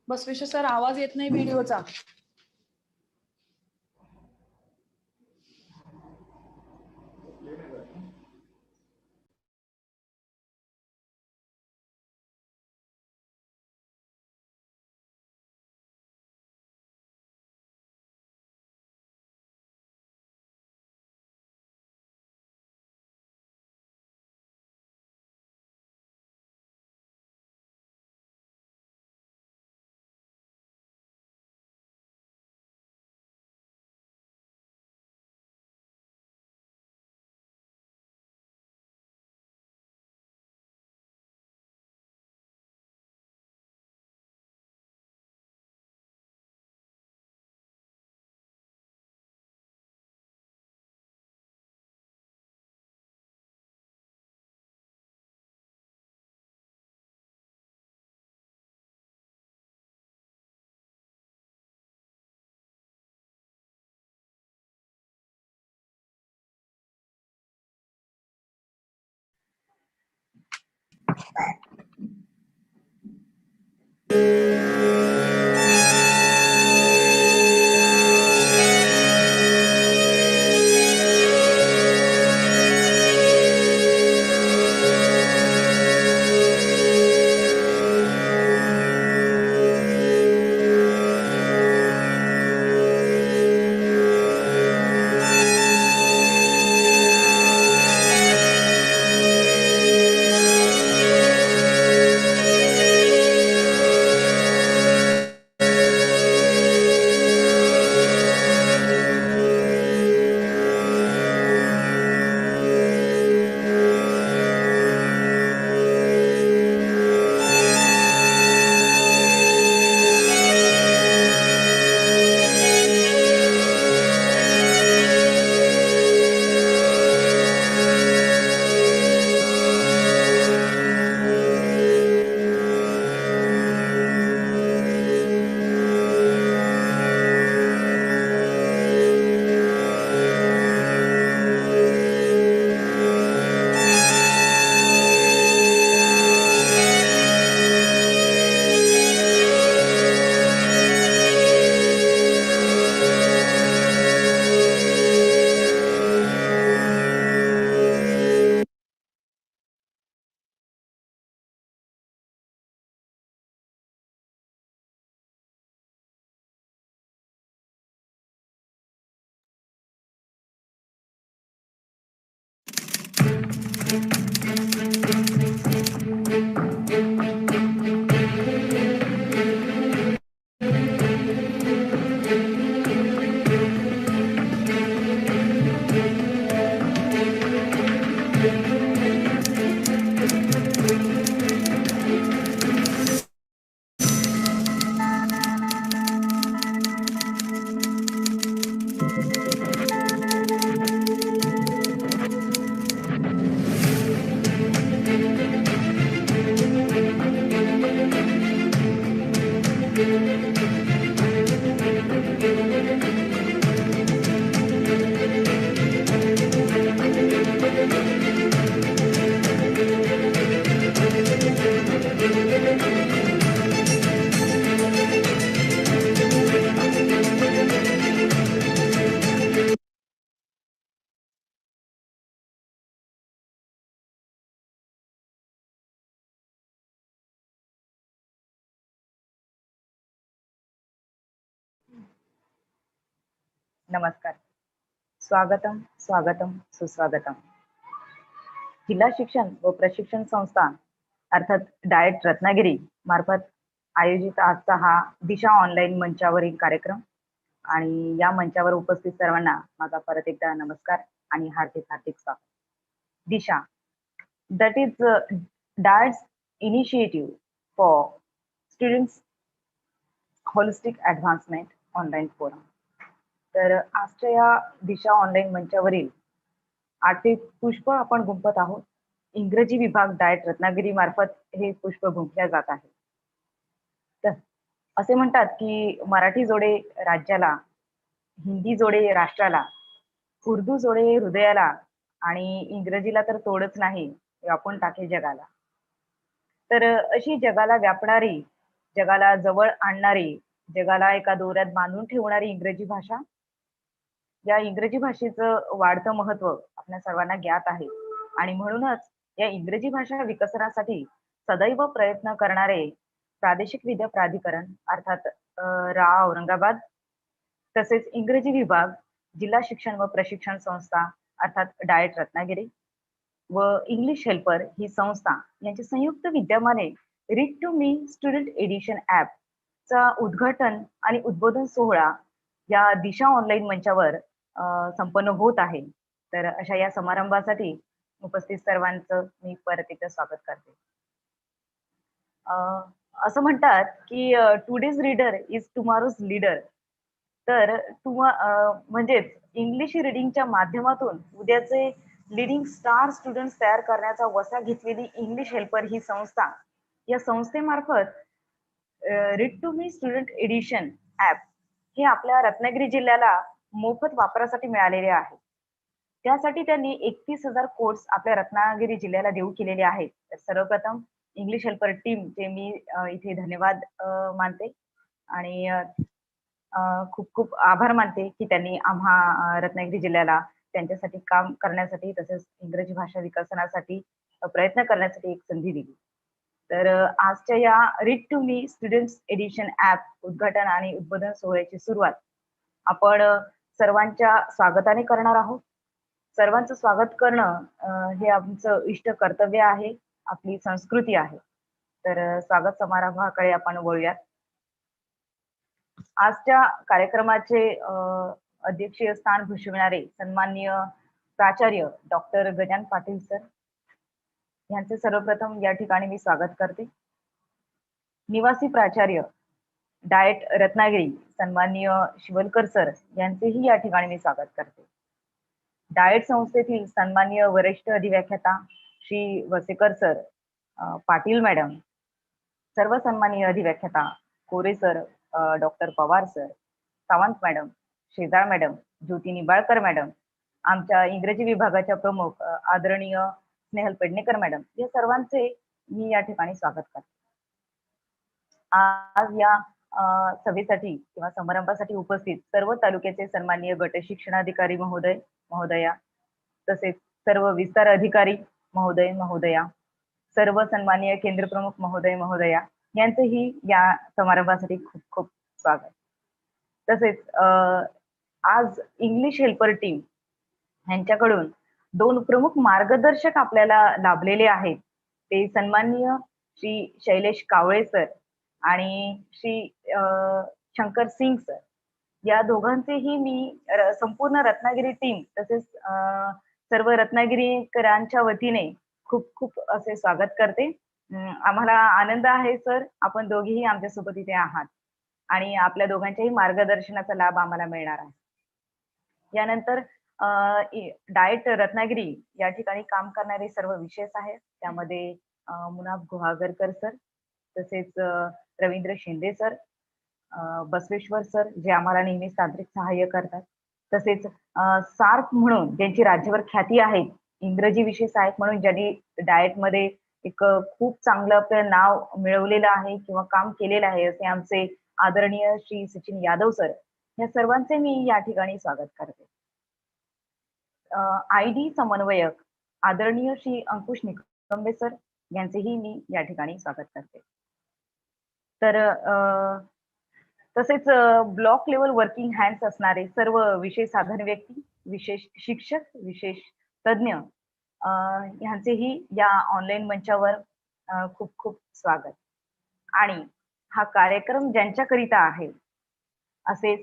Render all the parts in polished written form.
Basaveshwar sir आवाज येत नाही व्हिडिओचा. नमस्कार. स्वागतम स्वागतम सुस्वागतम. जिल्हा शिक्षण व प्रशिक्षण संस्था अर्थात डाएट रत्नागिरी मार्फत आयोजित आजचा हा दिशा ऑनलाईन मंचावरील कार्यक्रम आणि या मंचावर उपस्थित सर्वांना माझा परत एकदा नमस्कार आणि हार्दिक हार्दिक स्वागत. दिशा that is DAD's initiative for students holistic advancement online forum. तर आजच्या या दिशा ऑनलाईन मंचावरील 8 पुष्प आपण गुंफत आहोत. इंग्रजी विभाग डाएट रत्नागिरी मार्फत हे पुष्प गुंफल्या जात आहे. तर असे म्हणतात की मराठी जोडे राज्याला, हिंदी जोडे राष्ट्राला, उर्दू जोडे हृदयाला आणि इंग्रजीला तर तोडच नाही, व्यापून टाके जगाला. तर अशी जगाला व्यापणारी जगाला जवळ आणणारी, जगाला एका दोऱ्यात बांधून ठेवणारी इंग्रजी भाषा. या इंग्रजी भाषेचं वाढतं महत्व आपल्या सर्वांना ज्ञात आहे आणि म्हणूनच या इंग्रजी भाषा विकसनासाठी सदैव प्रयत्न करणारे प्रादेशिक विद्या प्राधिकरण अर्थात रा औरंगाबाद, तसेच इंग्रजी विभाग, जिल्हा शिक्षण व प्रशिक्षण संस्था अर्थात डाएट रत्नागिरी व इंग्लिश हेल्पर ही संस्था यांचे संयुक्त विद्यमाने read to me student edition app चा उद्घाटन आणि उद्बोधन सोहळा या दिशा ऑनलाईन मंचावर संपन्न होत आहे. तर अशा या समारंभासाठी उपस्थित सर्वांचं मी परत एकदा स्वागत करते. अ, असं म्हणतात की today's reader is tomorrow's leader. तर म्हणजेच इंग्लिश रीडिंगच्या माध्यमातून उद्याचे लीडिंग स्टार स्टुडंट्स तयार करण्याचा वसा घेतलेली इंग्लिश हेल्पर ही संस्था, या संस्थेमार्फत read to me student edition app हे आपल्या रत्नागिरी जिल्ह्याला मोफत वापरासाठी मिळालेले आहे. त्यासाठी त्यांनी 31,000 कोड्स आपल्या रत्नागिरी जिल्ह्याला देऊ केलेले आहेत. तर सर्वप्रथम इंग्लिश हेल्पर टीमचे मी इथे धन्यवाद मानते आणि खूप खूप आभार मानते की त्यांनी आम्हा रत्नागिरी जिल्ह्याला त्यांच्यासाठी काम करण्यासाठी तसेच इंग्रजी भाषा विकसनासाठी प्रयत्न करण्यासाठी एक संधी दिली. तर आजच्या या read to me students edition app उद्घाटन आणि उद्बोधन सोहळ्याची सुरुवात आपण सर्वांच्या स्वागताने करणार आहोत. सर्वांचं स्वागत करणं हे आमचं इष्ट कर्तव्य आहे, आपली संस्कृती आहे. तर स्वागत समारंभाकडे आपण वळूयात. आजच्या कार्यक्रमाचे अध्यक्षीय स्थान भूषविणारे सन्माननीय प्राचार्य डॉक्टर गजानन पाटील सर यांचे सर्वप्रथम या ठिकाणी मी स्वागत करते. निवासी प्राचार्य डाएट रत्नागिरी सन्माननीय शिवलकर सर यांचेही या ठिकाणी मी स्वागत करते. डाएट संस्थेतील सन्माननीय वरिष्ठ अधिव्याख्याता श्री वसेकर सर, पाटील मॅडम, सर्व सन्माननीय अधिव्याख्याता Kore sir, doctor Pawar sir, Sawant madam, Shejal madam, Jyoti Nimbalkar madam, आमच्या इंग्रजी विभागाच्या प्रमुख आदरणीय स्नेहल पेडणेकर मॅडम, या सर्वांचे मी या ठिकाणी स्वागत करते. आज या सभेसाठी किंवा समारंभासाठी उपस्थित सर्व तालुक्याचे सन्माननीय गट शिक्षणाधिकारी महोदय महोदया, तसेच सर्व विस्तार अधिकारी महोदय महोदया, सर्व सन्माननीय केंद्र प्रमुख महोदय महोदया यांचेही या समारंभासाठी खूप खूप स्वागत. तसेच आज इंग्लिश हेल्पर टीम यांच्याकडून 2 प्रमुख मार्गदर्शक आपल्याला लाभलेले आहेत. ते सन्माननीय श्री शैलेश कावळे सर आणि श्री शंकर सिंग सर, या दोघांचेही मी संपूर्ण रत्नागिरी टीम तसेच सर्व रत्नागिरीकरांच्या वतीने खूप खूप असे स्वागत करते. आम्हाला आनंद आहे सर, आपण दोघेही आमच्यासोबत इथे आहात आणि आपल्या दोघांच्याही मार्गदर्शनाचा लाभ आम्हाला मिळणार आहे. यानंतर डाएट रत्नागिरी या ठिकाणी काम करणारे सर्व विशेष आहेत. त्यामध्ये मुनाफ गुहागरकर सर, तसेच रवींद्र शिंदे सर, बसवेश्वर सर जे आम्हाला नेहमी तांत्रिक सहाय्य करतात, तसेच सार्क म्हणून ज्यांची राज्यभर ख्याती आहे, इंग्रजी विषय सहाय्यक म्हणून ज्यांनी डाएट मध्ये एक खूप चांगलं आपलं नाव मिळवलेलं आहे किंवा काम केलेलं आहे, असे आमचे आदरणीय श्री सचिन यादव सर, या सर्वांचे मी या ठिकाणी स्वागत करते. आयडी समन्वयक आदरणीय श्री अंकुश निकंबे सर यांचेही मी या ठिकाणी स्वागत करते. तर तसेच ब्लॉक लेवल वर्किंग हँड्स असणारे सर्व विशेष साधन व्यक्ती, विशेष शिक्षक, विशेष तज्ञ यांचेही या ऑनलाईन मंचावर खूप खूप स्वागत. आणि हा कार्यक्रम ज्यांच्याकरिता आहे असे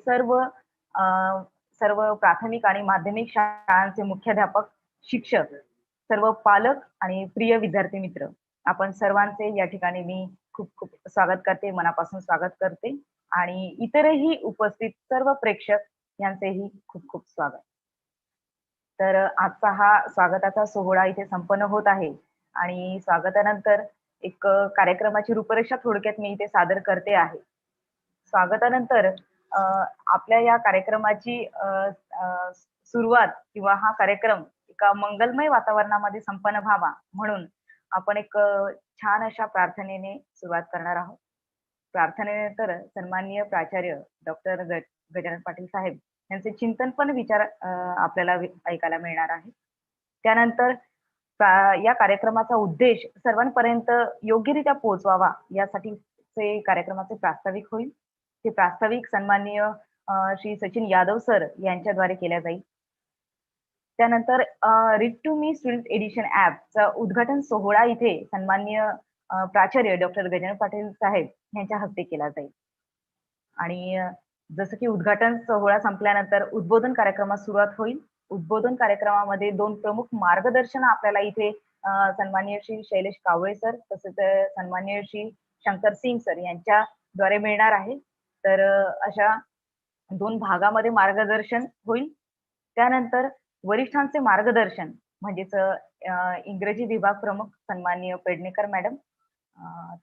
सर्व प्राथमिक आणि माध्यमिक शाळांचे मुख्याध्यापक, शिक्षक, सर्व पालक आणि प्रिय विद्यार्थी मित्र, आपण सर्वांचे या ठिकाणी मी खूप खूप स्वागत करते, मनापासून स्वागत करते. आणि इतरही उपस्थित सर्व प्रेक्षक यांचेही खूप खूप स्वागत. तर आजचा हा स्वागताचा सोहळा इथे संपन्न होत आहे आणि स्वागतानंतर एक कार्यक्रमाची रूपरेषा थोडक्यात मी इथे सादर करते आहे. स्वागतानंतर आपल्या या कार्यक्रमाची सुरुवात किंवा हा कार्यक्रम एका मंगलमय वातावरणामध्ये संपन्न व्हावा म्हणून आपण एक छान अशा प्रार्थनेने सुरुवात करणार आहोत. प्रार्थनेनंतर सन्माननीय प्राचार्य डॉक्टर गजानन पाटील साहेब यांचे चिंतन पण विचार आपल्याला ऐकायला मिळणार आहे. त्यानंतर या कार्यक्रमाचा उद्देश सर्वांपर्यंत योग्यरित्या पोहोचवावा यासाठी कार्यक्रमाचे प्रास्ताविक होईल. ते प्रास्ताविक सन्माननीय श्री सचिन यादव सर यांच्याद्वारे केल्या जाईल. त्यानंतर read to me student edition ऍपचा उद्घाटन सोहळा इथे सन्माननीय प्राचार्य डॉक्टर गजानन पाटील साहेब यांच्या हस्ते केला जाईल. आणि जसं की उद्घाटन सोहळा संपल्यानंतर उद्बोधन कार्यक्रमास सुरुवात होईल. उद्बोधन कार्यक्रमामध्ये 2 प्रमुख मार्गदर्शन आपल्याला इथे सन्माननीय श्री शैलेश कावळे सर तसेच सन्माननीय श्री शंकर सिंग सर यांच्याद्वारे मिळणार आहे. तर अशा 2 भागामध्ये मार्गदर्शन होईल. त्यानंतर वरिष्ठांचे मार्गदर्शन म्हणजेच इंग्रजी विभाग प्रमुख सन्माननीय पेडणेकर मॅडम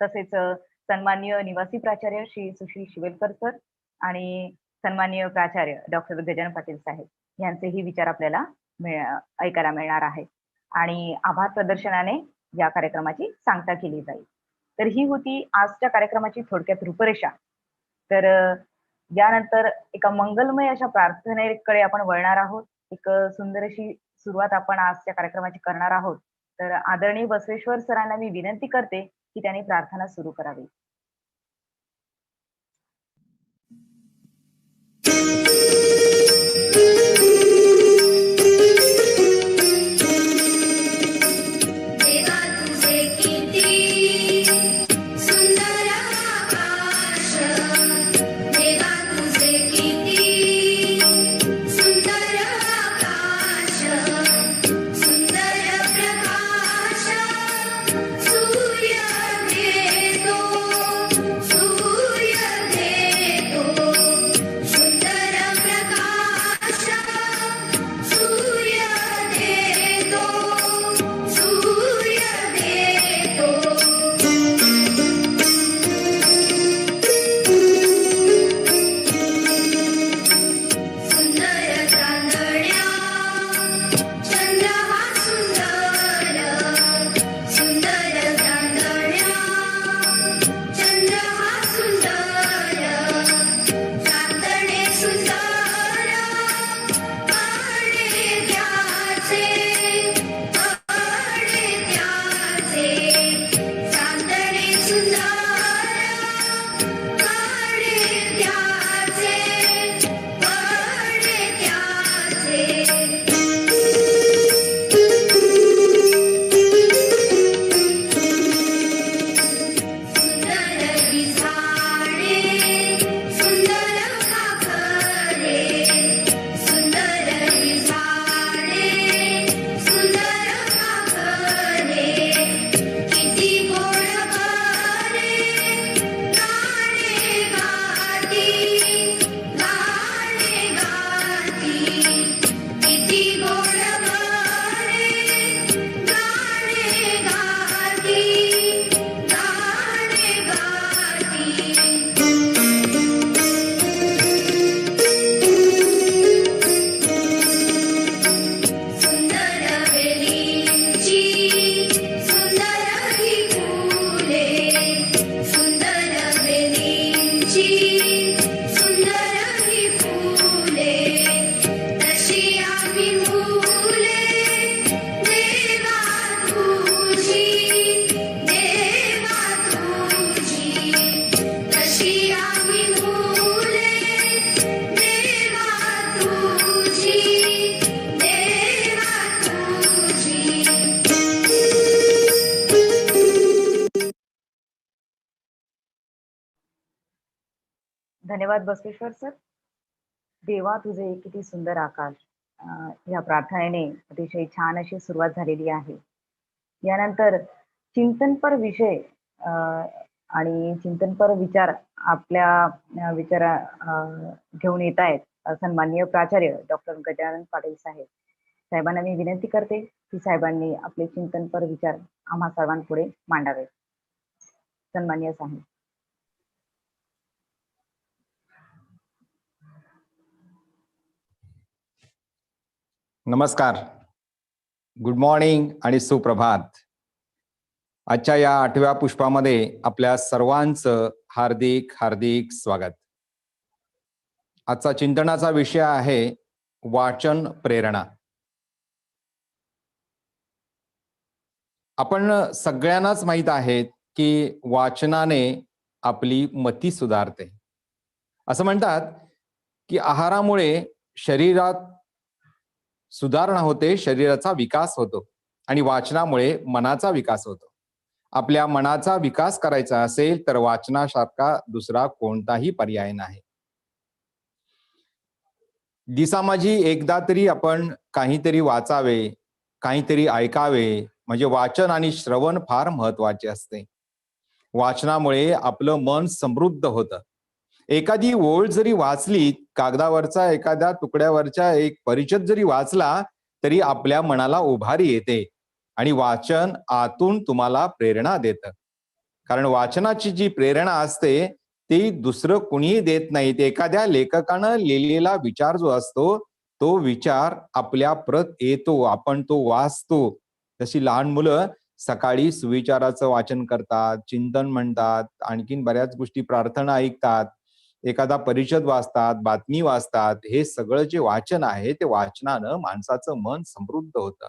तसेच सन्माननीय निवासी प्राचार्य श्री सुशील शिवेलकर सर आणि सन्माननीय प्राचार्य डॉक्टर गजानन पाटील साहेब यांचेही विचार आपल्याला ऐकायला मिळणार आहे. आणि आभार प्रदर्शनाने या कार्यक्रमाची सांगता केली जाईल. तर ही होती आजच्या कार्यक्रमाची थोडक्यात रूपरेषा. तर यानंतर एका मंगलमय अशा प्रार्थनेकडे आपण वळणार आहोत. एक सुंदर अशी सुरुवात आपण आजच्या कार्यक्रमाची करणार आहोत. तर आदरणीय बसवेश्वर सरांना मी विनंती करते की त्यांनी प्रार्थना सुरू करावी. धन्यवाद बसवेश्वर सर. देवा तुझे किती सुंदर आकाश या प्रार्थनेने अतिशय छान अशी सुरुवात झालेली आहे. यानंतर चिंतनपर विषय आणि चिंतनपर विचार आपल्या विचारा घेऊन येत आहेत सन्माननीय प्राचार्य डॉक्टर गजानन पाटील साहेबांना मी विनंती करते की साहेबांनी आपले चिंतनपर विचार आम्हा सर्वांपुढे मांडावेत. सन्माननीय साहेब. नमस्कार, गुड मॉर्निंग आणि सुप्रभात. आजच्या या 8व्या पुष्पामध्ये आपल्या सर्वांचं हार्दिक हार्दिक स्वागत. आजचा चिंतनाचा विषय आहे वाचन प्रेरणा. आपण सगळ्यांनाच माहित आहे की वाचनाने आपली मती सुधारते. असं म्हणतात की आहारामुळे शरीरात सुधारणा होते, शरीराचा विकास होतो आणि वाचनामुळे मनाचा विकास होतो. आपल्या मनाचा विकास करायचा असेल तर वाचनासारखा दुसरा कोणताही पर्याय नाही. दिवसामाजी एकदा तरी आपण काहीतरी वाचावे, काहीतरी ऐकावे. म्हणजे वाचन आणि श्रवण फार महत्वाचे असते. वाचनामुळे आपलं मन समृद्ध होतं. एखादी ओळ जरी वाचली, कागदावरचा एखाद्या तुकड्यावरचा एक परिच्छेद जरी वाचला तरी आपल्या मनाला उभारी येते आणि वाचन आतून तुम्हाला प्रेरणा देतं. कारण वाचनाची जी प्रेरणा असते ती दुसरं कुणीही देत नाही. एखाद्या लेखकानं लिहिलेला विचार जो असतो तो विचार आपल्या प्रत येतो, आपण तो वाचतो. तशी लहान मुलं सकाळी सुविचाराचं वाचन करतात, चिंतन म्हणतात, आणखीन बऱ्याच गोष्टी, प्रार्थना ऐकतात, एखादा परिच्छेद वाचतात, बातमी वाचतात. हे सगळं जे वाचन आहे ते वाचनानं माणसाचं मन समृद्ध होतं.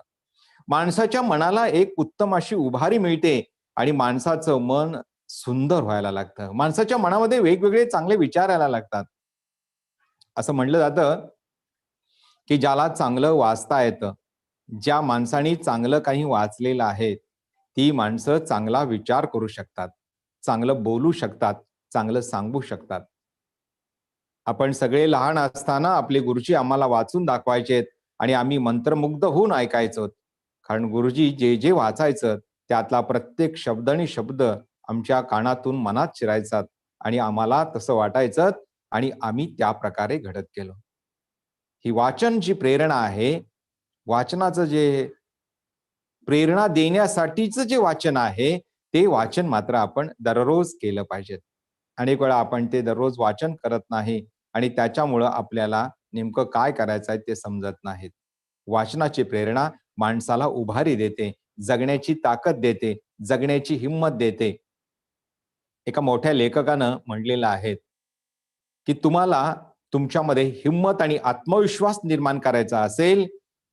माणसाच्या मनाला एक उत्तम अशी उभारी मिळते आणि माणसाचं मन सुंदर व्हायला लागतं. माणसाच्या मनामध्ये वेगवेगळे चांगले विचार यायला लागतात. असं म्हटलं जातं की ज्याला चांगलं वाचता येतं, ज्या माणसाने चांगलं काही वाचलेलं आहे, ती माणसं चांगला विचार करू शकतात, चांगलं बोलू शकतात, चांगलं सांगू शकतात. आपण सगळे लहान असताना आपले गुरुजी आम्हाला वाचून दाखवायचेत आणि आम्ही मंत्रमुग्ध होऊन ऐकायचो. कारण गुरुजी जे जे वाचायचं त्यातला प्रत्येक शब्द आणि शब्द आमच्या कानातून मनात शिरायचा आणि आम्हाला तसं वाटायचं आणि आम्ही त्या प्रकारे घडत गेलो. ही वाचन जी प्रेरणा आहे, वाचनाचं जे प्रेरणा देण्यासाठीचं जे वाचन आहे ते वाचन मात्र आपण दररोज केलं पाहिजे. अनेक वेळा आपण ते दररोज वाचन करत नाही आणि त्याच्यामुळं आपल्याला नेमकं काय करायचं आहे ते समजत नाहीत. वाचनाची प्रेरणा माणसाला उभारी देते, जगण्याची ताकद देते, जगण्याची हिंमत देते. एका मोठ्या लेखकानं म्हटलेलं आहे की तुम्हाला तुमच्यामध्ये हिंमत आणि आत्मविश्वास निर्माण करायचा असेल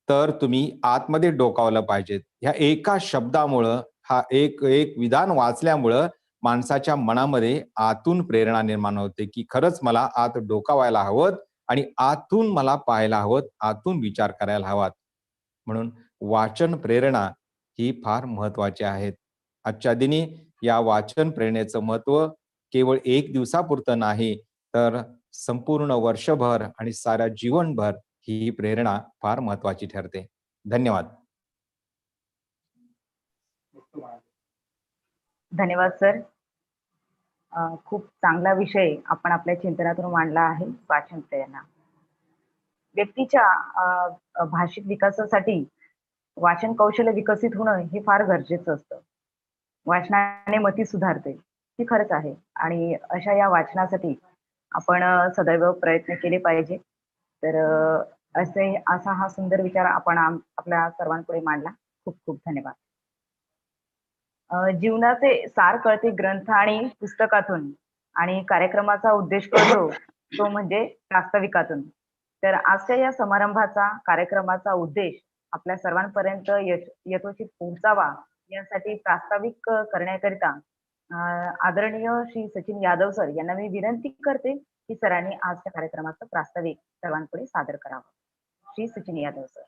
तर तुम्ही आतमध्ये डोकावलं पाहिजे. ह्या एका शब्दामुळं, हा एक विधान वाचल्यामुळं माणसाच्या मनामध्ये आतून प्रेरणा निर्माण होते की खरंच मला आत डोकावायला हवं आणि आतून मला पाहायला हवं, आतून विचार करायला हवा. म्हणून वाचन प्रेरणा ही फार महत्वाची आहे. आजच्या दिनी या वाचन प्रेरणेचं महत्व केवळ एक दिवसापुरतं नाही तर संपूर्ण वर्षभर आणि साऱ्या जीवनभर ही प्रेरणा फार महत्वाची ठरते. धन्यवाद. धन्यवाद सर. खूप चांगला विषय आपण आपल्या चिंतनातून मांडला आहे, वाचन प्रेरणा. व्यक्तीच्या भाषिक विकासासाठी वाचन कौशल्य विकसित होणं हे फार गरजेचं असतं. वाचनाने मती सुधारते, ही खरंच आहे आणि अशा या वाचनासाठी आपण सदैव प्रयत्न केले पाहिजे. तर असा हा सुंदर विचार आपण आपल्या सर्वांपुढे मांडला. खूप खूप धन्यवाद. जीवनाचे सार कळते ग्रंथ आणि पुस्तकातून आणि कार्यक्रमाचा उद्देश कळतो तो म्हणजे प्रास्ताविकातून. तर आजच्या या समारंभाचा, कार्यक्रमाचा उद्देश आपल्या सर्वांपर्यंत यथोचित पोहोचावा यासाठी प्रास्ताविक करण्याकरिता आदरणीय श्री सचिन यादव सर यांना मी विनंती करते की सरांनी आजच्या कार्यक्रमाचं प्रास्ताविक सर्वांपुढे सादर करावं. श्री सचिन यादव सर.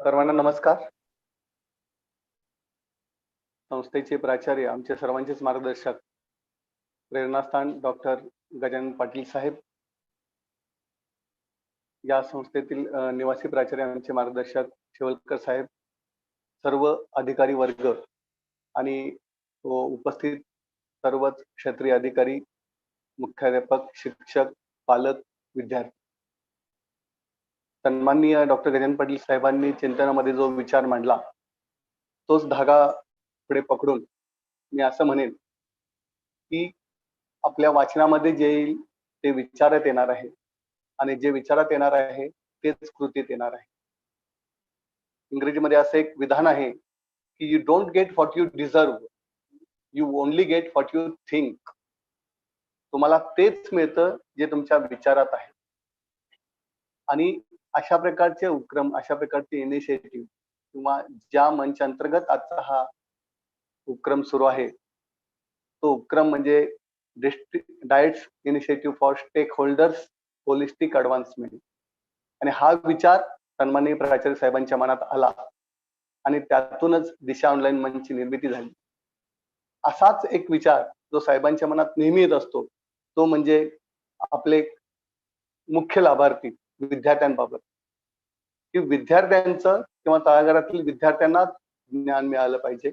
सर्वांना नमस्कार. संस्थेचे प्राचार्य, आमचे सर्वांचेच मार्गदर्शक प्रेरणास्थान डॉक्टर गजानन पाटील साहेब, या संस्थेतील निवासी प्राचार्य आमचे मार्गदर्शक शेवलकर साहेब, सर्व अधिकारी वर्ग आणि उपस्थित सर्वच क्षेत्रीय अधिकारी, मुख्याध्यापक, शिक्षक, पालक, विद्यार्थी. सन्माननीय डॉक्टर गजानन पाटील साहेबांनी चिंतनामध्ये जो विचार मांडला तोच धागा पुढे पकडून मी असं म्हणेन की आपल्या वाचनामध्ये जे येईल ते विचारात येणार आहे आणि जे विचारात येणार आहे तेच कृतीत येणार आहे. इंग्रजीमध्ये असं एक विधान आहे की you don't get what you deserve, you only get what you think. तुम्हाला तेच मिळतं जे तुमच्या विचारात आहे. आणि अशा प्रकारचे उपक्रम, अशा प्रकारचे इनिशिएटिव्ह किंवा ज्या मंच अंतर्गत आजचा हा उपक्रम सुरू आहे, तो उपक्रम म्हणजे DIET's initiative for stakeholders holistic advancement. आणि हा विचार सन्माननीय प्राचार्य साहेबांच्या मनात आला आणि त्यातूनच दिशा ऑनलाईन मंचची निर्मिती झाली. असाच एक विचार जो साहेबांच्या मनात नेहमी येत असतो, तो म्हणजे आपले मुख्य लाभार्थी विद्यार्थ्यांबाबत, की विद्यार्थ्यांचं किंवा तळागाळातील विद्यार्थ्यांना ज्ञान मिळालं पाहिजे,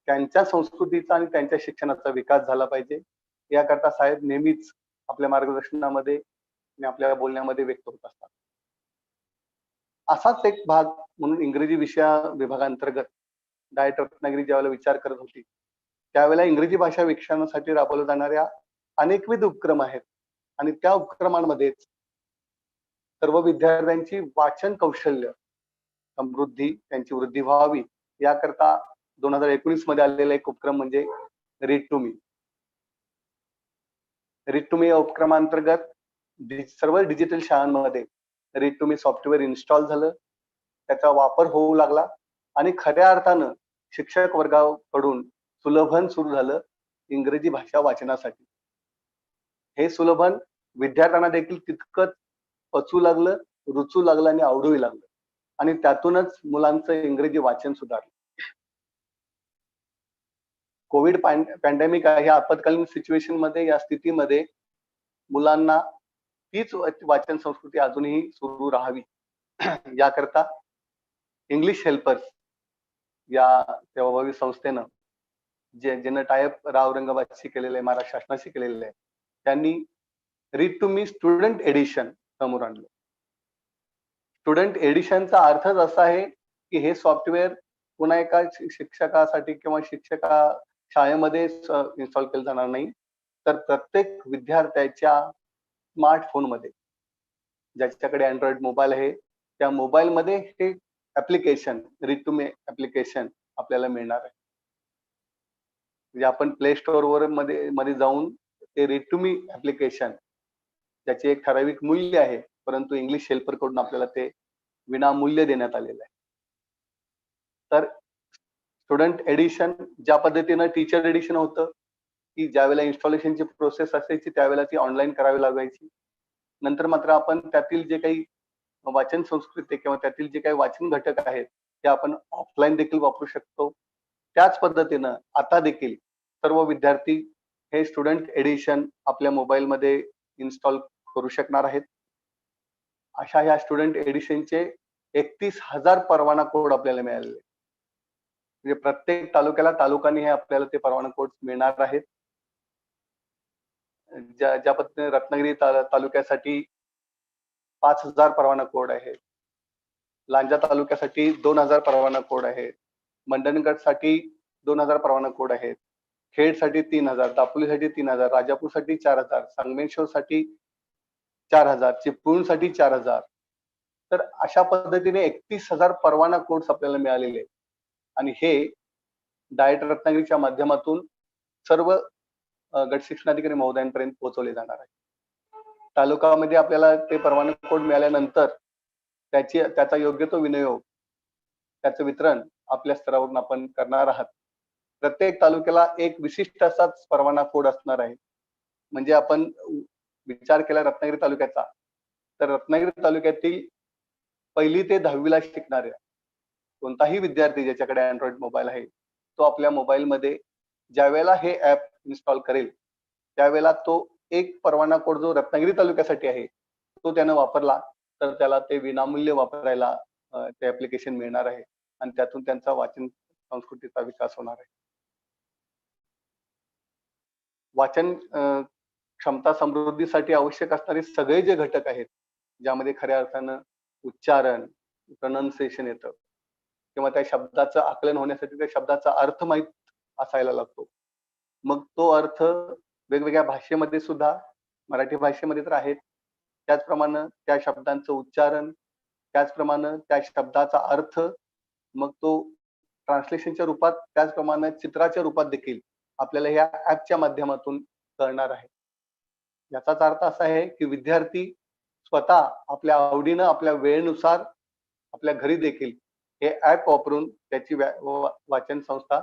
त्यांच्या संस्कृतीचा आणि त्यांच्या शिक्षणाचा विकास झाला पाहिजे, याकरता साहेब नेहमीच आपल्या मार्गदर्शनामध्ये आणि आपल्या बोलण्यामध्ये व्यक्त होत असतात. असाच एक भाग म्हणून इंग्रजी विभागांतर्गत डाएट रत्नागिरी ज्यावेळेला विचार करत होती, त्यावेळेला इंग्रजी भाषा विकसनासाठी राबवल्या जाणाऱ्या अनेकविध उपक्रम आहेत आणि त्या उपक्रमांमध्येच सर्व विद्यार्थ्यांची वाचन कौशल्य समृद्धी, त्यांची वृद्धी व्हावी याकरता 2019 मध्ये आलेला एक उपक्रम म्हणजे read to me. Read to me या उपक्रमांतर्गत सर्व डिजिटल शाळांमध्ये read to me software install झालं, त्याचा वापर होऊ लागला आणि खऱ्या अर्थानं शिक्षक वर्गाकडून सुलभन सुरू झालं इंग्रजी भाषा वाचनासाठी. हे सुलभन विद्यार्थ्यांना देखील तितकंच पचू लागलं, रुचू लागलं आणि आवडूही लागलं आणि त्यातूनच मुलांचं इंग्रजी वाचन सुधारलं. कोविड पॅन्डेमिक ह्या आपत्कालीन सिच्युएशन मध्ये, या स्थितीमध्ये मुलांना तीच वाचन संस्कृती अजूनही सुरू राहावी याकरता इंग्लिश हेल्पर्स या सेवाभावी संस्थेनं ज्यानं टायअप राव औरंगाबादशी केलेलं आहे, महाराष्ट्र शासनाशी केलेलं आहे, त्यांनी read to me student edition समोर आणलं. स्टुडंट एडिशनचा अर्थच असा आहे की हे सॉफ्टवेअर पुन्हा एका शिक्षकासाठी किंवा शाळेमध्ये इन्स्टॉल केलं जाणार नाही, तर प्रत्येक विद्यार्थ्याच्या स्मार्टफोनमध्ये, ज्याच्याकडे अँड्रॉइड मोबाईल आहे, त्या मोबाईलमध्ये हे application read to me application आपल्याला मिळणार आहे. म्हणजे आपण प्ले स्टोअर मध्ये जाऊन ते रीड टू मी ऍप्लिकेशन, ज्याचे एक ठराविक मूल्य आहे, परंतु इंग्लिश हेल्पर कडून आपल्याला ते विनामूल्य देण्यात आलेलं आहे. तर स्टुडंट एडिशन ज्या पद्धतीनं टीचर एडिशन होतं, की ज्यावेळेला इन्स्टॉलेशनची प्रोसेस असायची त्यावेळेला ती ऑनलाईन करावी लागायची. नंतर मात्र आपण त्यातील जे काही वाचन संस्कृती किंवा त्यातील जे काही वाचन घटक आहेत ते आपण ऑफलाईन देखील वापरू शकतो. त्याच पद्धतीनं आता देखील सर्व विद्यार्थी हे स्टुडंट एडिशन आपल्या मोबाईलमध्ये इन्स्टॉल करू शकणार आहेत. अशा ह्या स्टुडंट एडिशनचे 31,000 परवाना कोड आपल्याला मिळालेले, म्हणजे प्रत्येक तालुक्याने हे आपल्याला ते परवाना कोड मिळणार आहेत. ज्या पद्धतीने रत्नागिरी तालुक्यासाठी 5,000 परवाना कोड आहे, लांजा तालुक्यासाठी 2,000 परवाना कोड आहे, मंडणगडसाठी 2,000 परवाना कोड आहेत, खेडसाठी 3,000, दापोलीसाठी 3,000, राजापूरसाठी 4,000, संगमेश्वरसाठी 4,000, चिपळूणसाठी 4,000. तर अशा पद्धतीने 31,000 परवाना कोड्स आपल्याला मिळालेले आहेत आणि हे डाएट रत्नागिरीच्या माध्यमातून सर्व गट शिक्षणाधिकारी महोदयांपर्यंत पोहोचवले जाणार आहे. तालुक्यामध्ये आपल्याला ते परवाना कोड मिळाल्यानंतर त्याचा योग्य तो विनियोग, त्याचं वितरण आपल्या स्तरावरून आपण करणार आहात. प्रत्येक तालुक्याला एक विशिष्ट असाच परवाना कोड असणार आहे. म्हणजे आपण विचार केला रत्नागिरी तालुक्याचा, तर रत्नागिरी तालुक्यातील 1ली ते 10वीला शिकणाऱ्या कोणताही विद्यार्थी ज्याच्याकडे अँड्रॉइड मोबाईल आहे, तो आपल्या मोबाईलमध्ये ज्यावेळेला हे ऍप इन्स्टॉल करेल त्यावेळेला तो एक परवाना कोड जो रत्नागिरी तालुक्यासाठी आहे तो त्यानं वापरला तर त्याला ते विनामूल्य वापरायला ते ऍप्लिकेशन मिळणार आहे आणि त्यातून त्यांचा वाचन संस्कृतीचा विकास होणार आहे. वाचन क्षमता समृद्धीसाठी आवश्यक असणारे सगळे जे घटक आहेत, ज्यामध्ये खऱ्या अर्थानं उच्चारण, प्रोनाउन्सिएशन येतं किंवा त्या शब्दाचं आकलन होण्यासाठी त्या शब्दाचा अर्थ माहित असायला लागतो. मग तो अर्थ वेगवेगळ्या भाषेमध्ये सुद्धा, मराठी भाषेमध्ये तर आहेत, त्याचप्रमाणे त्या शब्दांचं उच्चारण, त्याचप्रमाणे त्या शब्दाचा अर्थ, मग तो ट्रान्सलेशनच्या रूपात त्याचप्रमाणे चित्राच्या रूपात देखील आपल्याला या ऍपच्या माध्यमातून कळणार आहे. याचाच अर्थ असा आहे की विद्यार्थी स्वतः आपल्या आवडीनं आपल्या वेळेनुसार आपल्या घरी देखील हे ऍप वापरून त्याची वाचन संस्था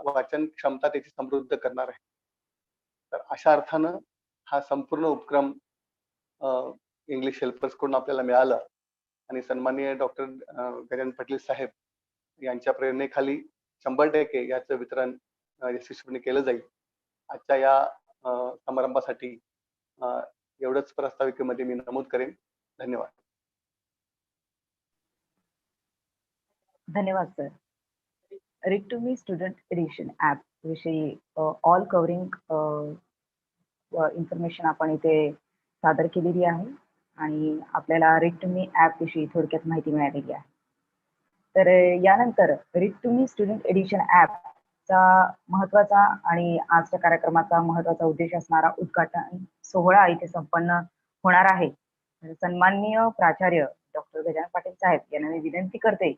वाचन क्षमता त्याची समृद्ध करणार आहे. तर अशा अर्थानं हा संपूर्ण उपक्रम इंग्लिश हेल्पर्स कडून आपल्याला मिळाला आणि सन्माननीय डॉक्टर गजानन पाटील साहेब यांच्या प्रेरणेखाली 100% याचं वितरण यशस्वीपणे केलं जाईल. आजच्या या समारंभासाठी एवढंच प्रस्ताविकेमध्ये मी नमूद करेन. धन्यवाद. धन्यवाद sir. Read to me student edition app विषयी ऑल कव्हरिंग इन्फॉर्मेशन आपण इथे सादर केलेली आहे आणि आपल्याला रीड टू मी ऍप विषयी थोडक्यात माहिती मिळालेली आहे. तर यानंतर read to me student edition ऍपचा महत्वाचा आणि आजच्या कार्यक्रमाचा महत्वाचा उद्देश असणारा उद्घाटन सोहळा इथे संपन्न होणार आहे. सन्माननीय प्राचार्य डॉक्टर गजानन पाटील साहेब यांना मी विनंती करते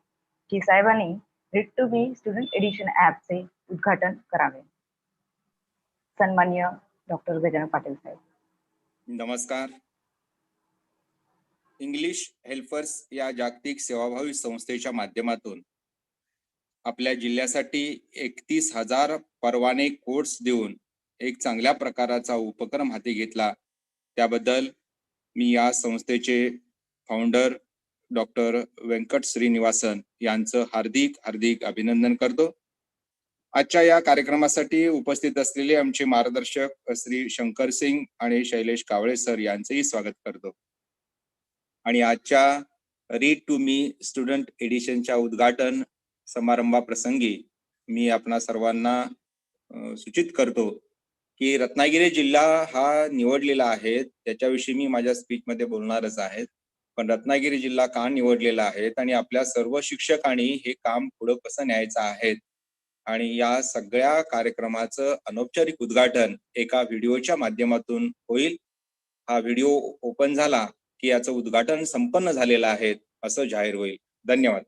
की साहेबांनी read to me student edition ऍपचे उद्घाटन करावे. सन्माननीय डॉक्टर गजानन पाटील साहेब. नमस्कार. इंग्लिश हेल्पर्स या जागतिक सेवाभावी संस्थेच्या माध्यमातून आपल्या जिल्ह्यासाठी 31,000 परवाने कोर्स देऊन एक चांगल्या प्रकाराचा उपक्रम हाती घेतला. त्याबद्दल मी या संस्थेचे फाउंडर डॉक्टर व्यंकट श्रीनिवासन यांचं हार्दिक अभिनंदन करतो. आजच्या या कार्यक्रमासाठी उपस्थित असलेले आमचे मार्गदर्शक श्री शंकर सिंग आणि शैलेश कावळे सर यांचेही स्वागत करतो. आणि आजच्या रीड टू मी स्टुडंट एडिशनच्या उद्घाटन समारंभाप्रसंगी मी आपणा सर्वांना सूचित करतो की रत्नागिरी जिल्हा हा निवडलेला आहे. त्याच्याविषयी मी माझ्या स्पीचमध्ये बोलणारच आहे. पण रत्नागिरी जिल्हा का निवडलेला आहे आणि आपल्या सर्व शिक्षकांनी हे काम पुढे कसं न्यायचं आहे आणि या सगळ्या कार्यक्रमाचं अनौपचारिक उद्घाटन एका व्हिडिओच्या माध्यमातून होईल. हा व्हिडिओ ओपन झाला की याचं उद्घाटन संपन्न झालेलं आहे असं जाहीर होईल. धन्यवाद.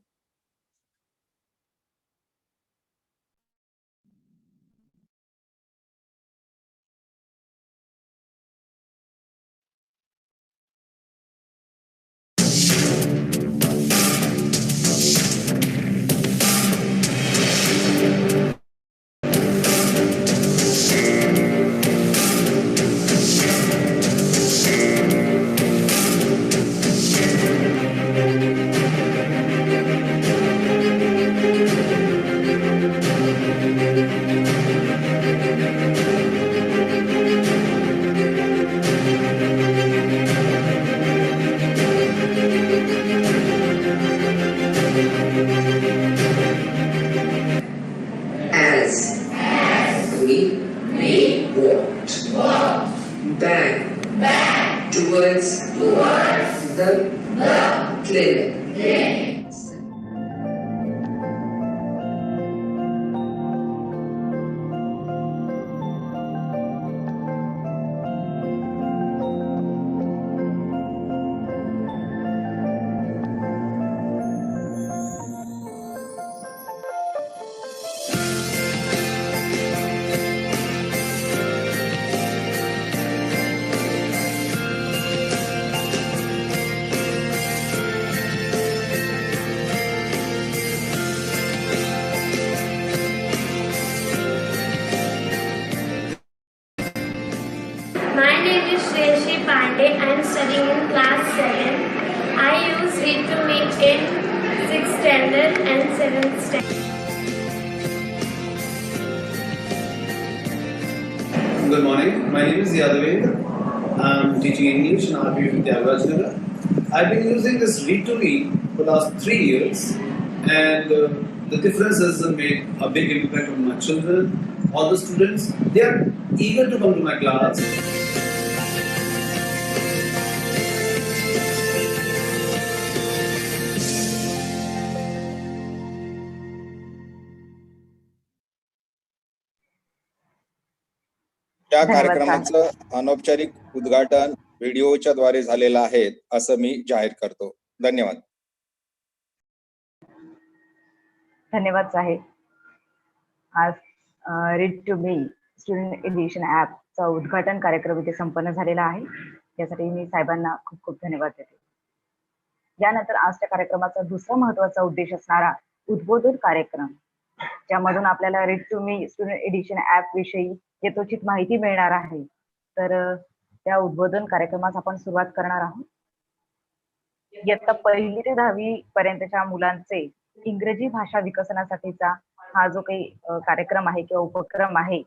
Back towards the clinic. My name is Shreyashi Pandey. I am studying in class 7. I use Read to Me in 6th standard and 7th standard. Good morning. My name is Yadav. I'm teaching English in RP Vidyavajnagar. I've been using this Read to Me for the last 3 years, and the difference has made a big impact on my children. All the students, they are eager to come to my class. या कार्यक्रमाचं अनौपचारिक उद्घाटन व्हिडिओच्या द्वारे झालेलं आहे असं मी जाहीर करतो. धन्यवाद. धन्यवाद साहेब. आज read to me student edition ॲपचा उद्घाटन कार्यक्रम इथे संपन्न झालेला आहे. यासाठी मी साहेबांना खूप खूप धन्यवाद देते. यानंतर आजच्या कार्यक्रमाचा दुसरा महत्वाचा उद्देश असणारा उद्बोधन कार्यक्रम, ज्यामधून आपल्याला read to me student edition app विषयी यथोचित माहिती मिळणार आहे. तर त्या उद्बोधन कार्यक्रमास आपण सुरुवात करणार आहोत. इयत्ता 1ली ते 10वी पर्यंतच्या मुलांचे इंग्रजी भाषा विकसनासाठीचा हा जो काही कार्यक्रम आहे किंवा उपक्रम आहे,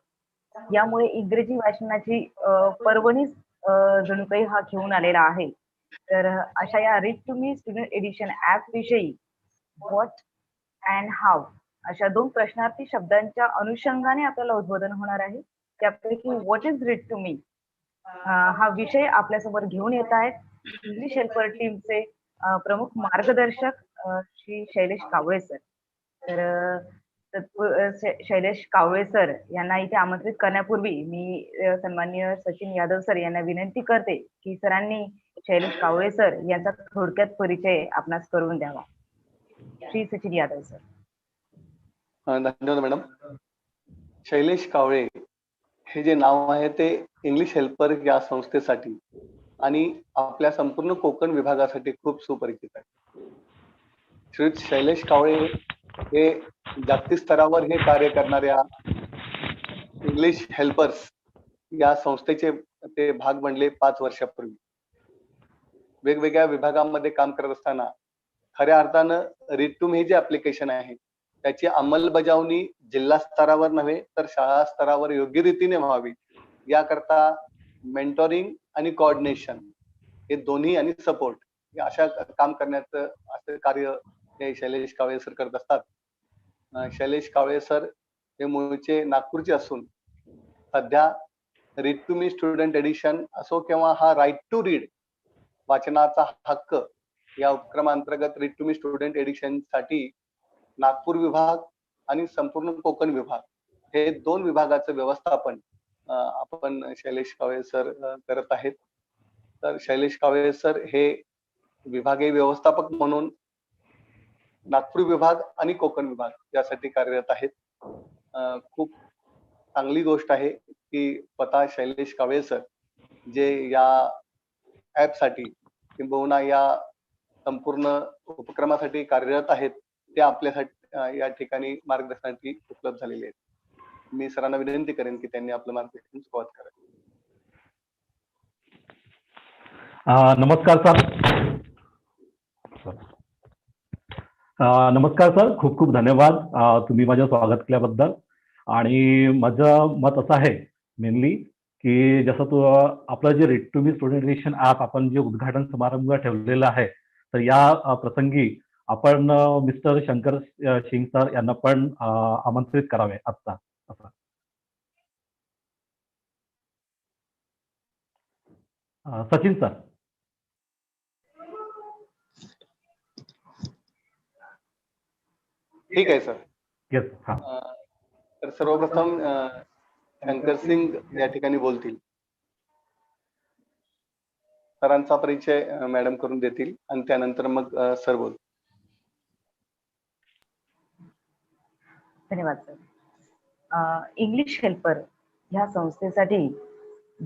यामुळे इंग्रजी वाचनाची पर्वणीच जणू काही हा घेऊन आलेला आहे. तर अशा या read to me student edition app विषयी व्हॉट अँड हाऊ अशा 2 प्रश्नार्थी शब्दांच्या अनुषंगाने आपल्याला उद्बोधन होणार आहे. त्यापैकी what is read to me हा विषय आपल्यासमोर घेऊन येत आहेत इंग्लिश हेल्पर टीमचे प्रमुख मार्गदर्शक श्री शैलेश कावळे सर. तर शैलेश कावळे सर यांना इथे आमंत्रित करण्यापूर्वी मी सन्माननीय सचिन यादव सर यांना विनंती करते की सरांनी शैलेश कावळे सर यांचा थोडक्यात परिचय आपणास करून द्यावा. श्री सचिन यादव सर. धन्यवाद मॅडम. शैलेश कावळे हे जे नाव आहे ते इंग्लिश हेल्पर या संस्थेसाठी आणि आपल्या संपूर्ण कोकण विभागासाठी खूप सुपरिचित आहे. श्री शैलेश कावळे हे जागतिक स्तरावर हे कार्य करणाऱ्या इंग्लिश हेल्पर्स या संस्थेचे ते भाग बनले 5 वर्षापूर्वी. वेगवेगळ्या विभागांमध्ये काम करत असताना खऱ्या अर्थानं रीड टू मी जे ऍप्लिकेशन आहे त्याची अंमलबजावणी जिल्हा स्तरावर नव्हे तर शाळा स्तरावर योग्य रीतीने व्हावी याकरता मेंटोरिंग आणि कोऑर्डिनेशन हे दोन्ही आणि सपोर्ट अशा काम करण्याचं असं कार्य हे शैलेश कावळे सर करत असतात. शैलेश कावळे सर हे मूळचे नागपूरचे असून सध्या read to me student edition असो किंवा हा राईट टू रीड वाचनाचा हक्क या उपक्रमांतर्गत read to me student edition साठी नागपूर विभाग आणि संपूर्ण कोकण विभाग हे 2 विभागाचं व्यवस्थापन आपण शैलेश कावळे सर करत आहेत. तर शैलेश कावळे सर हे विभागीय व्यवस्थापक म्हणून नागपूर विभाग आणि कोकण विभाग यासाठी कार्यरत आहेत. खूप चांगली गोष्ट आहे की स्वतः शैलेश कावळे सर जे या ऍप साठी किंबहुना या संपूर्ण उपक्रमासाठी कार्यरत आहेत ते आपल्यासाठी या ठिकाणी मार्गदर्शनासाठी उपलब्ध झालेले आहेत. मी सरांना विनंती करेन की त्यांनी आपलं मार्गदर्शन सुरुवात करावी. नमस्कार सर. नमस्कार सर, खूप खूप धन्यवाद तुम्ही माझं स्वागत केल्याबद्दल. आणि माझं मत असं आहे मेनली की जसं आपलं जे read to me student edition app आपण जे उद्घाटन समारंभ ठेवलेला आहे, तर या प्रसंगी आपण मिस्टर शंकर सिंग सर यांना पण आमंत्रित करावे आत्ता असं. सचिन सर. ठीक आहे सर. येस. हा. तर सर्वप्रथम शंकर सिंग या ठिकाणी बोलतील. सरांचा परिचय मॅडम करून देतील आणि त्यानंतर मग सर बोल. धन्यवाद सर. इंग्लिश हेल्पर ह्या संस्थेसाठी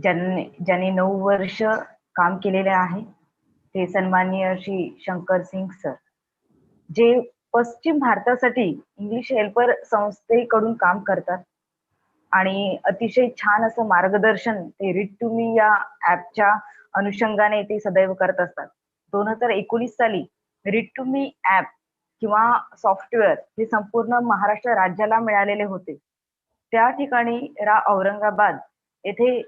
ज्यांनी 9 वर्ष काम केलेले आहे ते सन्माननीय श्री शंकर सिंग सर, जे पश्चिम भारतासाठी इंग्लिश हेल्पर संस्थेकडून काम करतात आणि अतिशय छान असं मार्गदर्शन ते रीड टू मी या ऍपच्या अनुषंगाने ते सदैव करत असतात. 2019 साली रीड टू मी ऍप किंवा सॉफ्टवेअर हे संपूर्ण महाराष्ट्र राज्याला मिळालेले होते. त्या ठिकाणी औरंगाबाद येथे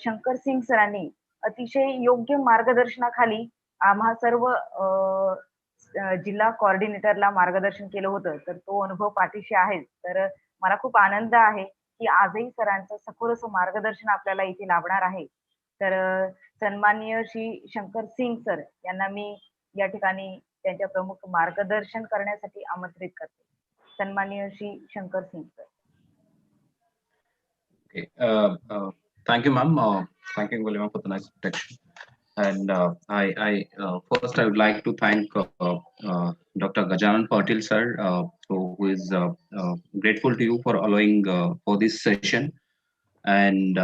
शंकर सिंग सरांनी अतिशय योग्य मार्गदर्शनाखाली आम्हा सर्व जिल्हा कोऑर्डिनेटरला मार्गदर्शन केलं होतं. तर तो अनुभव पाठीशी आहे. तर मला खूप आनंद आहे की आजही सरांचं सखोल असं मार्गदर्शन आपल्याला इथे लाभणार आहे. तर सन्माननीय श्री शंकर सिंग सर यांना मी या ठिकाणी त्यांच्या प्रमुख मार्गदर्शन करण्यासाठी आमंत्रित करते. सन्माननीय Shri Shankar Singh sir. Okay. Thank you, ma'am. Thank you, Gulima, for the nice introduction. And first I would like to thank Dr. Gajanan Patil sir, who is grateful to you for allowing for this session, and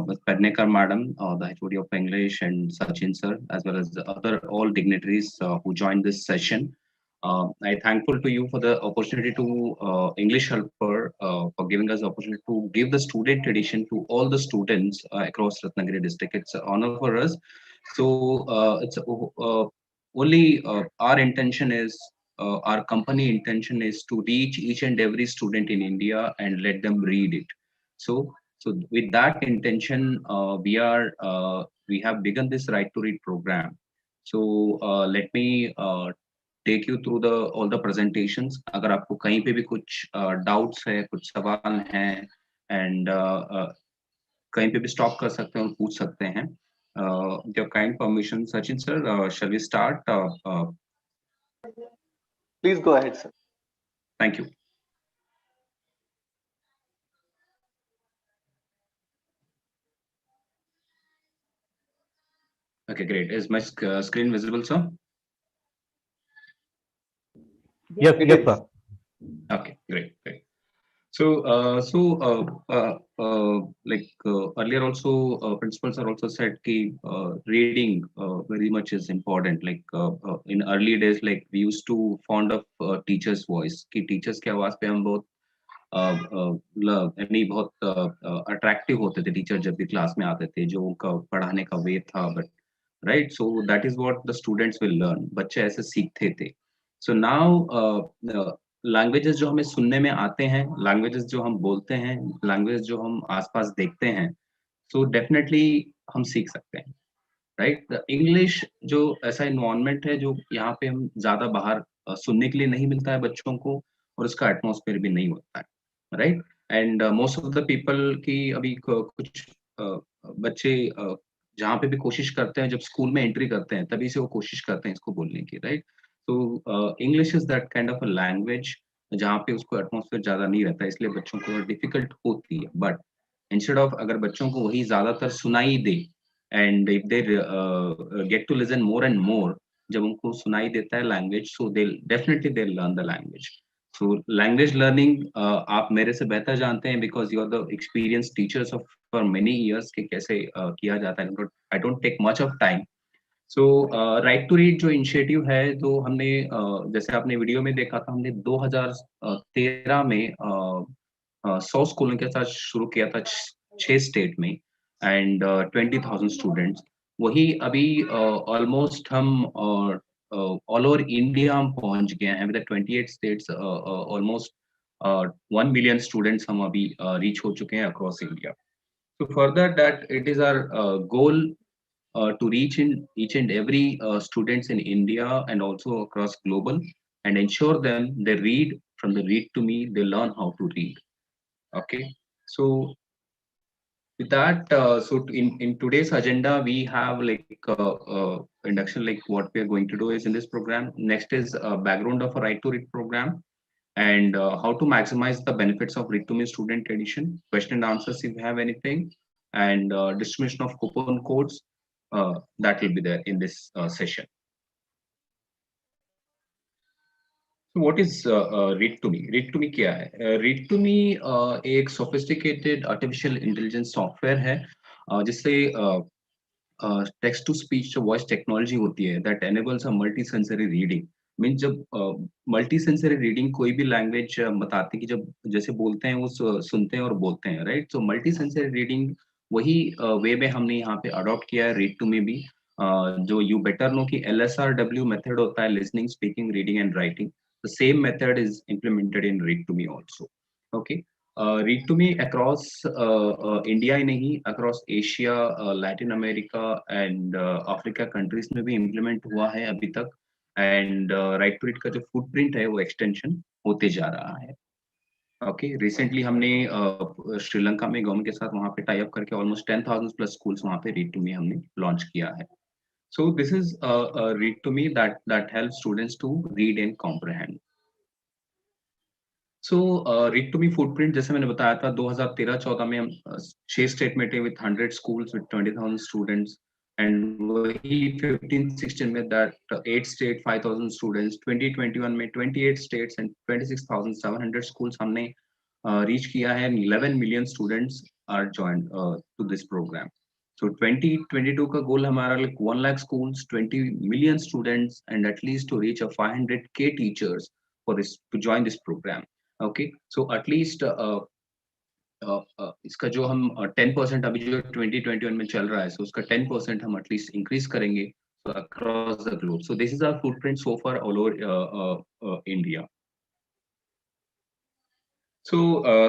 with Pednekar madam, the HOD of English, and Sachin sir, as well as the other all dignitaries who joined this session. I thankful to you for the opportunity to English helper for giving us the opportunity to give the student edition to all the students across Ratnagiri district. It's an honor for us. So it's only our intention is our company intention is to reach each and every student in India and let them read it. So with that intention, we have begun this Right to Read program. So let me take you through the all the presentations. अगर आपको कहीं पे भी कुछ doubts है, कुछ सवाल हैं, and कहीं पे भी stop कर सकते हैं और पूछ सकते हैं. With your kind permission, Sachin sir, shall we start? Please go ahead, sir. Thank you. Okay, great. Is my screen visible, sir? Yes, yes, sir. Okay, great. Earlier also, principals are also said कि reading very much is important. Like in early days, like we used to fond of teachers' voice. कि teachers की आवाज पे हम बहुत यानी बहुत attractive होते थे teacher जब भी क्लास में आते थे, जो उनका पढ़ाने का वे था. But right, so that is what the students will learn. बच्चे ऐसे सीखते थे. सो नाउ लैंग्वेजेस जो हमें सुनने में आते हैं, लैंग्वेजेस जो हम बोलते हैं, लैंग्वेज जो हम आसपास देखते हैं, सो डेफिनेटली हम सीख सकते हैं. राइट, इंग्लिश जो ऐसा इन्वायरमेंट है जो यहाँ पे हम ज्यादा बाहर सुनने के लिए नहीं मिलता है बच्चों को, और उसका एटमॉस्फेयर भी नहीं होता है. Right, end most of the people की अभी कुछ बच्चे जहाँ पे भी कोशिश करते हैं, जब स्कूल में एंट्री करते हैं तभी से वो कोशिश करते हैं इसको बोलने की. राइट, तो English is that kind of a language जहाँ पे उसको एटमॉस्फेयर ज्यादा नहीं रहता है, इसलिए बच्चों को डिफिकल्ट होती है. बट इंस्टेड ऑफ अगर बच्चों को वही ज्यादातर सुनाई दे, and if they get to listen more and more, जब उनको सुनाई देता है language, so they definitely they learn the language. So language learning आप मेरे से बेहतर जानते हैं, because you are the experience teachers of for many years कि कैसे किया जाता है. I don't take much of time. So right to read जो इनिशिएटिव है, तो हमने जैसे आपने वीडियो में देखा था, हमने 2013 में 100 स्कूलों के साथ शुरू किया था 6 स्टेट में, एंड 20,000 स्टूडेंट्स. वही अभी ऑलमोस्ट हम ऑल ओवर इंडिया हम पहुंच गए हैं. विद 28 स्टेट्स ऑलमोस्ट 1 मिलियन स्टूडेंट्स हम अभी रीच हो चुके हैं across India. So further that it is our goal to reach in each and every students in India and also across global, and ensure them they read from the read to me, they learn how to read. Okay, so with that, in today's agenda we have like induction, like what we are going to do is in this program. Next is background of a Right to Read program, and how to maximize the benefits of Read to Me student edition, question and answers if you have anything, and distribution of coupon codes that will be there in this session. So what is Read to Me? Read to Me क्या है? Read to Me एक sophisticated artificial intelligence software है जिससे text to speech voice technology होती है that enables a multi-sensory reading. मीन जब multi sensory reading कोई भी लैंग्वेज बताती है कि जब जैसे बोलते हैं वो सुनते हैं और बोलते हैं. Right, so multi sensory reading वही वे में हमने यहाँ पे अडॉप्ट किया है रीड टू मी भी. जो यू बेटर नो कि LSRW मेथड होता है, listening, speaking, reading and writing. The same method is implemented in read to me also. Okay, read to me across India ही नहीं, across Asia, Latin America and Africa countries में भी implement हुआ है अभी तक. एंड राइट टू रीड का जो फुटप्रिंट है वो एक्सटेंशन होते जा रहा है. ओके, रिसेंटली हमने श्रीलंका में गवर्नमेंट के साथ वहां पे टाई अप करके ऑलमोस्ट 10,000 प्लस स्कूल्स वहां पे रीड टू मी हमने लॉन्च किया है. So this is read to me that help students to read and comprehend. So read to me footprint जैसे मैंने बताया था 2013-14 में हम 6 स्टेट में थे विद 100 स्कूल्स विद 20,000 स्टूडेंट्स, एंड वही 15-16 में दैट 8 स्टेट 5000 स्टूडेंट्स, 2021 में 28 स्टेट्स एंड 26,700 स्कूल्स हमने रीच किया है, 11 million students are joined to this programme. So 2022 का गोल हमारा like 1 lakh schools, 20 million students, and at least to reach a 500K teachers for this to join this program. Okay, so at least इसका जो हम 10% अभी जो 2021 में चल रहा है, so उसका 10% हम at least increase करेंगे across the globe. So this is our footprint so far all over India. So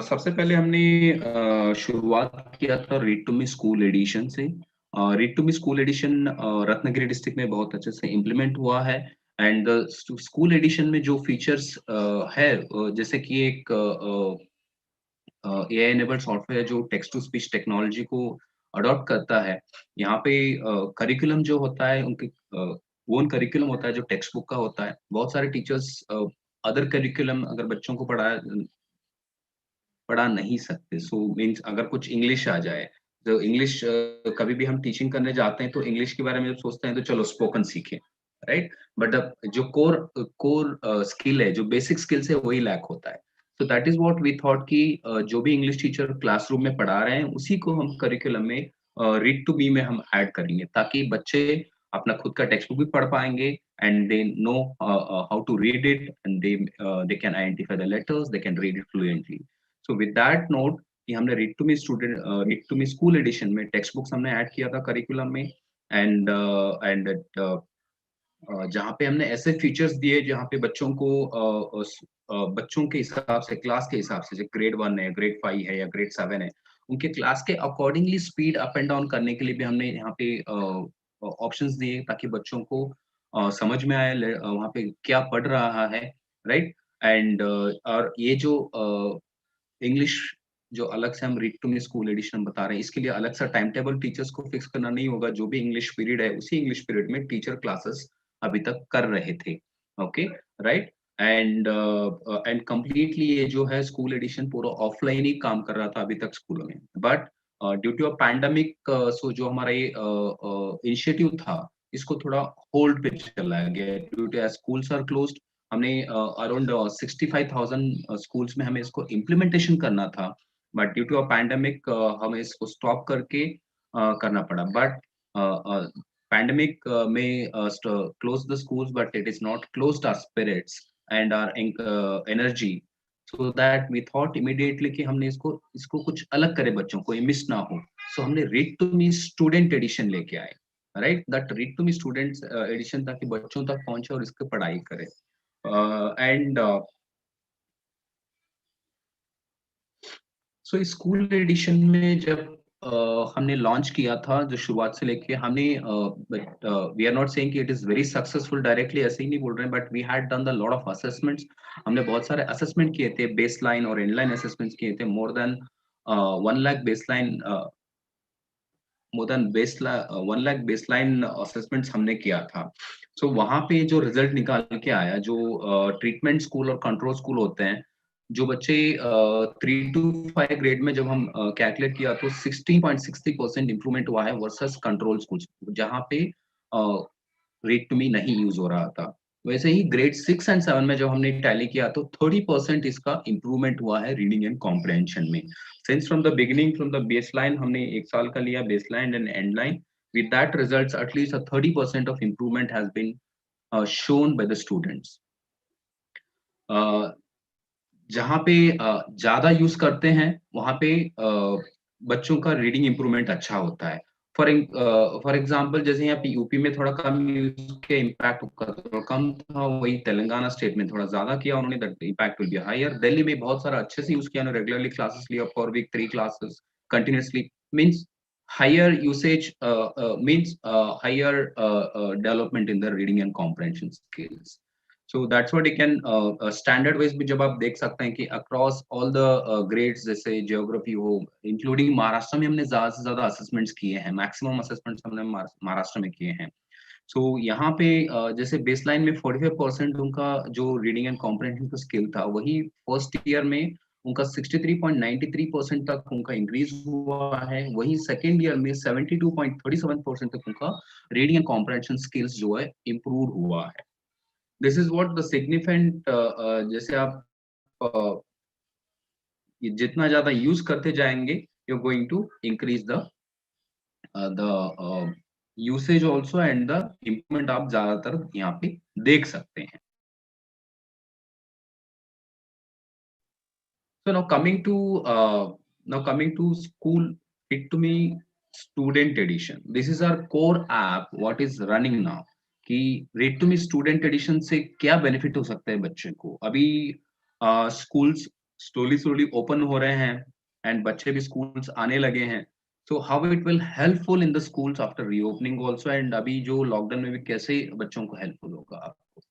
सबसे पहले हमने शुरुआत किया था read to me school edition से. Read to me school edition Ratnagiri district में बहुत अच्छे से इम्प्लीमेंट हुआ है. एंड स्कूल एडिशन में जो फीचर्स है जैसे कि एक AI एनेबल्ड सॉफ्टवेयर जो टेक्स्ट टू स्पीच टेक्नोलॉजी को अडॉप्ट करता है. यहाँ पे करिकुलम जो होता है उनके ओन करिकुलम होता है जो टेक्स्ट बुक का होता है. बहुत सारे टीचर्स अदर करिकुलम अगर बच्चों को पढ़ा नहीं सकते. सो मीन्स अगर कुछ इंग्लिश आ जाए तो इंग्लिश कभी भी हम टीचिंग करने जाते हैं तो इंग्लिश के बारे में जब सोचते हैं तो चलो स्पोकन सीखें, राइट. बट जो कोर स्किल है, जो बेसिक स्किल्स है, वही लैक होता है. So that is what we thought कि जो भी इंग्लिश टीचर क्लासरूम में पढ़ा रहे हैं उसी को हम करिकुलम में रीड टू बी में हम ऐड करेंगे ताकि बच्चे अपना खुद का टेक्स्ट बुक भी पढ़ पाएंगे and they know how to read it and they can identify the letters, they can read it fluently. So with that note कि हमने read to me school edition में टेक्स्ट बुक्स हमने add किया था curriculum में. And जहाँ पे हमने ऐसे फीचर्स दिए जहाँ पे बच्चों को बच्चों के हिसाब से, क्लास के हिसाब से, ग्रेड 1 है, ग्रेड 5 है या ग्रेड 7 है, उनके क्लास के accordingly speed up and down करने के लिए भी हमने यहाँ पे ऑप्शंस दिए ताकि बच्चों को समझ में आए वहाँ पे क्या पढ़ रहा है, राइट. एंड और ये जो इंग्लिश जो अलग से हम read to me school edition बता रहे हैं, इसके लिए अलग सा टाइम टेबल टीचर्स को फिक्स करना नहीं होगा. जो भी इंग्लिश पीरियड है उसी इंग्लिश पीरियड में टीचर क्लासेस अभी तक कर रहे थे. Okay, right. एंड कंप्लीटली ये जो है स्कूल एडिशन पूरा ऑफलाइन ही काम कर रहा था अभी तक स्कूलों में. But due to a pandemic so जो हमारा ये इनिशिएटिव था इसको थोड़ा होल्ड पे चलाया गया due to schools are closed. हमने अराउंड 65,000 स्कूल्स में हमें इसको इम्प्लीमेंटेशन करना था, but due to a pandemic हमें इसको स्टॉप करके करना पड़ा. बट पैंडेमिक में close the schools but it is not closed our spirits and our energy. So that we thought immediately कि हमने इसको कुछ अलग करे, बच्चों को ये मिस ना हो. सो हमने read to me student edition लेके आए, right. That read to me students edition ताकि बच्चों तक पहुंचे और इसकी पढ़ाई करे. सो स्कूल एडिशन में जब हमने लॉन्च किया था, जो शुरुआत से लेके हमने वी आर नॉट सेइंग कि it is very successful directly, ऐसे ही नहीं बोल रहे हैं, but we had done the lot of assessments. हमने बहुत सारे असेसमेंट किए थे, बेसलाइन और एंडलाइन असेसमेंट्स किए थे. More than 1 lakh baseline 1 lakh baseline assessments हमने किया था. सो वहां पे जो रिजल्ट निकाल के आया, जो ट्रीटमेंट स्कूल और कंट्रोल स्कूल होते हैं, जो बच्चे 3 to 5 ग्रेड में जब हम कैलकुलेट किया तो 16.60% इंप्रूवमेंट हुआ है वर्सेस कंट्रोल स्कूल जहाँ पे रीड टू मी नहीं यूज हो रहा था. वैसे ही ग्रेड 6 and 7 में जब हमने टैली किया तो 30% इसका इंप्रूवमेंट हुआ है रीडिंग एंड कॉम्प्रहेंशन में. Since from the beginning, from the baseline, हमने 1 साल का लिया baseline end end line. With that results, at least a 30% of improvement has been shown by the students. जहाँ पे ज्यादा यूज करते हैं वहाँ पे बच्चों का रीडिंग इंप्रूवमेंट अच्छा होता है. फॉर एग्जांपल जैसे यहाँ पे यूपी में थोड़ा कम यूज के इम्पैक्ट थोड़ा कम था, वही तेलंगाना स्टेट में थोड़ा ज्यादा किया उन्होंने, that impact will be higher. Delhi में बहुत सारा अच्छे से यूज किया, रेगुलरली क्लासेस लिया for week 3 classes continuously. Means higher usage means higher development in the reading and comprehension skills. So that's what you can standard wise भी जब आप देख सकते हैं कि across all the grades, जैसे geography हो, including महाराष्ट्र में हमने ज्यादा से ज्यादा assessments किए हैं, maximum assessments हमने महाराष्ट्र में किए हैं. So यहाँ पे जैसे baseline में 45% उनका जो reading and comprehension का skill था, वही first year में उनका 63.93% तक उनका इंक्रीज हुआ है। वहीं सेकेंड ईयर में 72.37% तक उनका रीडिंग एंड कॉम्प्रहेंशन स्किल्स जो है इम्प्रूव हुआ है। This is what the significant, जैसे आप ये जितना ज्यादा यूज करते जाएंगे, you are going to increase the usage also and the improvement आप ज्यादातर यहाँ पे देख सकते हैं। So now coming to school Read to Me student edition. This is our core app what is running now कि Read to Me student edition से क्या benefit हो सकता है बच्चे को। अभी schools slowly open हो रहे हैं and बच्चे भी schools आने लगे हैं। So how it will helpful in the schools after reopening also, and अभी जो lockdown में भी कैसे बच्चों को helpful होगा आपको।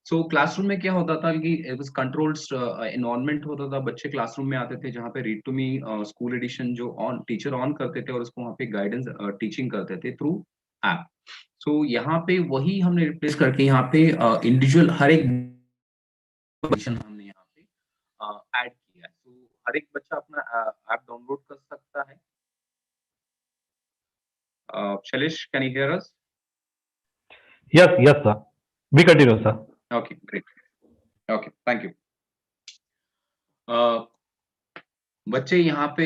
सो क्लासरूम में क्या होता था कि कंट्रोल्ड एनवायरनमेंट होता था, बच्चे क्लासरूम में आते थे जहाँ पे read to me school edition जो ऑन टीचर ऑन करते थे और उसको वहाँ पे गाइडेंस टीचिंग करते थे थ्रू ऐप। सो यहाँ पे वही हमने रिप्लेस करके यहाँ पे इंडिविजुअल हर एक हमने यहाँ पे ऐड किया है। तो हर एक बच्चा अपना ऐप डाउनलोड कर सकता है। Shailesh, can you here us? Yes, sir. We continue, sir. Okay, great. Okay, thank you. बच्चे यहाँ पे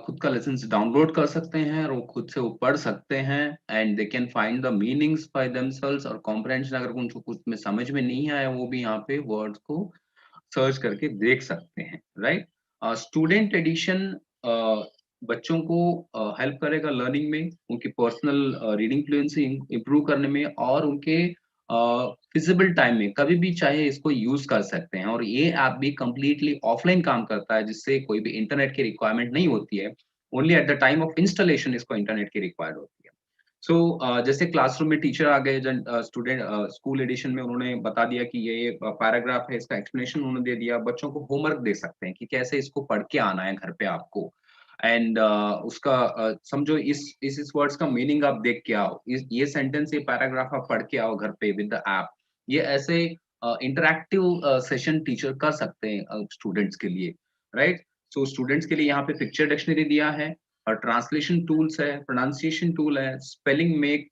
खुद का लेसन डाउनलोड कर सकते हैं और वो खुद से वो पढ़ सकते हैं end they can find the meanings by themselves, और कॉम्प्रहेंशन अगर उनको कुछ में समझ में नहीं आया वो भी यहाँ पे वर्ड्स को सर्च करके देख सकते हैं, राइट। स्टूडेंट एडिशन बच्चों को हेल्प करेगा लर्निंग में, उनकी पर्सनल रीडिंग फ्लुएंसी इंप्रूव करने में, और उनके फिजिबल टाइम में कभी भी चाहे इसको यूज कर सकते हैं। और ये ऐप भी कंप्लीटली ऑफलाइन काम करता है, जिससे कोई भी इंटरनेट की रिक्वायरमेंट नहीं होती है। Only at the time of installation इसको इंटरनेट की रिक्वायर्ड होती है। सो जैसे क्लासरूम में टीचर आ गए, स्टूडेंट स्कूल एडिशन में उन्होंने बता दिया कि ये पैराग्राफ है, इसका एक्सप्लेनेशन उन्होंने दे दिया। बच्चों को होमवर्क दे सकते हैं कि कैसे इसको पढ़ के आना है घर पे आपको, एंड उसका समझो इस वर्ड्स का मीनिंग आप देख के आओ, ये सेंटेंस ये पैराग्राफ आप पढ़ के आओ घर पे विद द ऐप। ये ऐसे इंटरैक्टिव सेशन टीचर कर सकते हैं स्टूडेंट्स के लिए, राइट। सो स्टूडेंट्स के लिए यहाँ पे पिक्चर डिक्शनरी दिया है, और ट्रांसलेशन टूल्स है, प्रोनाउंसिएशन टूल है, spelling make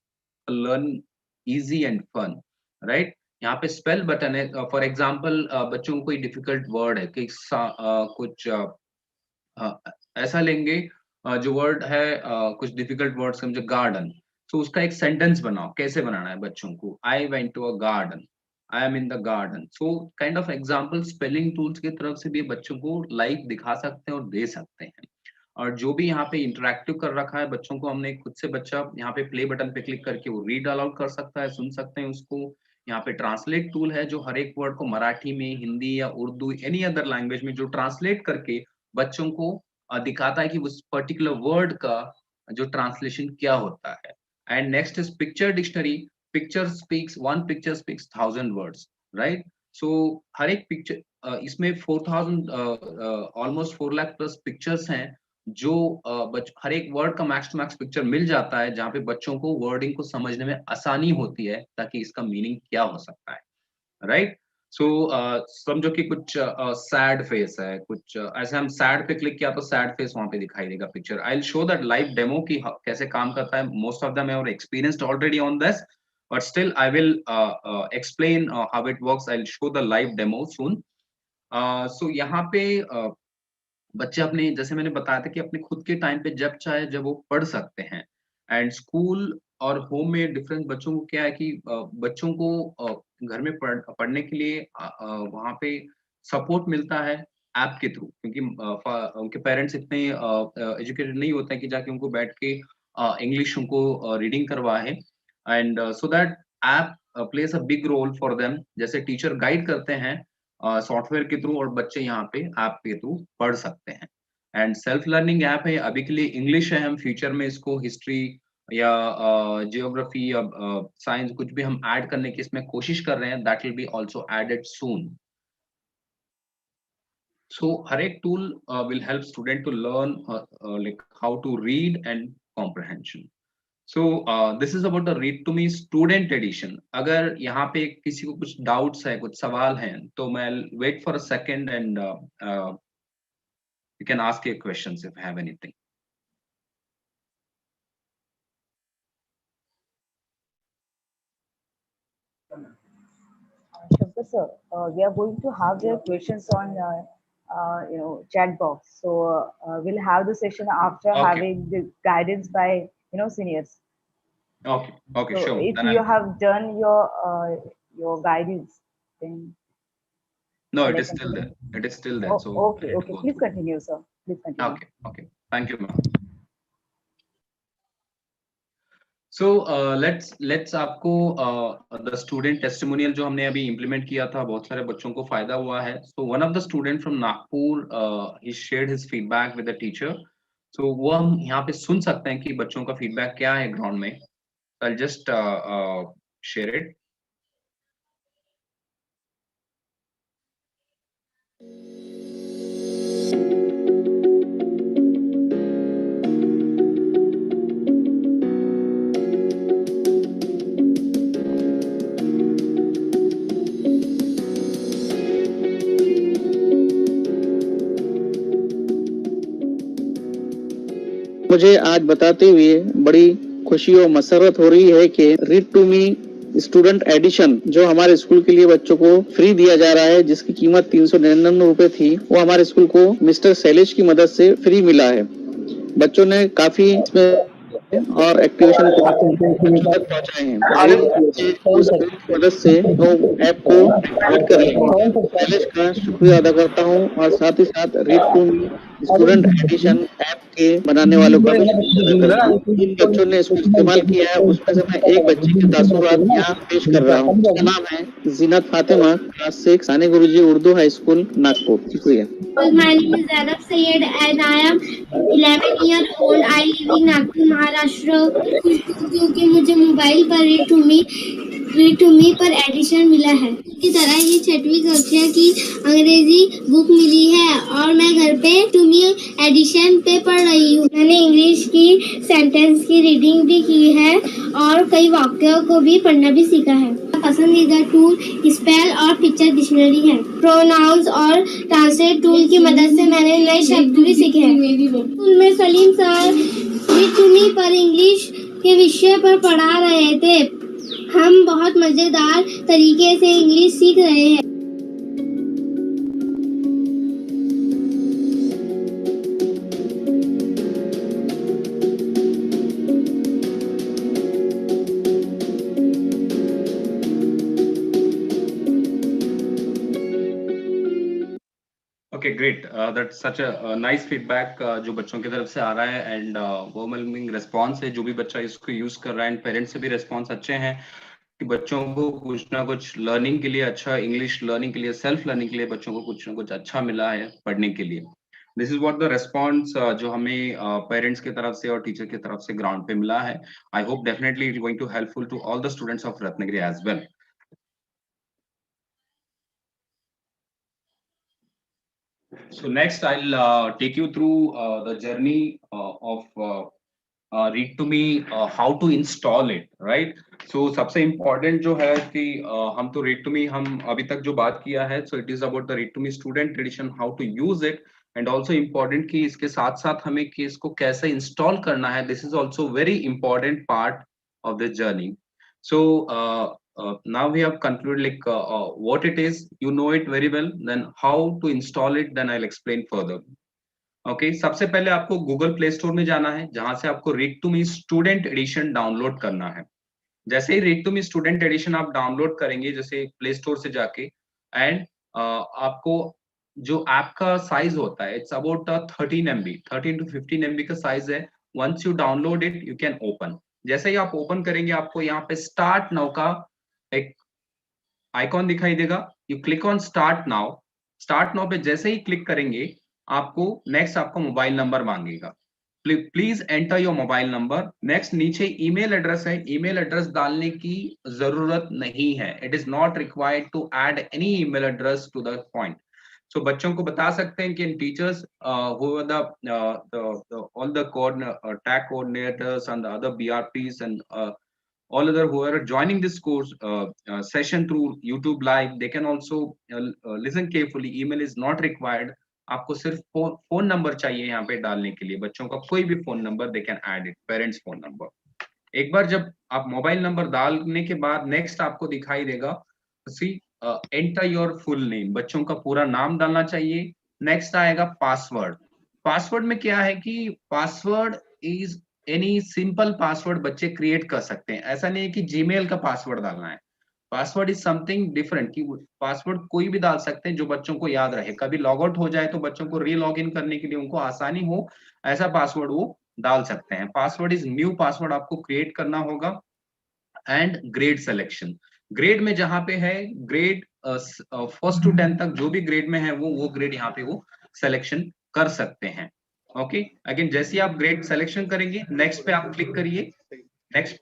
learn easy and fun, right. यहाँ पे स्पेल बटन है। फॉर एग्जाम्पल बच्चों को कोई डिफिकल्ट वर्ड है कि कुछ ऐसा लेंगे जो वर्ड है, कुछ डिफिकल्ट वर्ड समझो गार्डन, तो उसका एक सेंटेंस बनाओ। कैसे बनाना है बच्चों को? I went to a garden, I am in the garden. So kind of example spelling tools की तरफ से भी बच्चों को लाइव दिखा सकते हैं और दे सकते हैं। और जो भी यहाँ पे इंटरैक्टिव कर रखा है बच्चों को हमने, खुद से बच्चा यहाँ पे प्ले बटन पे क्लिक करके वो रीड अलाउड कर सकता है, सुन सकते हैं उसको। यहाँ पे ट्रांसलेट टूल है जो हर एक वर्ड को मराठी में, हिंदी या उर्दू एनी अदर लैंग्वेज में जो ट्रांसलेट करके बच्चों को दिखाता है कि उस पर्टिकुलर वर्ड का जो ट्रांसलेशन क्या होता है। And next is picture dictionary. One picture speaks 1000 words, right. सो हर एक पिक्चर इसमें 4000 ऑलमोस्ट 4 लाख प्लस पिक्चर्स हैं, जो हर एक वर्ड का मैक्स टू मैक्स पिक्चर मिल जाता है, जहाँ पे बच्चों को वर्डिंग को समझने में आसानी होती है ताकि इसका मीनिंग क्या हो सकता है, राइट। सो समझो कि कुछ सैड फेस है, कुछ ऐसे हम सैड पे क्लिक किया तो सैड फेस वहां पे दिखाई देगा picture. I will show that live demo की कैसे काम करता है। Most of them are experienced already on this, but still I will explain how it works. I'll show the live demo soon. So यहाँ पे बच्चे अपने, जैसे मैंने बताया था कि अपने खुद के टाइम पे जब चाहे जब वो पढ़ सकते हैं। एंड स्कूल और होम में डिफरेंस बच्चों को क्या है कि बच्चों को घर में पढ़ने के लिए वहाँ पे सपोर्ट मिलता है ऐप के थ्रू, क्योंकि उनके पेरेंट्स इतने एजुकेटेड नहीं होते हैं कि जाके उनको बैठ के इंग्लिश उनको रीडिंग करवाए। And so that app plays a big role for them. जैसे टीचर गाइड करते हैं सॉफ्टवेयर के थ्रू, और बच्चे यहाँ पे ऐप के थ्रू पढ़ सकते हैं। एंड सेल्फ लर्निंग ऐप है, अभी के लिए इंग्लिश है, हम फ्यूचर में इसको हिस्ट्री या जियोग्राफी या साइंस कुछ भी हम ऐड करने की इसमें कोशिश कर रहे हैं। That will be also added soon. So हर एक tool will help student to learn like how to read and comprehension. So this is about the Read to Me student edition. अगर यहाँ पे किसी को कुछ डाउट्स है, कुछ सवाल हैं, तो मैं wait for a second and You can ask your questions if you have anything. Shankar sir, we are going to have their questions on chat box. So we'll have the session after Okay. having the guidance by seniors. Okay, okay, So sure. if Then you I'll, have done your guidance, then no, shall it I is still continue? there. It is still there. Oh, So I okay, need to okay. go Please through. continue, sir. Please continue. Okay, okay. Thank you, ma'am. So let's आपको the student testimonial जो हमने अभी implement KIA था, बहुत सारे बच्चों को फायदा हुआ है. So one of the student from Nagpur he shared his feedback with the teacher. So वो हम यहाँ पे सुन सकते हैं कि बच्चों का feedback क्या है ground में. I'll just share it. मुझे आज बताते हुए बड़ी खुशी और मसरत हो रही है कि read to me student edition जो हमारे स्कूल के लिए बच्चों को फ्री दिया जा रहा है, जिसकी कीमत 399 रुपए थी, वो हमारे स्कूल को मिस्टर शैलेश की मदद से फ्री मिला है. बच्चों ने काफी और एक्टिवेशन पहुंचाए हैं. उस मदद से वो ऐप को एक्टिवेट कर लेंगे. शैलेश का शुक्रिया अदा करता हूं और साथ ही साथ read to me student edition app के बनाने वालों का भी शुक्रिया अदा करता हूं. जिन बच्चों ने इसको इस्तेमाल किया है उसमें से मैं एक बच्चे के तासुरात यहाँ पेश कर रहा हूँ. उसका नाम है जीनत फातिमा, क्लास 6, सानी गुरुजी उर्दू हाई स्कूल, नागपुर. शुक्रिया. My name is Zainab Syed and I am 11 year old. I live in Nagpur, Maharashtra. क्योंकि मुझे मोबाइल पर रीड टू मी पर एडिशन मिला है. की तरह ये 6वीं कक्षा की अंग्रेजी बुक मिली है और मैं घर पे टू मी एडिशन पे पढ़ रही हूँ. मैंने इंग्लिश की सेंटेंस की रीडिंग भी की है और कई वाक्यों को भी पढ़ना भी सीखा है. पसंदीदा टूल स्पेल और पिक्चर डिक्शनरी है. प्रोनाउंस और ट्रांसलेट टूल की मदद से मैंने नए शब्द भी सीखे हैं. स्कूल में Salim sir read to me पर इंग्लिश के विषय पर पढ़ा रहे थे. हम बहुत मजेदार तरीके से इंग्लिश सीख रहे हैं. Okay, great. That's such a nice feedback जो बच्चों की तरफ से आ रहा है and overwhelming response है. जो भी बच्चा इसको यूज कर रहा है and पेरेंट्स से भी response अच्छे हैं कि बच्चों को कुछ ना कुछ लर्निंग के लिए अच्छा, इंग्लिश लर्निंग के लिए, सेल्फ लर्निंग के लिए बच्चों को कुछ ना कुछ अच्छा मिला है पढ़ने के लिए. दिस इज व्हाट द रेस्पॉन्स जो हमें पेरेंट्स की तरफ से और टीचर की तरफ से ग्राउंड पे मिला है. I hope definitely it is going to helpful to all the students of Ratnagiri as well. So next I'll take you through the journey of read to me, how to install it, right? So सबसे important जो है कि हम तो read to me हम अभी तक जो बात KIA है, so it is about the read to me student edition, how to use it, and also important कि इसके साथ साथ हमें कि इसको कैसे install करना है. This is also very important part of the journey. So now we have concluded like what it is, you know it very well, then how to install it, then I'll explain further. Okay, सबसे पहले आपको Google Play Store में जाना है, जहां से आपको Read to Me Student Edition download करना है. जैसे ही Read to Me Student Edition आप डाउनलोड करेंगे, जैसे Play Store से जाके, एंड आपको जो ऐप का साइज होता है, it's about 13 MB, 13 to 15 MB का साइज है. Once you download it you can open. जैसे ही आप ओपन करेंगे आपको यहाँ पे स्टार्ट नाउ का एक आइकॉन दिखाई देगा. You click on start now. Start now पे जैसे ही क्लिक करेंगे आपको नेक्स्ट आपका मोबाइल नंबर मांगेगा. Please enter your mobile number. Next नीचे ईमेल एड्रेस है, ईमेल एड्रेस डालने की जरूरत नहीं है. It is not required to add any email address to the point. So बच्चों को बता सकते हैं कि इन teachers who are all the tag coordinators and the other BRPs and all other who are joining this course session through YouTube live, they can also listen carefully. Email is not required. आपको सिर्फ phone number चाहिए यहाँ पे डालने के लिए, बच्चों का कोई भी phone number, they can add it, parents phone number. एक बार जब आप मोबाइल नंबर डालने के बाद नेक्स्ट आपको दिखाई देगा see enter your full name, बच्चों का पूरा नाम डालना चाहिए। नेक्स्ट आएगा पासवर्ड। पासवर्ड में क्या है कि password is any simple password बच्चे क्रिएट कर सकते हैं, ऐसा नहीं है कि जीमेल का पासवर्ड डालना है। पासवर्ड इज समथिंग डिफरेंट, कि पासवर्ड कोई भी डाल सकते हैं जो बच्चों को याद रहे, कभी लॉग आउट हो जाए तो बच्चों को री लॉग इन करने के लिए उनको आसानी हो, ऐसा पासवर्ड वो डाल सकते हैं। पासवर्ड इज न्यू पासवर्ड आपको क्रिएट करना होगा। एंड ग्रेड सिलेक्शन, ग्रेड में जहां पे है ग्रेड फर्स्ट टू 10 तक जो भी ग्रेड में है वो ग्रेड यहाँ पे वो सिलेक्शन कर सकते हैं। ओके, अगेन जैसे ही आप ग्रेड सिलेक्शन करेंगे नेक्स्ट पे आप क्लिक करिए। नेक्स्ट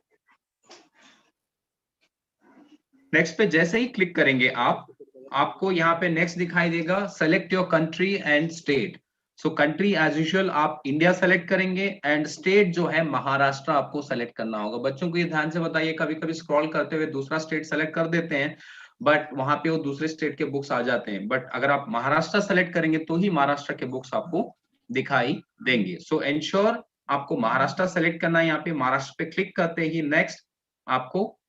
पे जैसे ही क्लिक करेंगे आपको यहाँ पे नेक्स्ट दिखाई देगा select your country and state. So country as usual आप इंडिया सेलेक्ट करेंगे एंड स्टेट जो है महाराष्ट्र आपको सेलेक्ट करना होगा। बच्चों को ये ध्यान से बताइए, कभी कभी स्क्रॉल करते हुए दूसरा स्टेट सेलेक्ट कर देते हैं बट वहां पे वो दूसरे स्टेट के बुक्स आ जाते हैं, बट अगर आप महाराष्ट्र सेलेक्ट करेंगे तो ही महाराष्ट्र के बुक्स आपको दिखाई देंगे। सो एंश्योर आपको महाराष्ट्र सेलेक्ट करना है। यहाँ पे महाराष्ट्र पे क्लिक करते ही नेक्स्ट आपको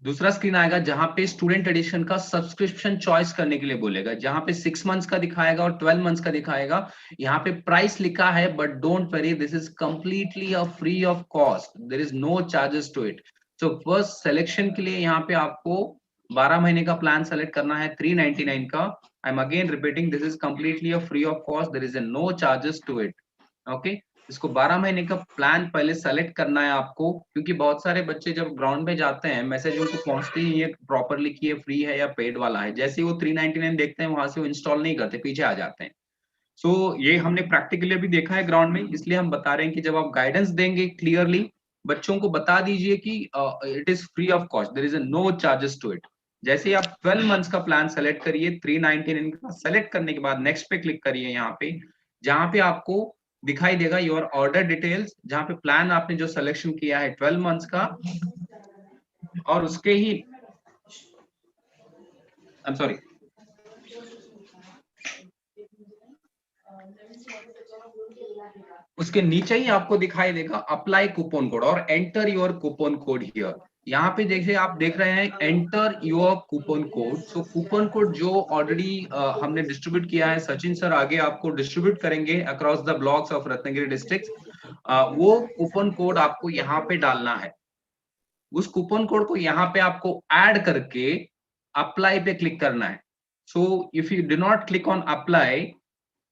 दूसरा स्क्रीन आएगा जहां पे स्टूडेंट एडिशन का सब्सक्रिप्शन चॉइस करने के लिए बोलेगा, जहां पे 6 मंथ्स का दिखाएगा और 12 मंथ्स का दिखाएगा। यहाँ पे प्राइस लिखा है but don't worry, this is completely a free of cost, there is no charges to it. So first selection के लिए यहाँ पे आपको 12 महीने का प्लान सेलेक्ट करना है 399 का। I am again repeating, this is completely a free of cost, there is no charges to it. Okay, इसको 12 महीने का प्लान पहले सेलेक्ट करना है आपको, क्योंकि बहुत सारे बच्चे जब ग्राउंड में जाते हैं मैसेज उनको पहुंचते ही ये प्रॉपरली कि ये फ्री है या पेड वाला है, जैसे ही वो 399 देखते हैं वहां से वो इंस्टॉल नहीं करते, पीछे आ जाते हैं। सो ये हमने प्रैक्टिकली भी देखा है ग्राउंड में, इसलिए हम बता रहे हैं कि जब आप गाइडेंस देंगे क्लियरली बच्चों को बता दीजिए कि it is free of cost, there is no charges to it. जैसे ही आप 12 मंथ्स का प्लान सेलेक्ट करिए, 399 का सेलेक्ट करने के बाद नेक्स्ट पे क्लिक करिए यहाँ पे, जहां पे आपको दिखाई देगा योर ऑर्डर डिटेल्स, जहां पे प्लान आपने जो सिलेक्शन किया है 12 मंथ्स का, और उसके ही आई एम सॉरी उसके नीचे ही आपको दिखाई देगा अप्लाई कूपन कोड और enter your coupon code here. यहाँ पे देखिए आप देख रहे हैं enter your coupon code. So coupon code जो ऑलरेडी हमने डिस्ट्रीब्यूट किया है, सचिन सर आगे आपको डिस्ट्रीब्यूट करेंगे across the blocks of Ratnagiri district, वो कूपन कोड आपको यहाँ पे डालना है। उस कूपन कोड को यहाँ पे आपको ऐड करके अप्लाई पे क्लिक करना है। So if you do not click on apply,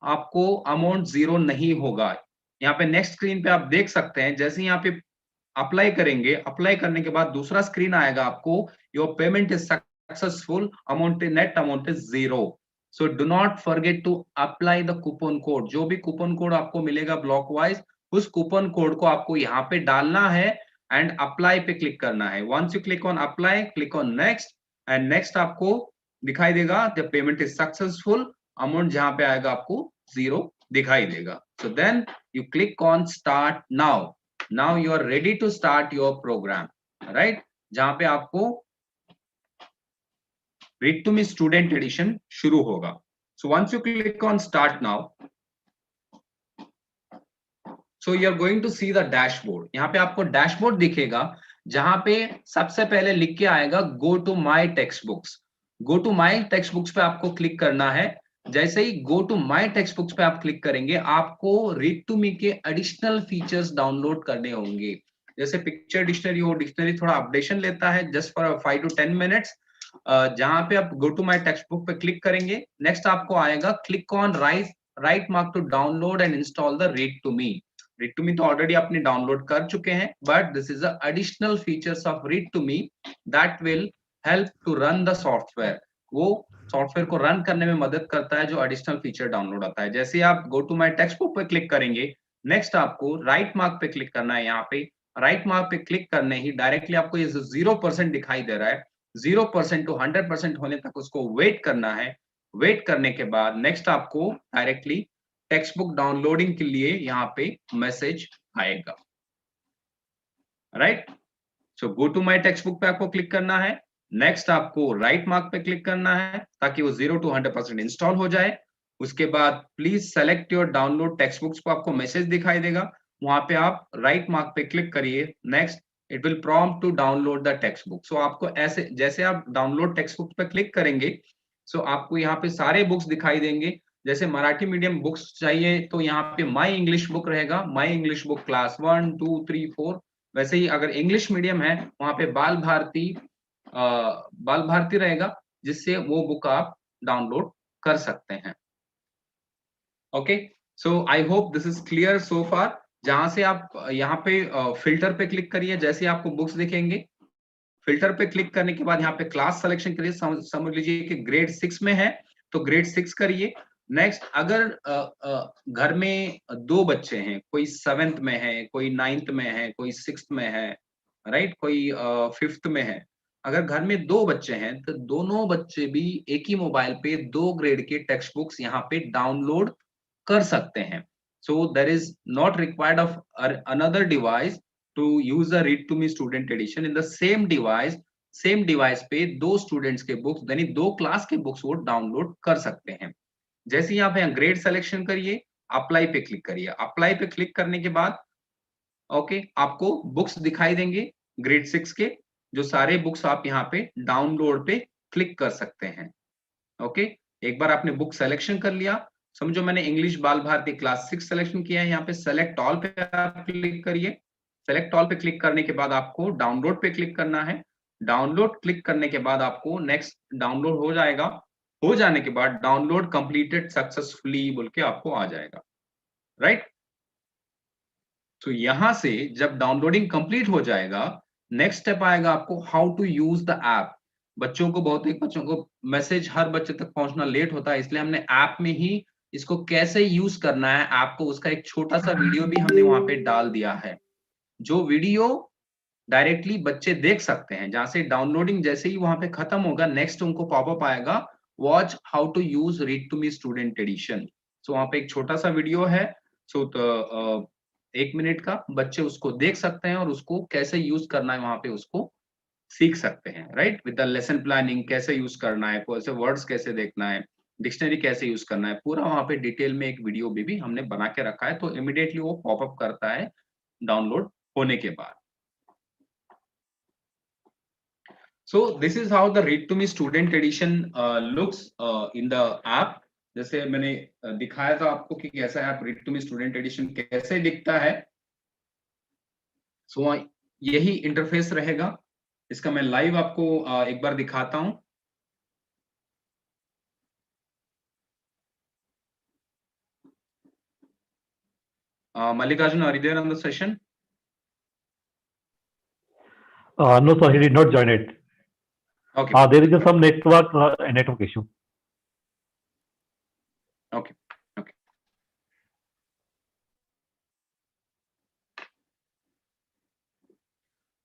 आपको अमाउंट 0 नहीं होगा। यहाँ पे नेक्स्ट स्क्रीन पे आप देख सकते हैं, जैसे यहाँ पे अप्लाई करेंगे, अप्लाई करने के बाद दूसरा स्क्रीन आएगा आपको, your payment is successful, amount net amount is 0। So do not forget to apply the coupon code. जो भी कूपन कोड आपको मिलेगा ब्लॉक वाइज, उस कूपन कोड को आपको यहाँ पे डालना है एंड अप्लाई पे क्लिक करना है। Once you click on apply, click on next and next आपको दिखाई देगा the payment is successful, amount जहां पे आएगा आपको 0 दिखाई देगा। So then you click on start now. Now you are ready to start your program, right, जहां पे आपको read to me student edition शुरू होगा। So once you click on start now, so you are going to see the dashboard. यहाँ पे आपको dashboard दिखेगा जहां पे सबसे पहले लिख के आएगा go to my text books. Go to my text books पे आपको क्लिक करना है। जैसे ही go to my text books पे आप क्लिक करेंगे, आपको रीड टू मी के एडिशनल फीचर्स डाउनलोड करने होंगे। जैसे पिक्चर डिक्शनरी, वो डिक्शनरी थोड़ा अपडेशन लेता है जस्ट फॉर 5 to 10 मिनट्स। जहां पे आप go to my text book पे क्लिक करेंगे, नेक्स्ट आपको आएगा click on right mark to download and install the read to me. Read to me तो ऑलरेडी आपने डाउनलोड कर चुके हैं, but this is the additional features of read to me that will help to run the software. वो software को run करने में मदद करता है जो एडिशनल फीचर डाउनलोड आता है। जैसे आप go to my text book पे क्लिक करेंगे, नेक्स्ट आपको राइट मार्क पे क्लिक करना है। यहाँ पे राइट मार्क पे क्लिक करने ही डायरेक्टली आपको ये 0% दिखाई दे रहा है, 0% टू 100% होने तक उसको वेट करना है। वेट करने के बाद नेक्स्ट आपको डायरेक्टली टेक्स्ट बुक डाउनलोडिंग के लिए यहाँ पे मैसेज आएगा, right. So go to my text book पे आपको क्लिक करना है। नेक्स्ट आपको राइट मार्क पे क्लिक करना है ताकि वो 0 to 100% इंस्टॉल हो जाए। उसके बाद please select your download text books को आपको मैसेज दिखाई देगा, वहां पे आप राइट मार्क पे क्लिक करिए। Next it will prompt to download the text book. So आपको ऐसे जैसे आप डाउनलोड टेक्स्ट बुक पे क्लिक करेंगे सो आपको यहाँ पे सारे बुक्स दिखाई देंगे। जैसे मराठी मीडियम बुक्स चाहिए तो यहाँ पे माई इंग्लिश बुक रहेगा, माई इंग्लिश बुक क्लास 1 2 3 4। वैसे ही अगर इंग्लिश मीडियम है वहां पे बाल भारती रहेगा, जिससे वो बुक आप डाउनलोड कर सकते हैं। Okay, so I hope this is clear so फार। जहां से आप यहाँ पे फिल्टर पे क्लिक करिए, जैसे आपको बुक्स दिखेंगे फिल्टर पे क्लिक करने के बाद यहाँ पे क्लास सिलेक्शन करिए। समझ लीजिए कि ग्रेड 6 में है तो ग्रेड 6 करिए। नेक्स्ट अगर घर में 2 बच्चे हैं, कोई 7th में है, कोई 9th में है, कोई 6th में है, राइट, कोई 5th में है। अगर घर में 2 बच्चे हैं तो दोनों बच्चे भी एक ही मोबाइल पे 2 ग्रेड के टेक्स्ट बुक्स यहाँ पे डाउनलोड कर सकते हैं। So there is not required of another device to use the read to me student edition in the same device pay 2 students K books यानी 2 क्लास के बुक्स वो download कर सकते हैं। जैसे ही आप यहाँ ग्रेड सिलेक्शन करिए, अप्लाई पे क्लिक करिए। अप्लाई पे क्लिक करने के बाद ओके आपको बुक्स दिखाई देंगे ग्रेड 6 के, जो सारे बुक्स आप यहाँ पे डाउनलोड पे क्लिक कर सकते हैं। ओके, एक बार आपने बुक सिलेक्शन कर लिया, समझो मैंने इंग्लिश बाल भारती क्लास 6 सिलेक्शन किया है, यहाँ पे सेलेक्ट ऑल पे आप क्लिक करिए। सेलेक्ट ऑल पे क्लिक करने के बाद आपको डाउनलोड पे क्लिक करना है। डाउनलोड क्लिक करने के बाद आपको नेक्स्ट डाउनलोड हो जाएगा। हो जाने के बाद डाउनलोड कंप्लीटेड सक्सेसफुली बोल के आपको आ जाएगा, राइट। तो यहां से जब डाउनलोडिंग कंप्लीट हो जाएगा, नेक्स्ट स्टेप आएगा आपको हाउ टू यूज द ऐप। बच्चों को बच्चों को मैसेज हर बच्चे तक पहुंचना लेट होता है, इसलिए हमने ऐप में ही इसको कैसे यूज करना है ऐप को, उसका एक छोटा सा वीडियो भी हमने वहां पे डाल दिया है, जो वीडियो डायरेक्टली बच्चे देख सकते हैं। जहां से डाउनलोडिंग जैसे ही वहां पे खत्म होगा, नेक्स्ट उनको पॉपअप आएगा watch how to use read to me student edition. So वहां पे एक छोटा सा वीडियो है, सो 1 मिनट का, बच्चे उसको देख सकते हैं और उसको कैसे यूज करना है वहां पे उसको सीख सकते हैं, राइट, विद द लेसन प्लानिंग, कैसे यूज करना है, कैसे वर्ड्स कैसे देखना है, डिक्शनरी कैसे यूज करना है, पूरा वहां पे डिटेल में एक वीडियो भी हमने बना के रखा है। तो इमीडिएटली वो पॉपअप करता है डाउनलोड होने के बाद। So this is how the read to me student edition looks in the app। जैसे मैंने दिखाया था आपको कि कैसा है read to me student edition कैसे दिखता है। So यही इंटरफेस रहेगा। इसका मैं लाइव आपको एक बार दिखाता हूं। Mallikarjun, are you there on the session? No, sir, he did not join it. Okay. There is some network issue. Okay. Okay.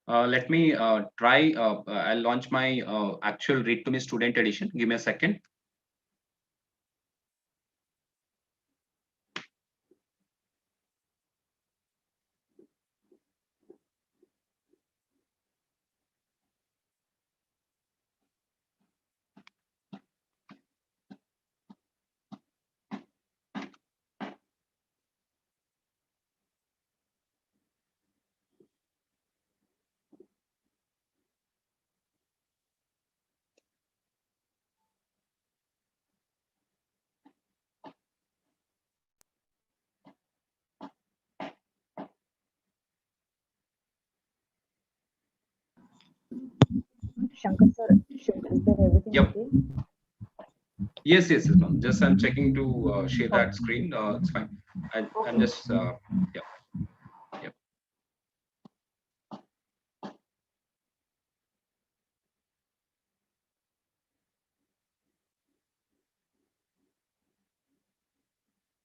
Let me try. I'll launch my actual Read to Me Student Edition. Give me a second. Shankar sir, is there everything Yep. okay? Yes, ma'am. Just I'm checking to share that screen. It's fine. I'm just yeah.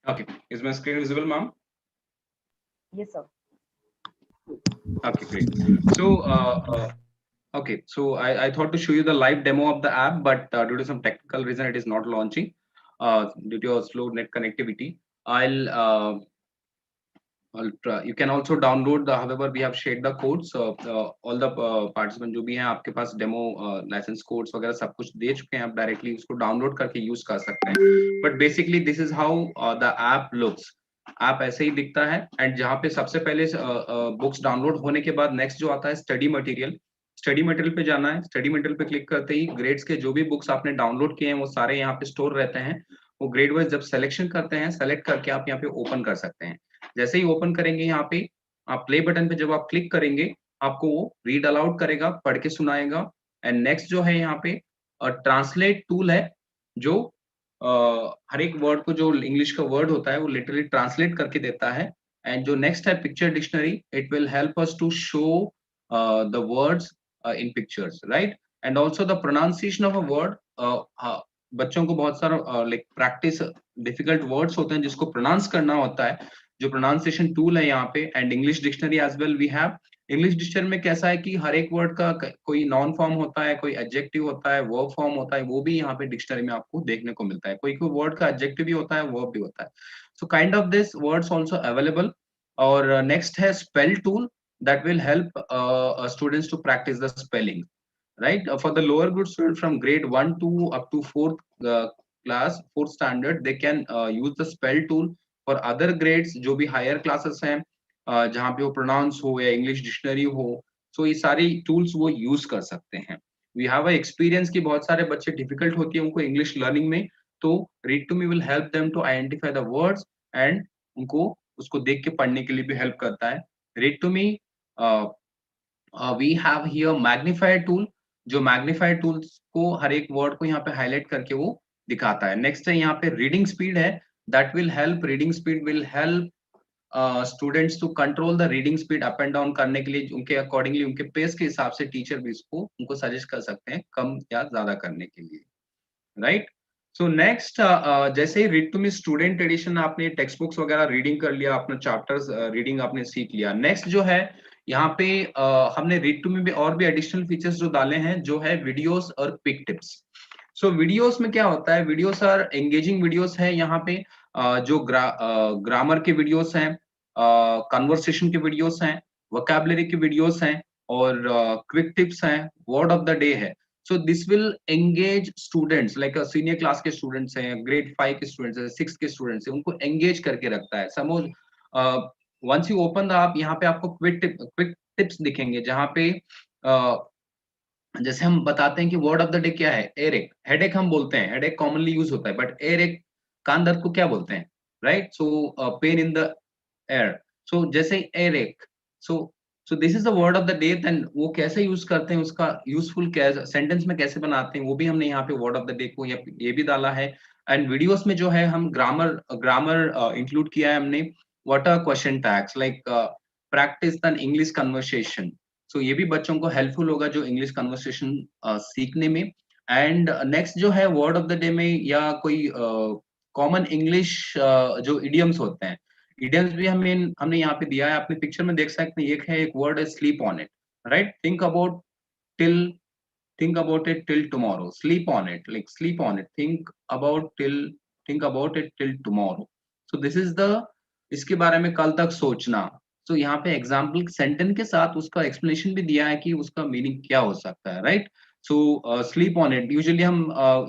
Okay, is my screen visible, ma'am? Yes, sir. Okay, great. So, okay, so I thought to show you the live demo of the app, but due to some technical reason, it is not launching due to a slow net connectivity. I'll You can also download the, however we have shared the codes, all the participants जो भी हैं आपके pass demo licence codes वगैरह सब कुछ दे चुके हैं, आप directly उसको डाउनलोड करके यूज कर सकते हैं. But basically this is how the app looks. App ऐसे ही दिखता है. एंड जहाँ पे सबसे पहले बुक्स डाउनलोड होने के बाद नेक्स्ट जो आता है स्टडी मटेरियल. स्टडी मटेरियल पे जाना है. स्टडी मटेरियल पे क्लिक करते ही ग्रेड्स के जो भी बुक्स आपने डाउनलोड किए हैं वो सारे यहाँ पे स्टोर रहते हैं. वो ग्रेड वाइज जब सिलेक्शन करते हैं, सेलेक्ट करके आप यहाँ पे ओपन कर सकते हैं. जैसे ही ओपन करेंगे यहाँ पे आप प्ले बटन पे जब आप क्लिक करेंगे आपको वो रीड अलाउड करेगा, पढ़ के सुनाएगा. एंड नेक्स्ट जो है यहाँ पे ट्रांसलेट टूल है जो हर एक वर्ड को, जो इंग्लिश का वर्ड होता है वो लिटरली ट्रांसलेट करके देता है. एंड जो नेक्स्ट है picture dictionary, it will help us to show the words in pictures, right. And also the pronunciation of a word. बच्चों को बहुत सारा लाइक प्रैक्टिस डिफिकल्ट वर्ड्स होते हैं जिसको प्रोनाउंस करना होता है, जो प्रोनाउंसिएशन टूल है यहाँ पे. And English dictionary as well we have. English dictionary में कैसा है कि हर एक वर्ड का कोई नॉन फॉर्म होता है, कोई एडजेक्टिव होता है, वर्ब फॉर्म होता है, वो भी यहाँ पे डिक्शनरी में आपको देखने को मिलता है. कोई कोई वर्ड का एडजेक्टिव भी होता है, वर्ब भी होता है. So kind of this words also available. और नेक्स्ट है spell tool that will help students to practise the spelling, right. For the lower group students from grade 1 to up to 4th class, 4th standard, they can use the spell tool. For other grades जो भी higher classes हैं, जहाँ पे वो pronounce हो या English dictionary हो, so ये सारी tools वो use कर सकते हैं. We have a experience कि बहुत सारे बच्चे difficult होती है उनको English learning में, तो Read to Me will help them to identify the words and उनको उसको देख के पढ़ने के लिए भी help करता है. Read to Me, we have here magnifier tool, जो मैग्नीफाई टूल्स को हर एक वर्ड को यहाँ पे हाईलाइट करके वो दिखाता है. नेक्स्ट है यहाँ पे रीडिंग स्पीड है, that will help. Reading speed will help students to control the reading speed up and down करने के लिए. उनके अकॉर्डिंगली, उनके पेस के हिसाब से टीचर भी इसको उनको सजेस्ट कर सकते हैं कम या ज्यादा करने के लिए, राइट. सो नेक्स्ट, जैसे ही read to me student edition, आपने टेक्स्ट बुक्स वगैरह रीडिंग कर लिया, अपना चैप्टर्स रीडिंग आपने सीख लिया. नेक्स्ट जो है यहाँ पे हमने रीड टू मी में और भी एडिशनल फीचर्स जो डाले हैं, जो है वीडियोस और क्विक टिप्स. सो वीडियोस में क्या होता है, वीडियोस आर एंगेजिंग वीडियोस है. यहाँ पे जो ग्रामर के वीडियोस हैं, कन्वर्सेशन के वीडियोस हैं, वोकैबुलरी के वीडियोस हैं, और क्विक टिप्स हैं, वर्ड ऑफ द डे है. So this will engage students, like senior class K students हैं, ग्रेड 5 के स्टूडेंट्स हैं, 6 के स्टूडेंट्स हैं, उनको एंगेज करके रखता है. Suppose once you open the app, यहाँ पे आपको क्विक टिप्स दिखेंगे, जहाँ पे जैसे हम बताते हैं कि वर्ड ऑफ द डे क्या है, एरेक. हेडेक हम बोलते हैं, हेडेक कॉमनली यूज होता है, बट एरेक कान दर्द को क्या बोलते हैं, right. So pen in the air. So जैसे एरेक, so this is the word of the day. Then वो कैसे यूज करते हैं, उसका यूजफुल सेंटेंस में कैसे बनाते हैं, वो भी हमने यहाँ पे वर्ड ऑफ द डे को ये भी डाला है. एंड वीडियोस में जो है हम ग्रामर इंक्लूड किया है हमने. What are question tags, like practice an English conversation. So ये भी बच्चों को helpful होगा जो English conversation सीखने में. And next जो है word of the day में, या कोई common English जो idioms होते हैं, idioms भी हमने यहाँ पे दिया है. आपने पिक्चर में देख सकते हैं, एक है, एक word है sleep on it, right. Think about it till tomorrow. Sleep on it, like sleep on it. Think about it till tomorrow. So this is the, इसके बारे में कल तक सोचना. तो यहाँ पे एग्जाम्पल सेंटेंस के साथ उसका एक्सप्लेनेशन भी दिया है कि उसका मीनिंग क्या हो सकता है, right. So sleep on it, usually हम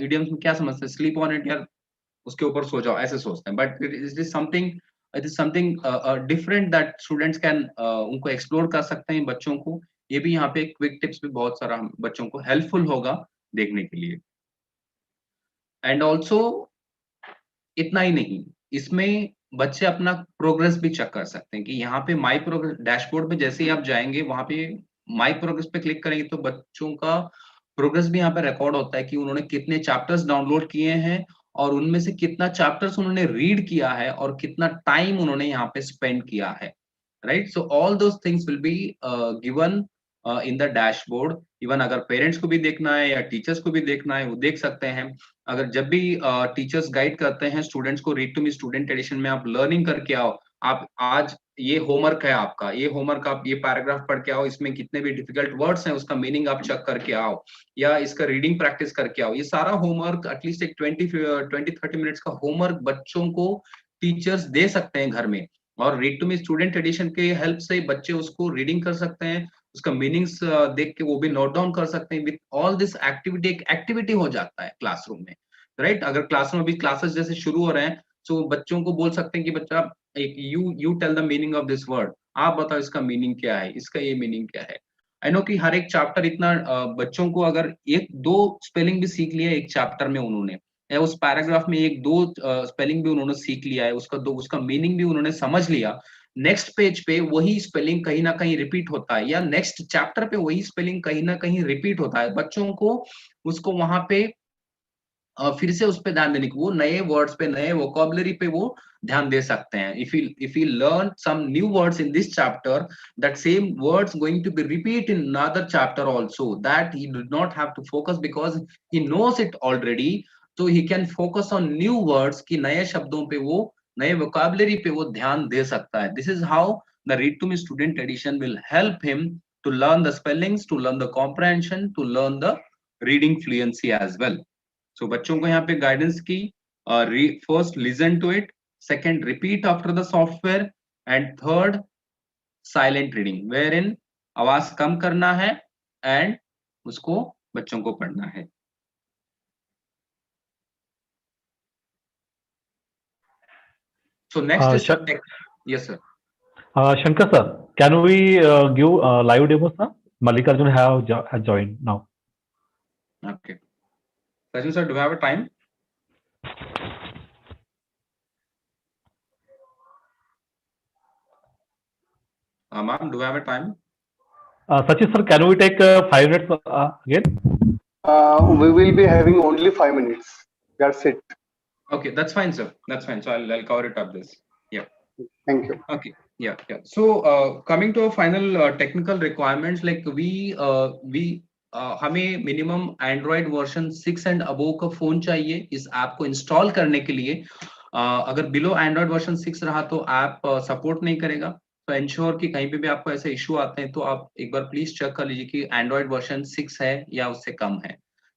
इडियम्स में क्या समझते हैं, स्लीप ऑन इट, यार उसके ऊपर सो जाओ, ऐसे सोचते हैं. But it is something different that students can उनको एक्सप्लोर कर सकते हैं बच्चों को. ये भी यहाँ पे क्विक टिप्स भी बहुत सारा बच्चों को हेल्पफुल होगा देखने के लिए. एंड ऑल्सो इतना ही नहीं, इसमें बच्चे अपना प्रोग्रेस भी चेक कर सकते हैं कि यहाँ पे माई प्रोग्रेस डैशबोर्ड पे जैसे ही आप जाएंगे, वहां पे माई प्रोग्रेस पे क्लिक करेंगे तो बच्चों का प्रोग्रेस भी यहाँ पे रिकॉर्ड होता है कि उन्होंने कितने चैप्टर्स डाउनलोड किए हैं, और उनमें से कितना चैप्टर्स उन्होंने रीड किया है, और कितना टाइम उन्होंने यहाँ पे स्पेंड किया है, right. So all those things will be given in the dashboard. Even अगर पेरेंट्स को भी देखना है या टीचर्स को भी देखना है, वो देख सकते हैं. अगर जब भी टीचर्स गाइड करते हैं स्टूडेंट्स को, read to me student edition में आप लर्निंग करके आओ, आप आज ये होमवर्क है आपका, ये होमवर्क आप ये पैराग्राफ पढ़ के आओ, इसमें कितने भी डिफिकल्ट वर्ड्स हैं उसका मीनिंग आप चेक करके आओ, या इसका रीडिंग प्रैक्टिस करके आओ. ये सारा होमवर्क एटलीस्ट एक 20-30 मिनट्स का होमवर्क बच्चों को टीचर्स दे सकते हैं घर में. और read to me student edition के हेल्प से बच्चे उसको रीडिंग कर सकते हैं, उसका मीनिंग्स देख के वो भी नोट डाउन कर सकते हैं। विद ऑल दिस एक्टिविटी, एक एक्टिविटी हो जाता है क्लासरूम में, राइट? अगर क्लासरूम अभी क्लासेस जैसे शुरू हो रहे हैं, तो बच्चों को बोल सकते हैं कि बच्चा एक you tell the meaning of this word, आप बताओ इसका मीनिंग क्या है, इसका ये मीनिंग क्या है। आई नो कि हर एक चैप्टर इतना बच्चों को अगर एक दो स्पेलिंग भी सीख लिया एक चैप्टर में उन्होंने, या उस पैराग्राफ में एक दो स्पेलिंग भी उन्होंने सीख लिया है, उसका मीनिंग भी उन्होंने समझ लिया, नेक्स्ट पेज पे वही स्पेलिंग कहीं ना कहीं रिपीट होता है, या नेक्स्ट चैप्टर पे वही स्पेलिंग कहीं ना कहीं रिपीट होता है, बच्चों को उसको वहां पे फिर से उस पे ध्यान देने की, वो नए वर्ड्स पे, नए वोकैबुलरी पे वो ध्यान दे सकते हैं। if he learn some new words in this chapter, that same words going to be repeat in another chapter also, that he did not have to focus because he knows it already, so he can focus on new words कि नए शब्दों पे वो, नए vocabulary पे वो ध्यान दे सकता है। This is how the read to me student edition will help him to learn the spellings, to learn the comprehension, to learn the reading fluency as well. So बच्चों को यहाँ पे गाइडेंस की, first listen to it, second repeat after the software, and third silent reading, where in आवाज कम करना है end उसको बच्चों को पढ़ना है। So next is yes sir. Shankar sir, can we give live demo, sir? Mallikarjun has joined now. Okay. Sachin sir, do you have a time? Ma'am, do you have a time? Sachin sir, can we take 5 minutes again? We will be having only 5 minutes. That's it. Okay, that's fine, sir. That's fine. So I'll cover it up this. Yeah. Thank you. Okay. Yeah. So coming to our final technical requirements, like हमें minimum Android version 6 end above का phone चाहिए इस app को install करने के लिए। अगर below Android version 6 रहा तो ऐप सपोर्ट नहीं करेगा। तो इंश्योर कि कहीं पे भी आपको ऐसे इशू आते हैं तो आप एक बार प्लीज चेक कर लीजिए कि एंड्रॉइड वर्जन 6 है या उससे कम है।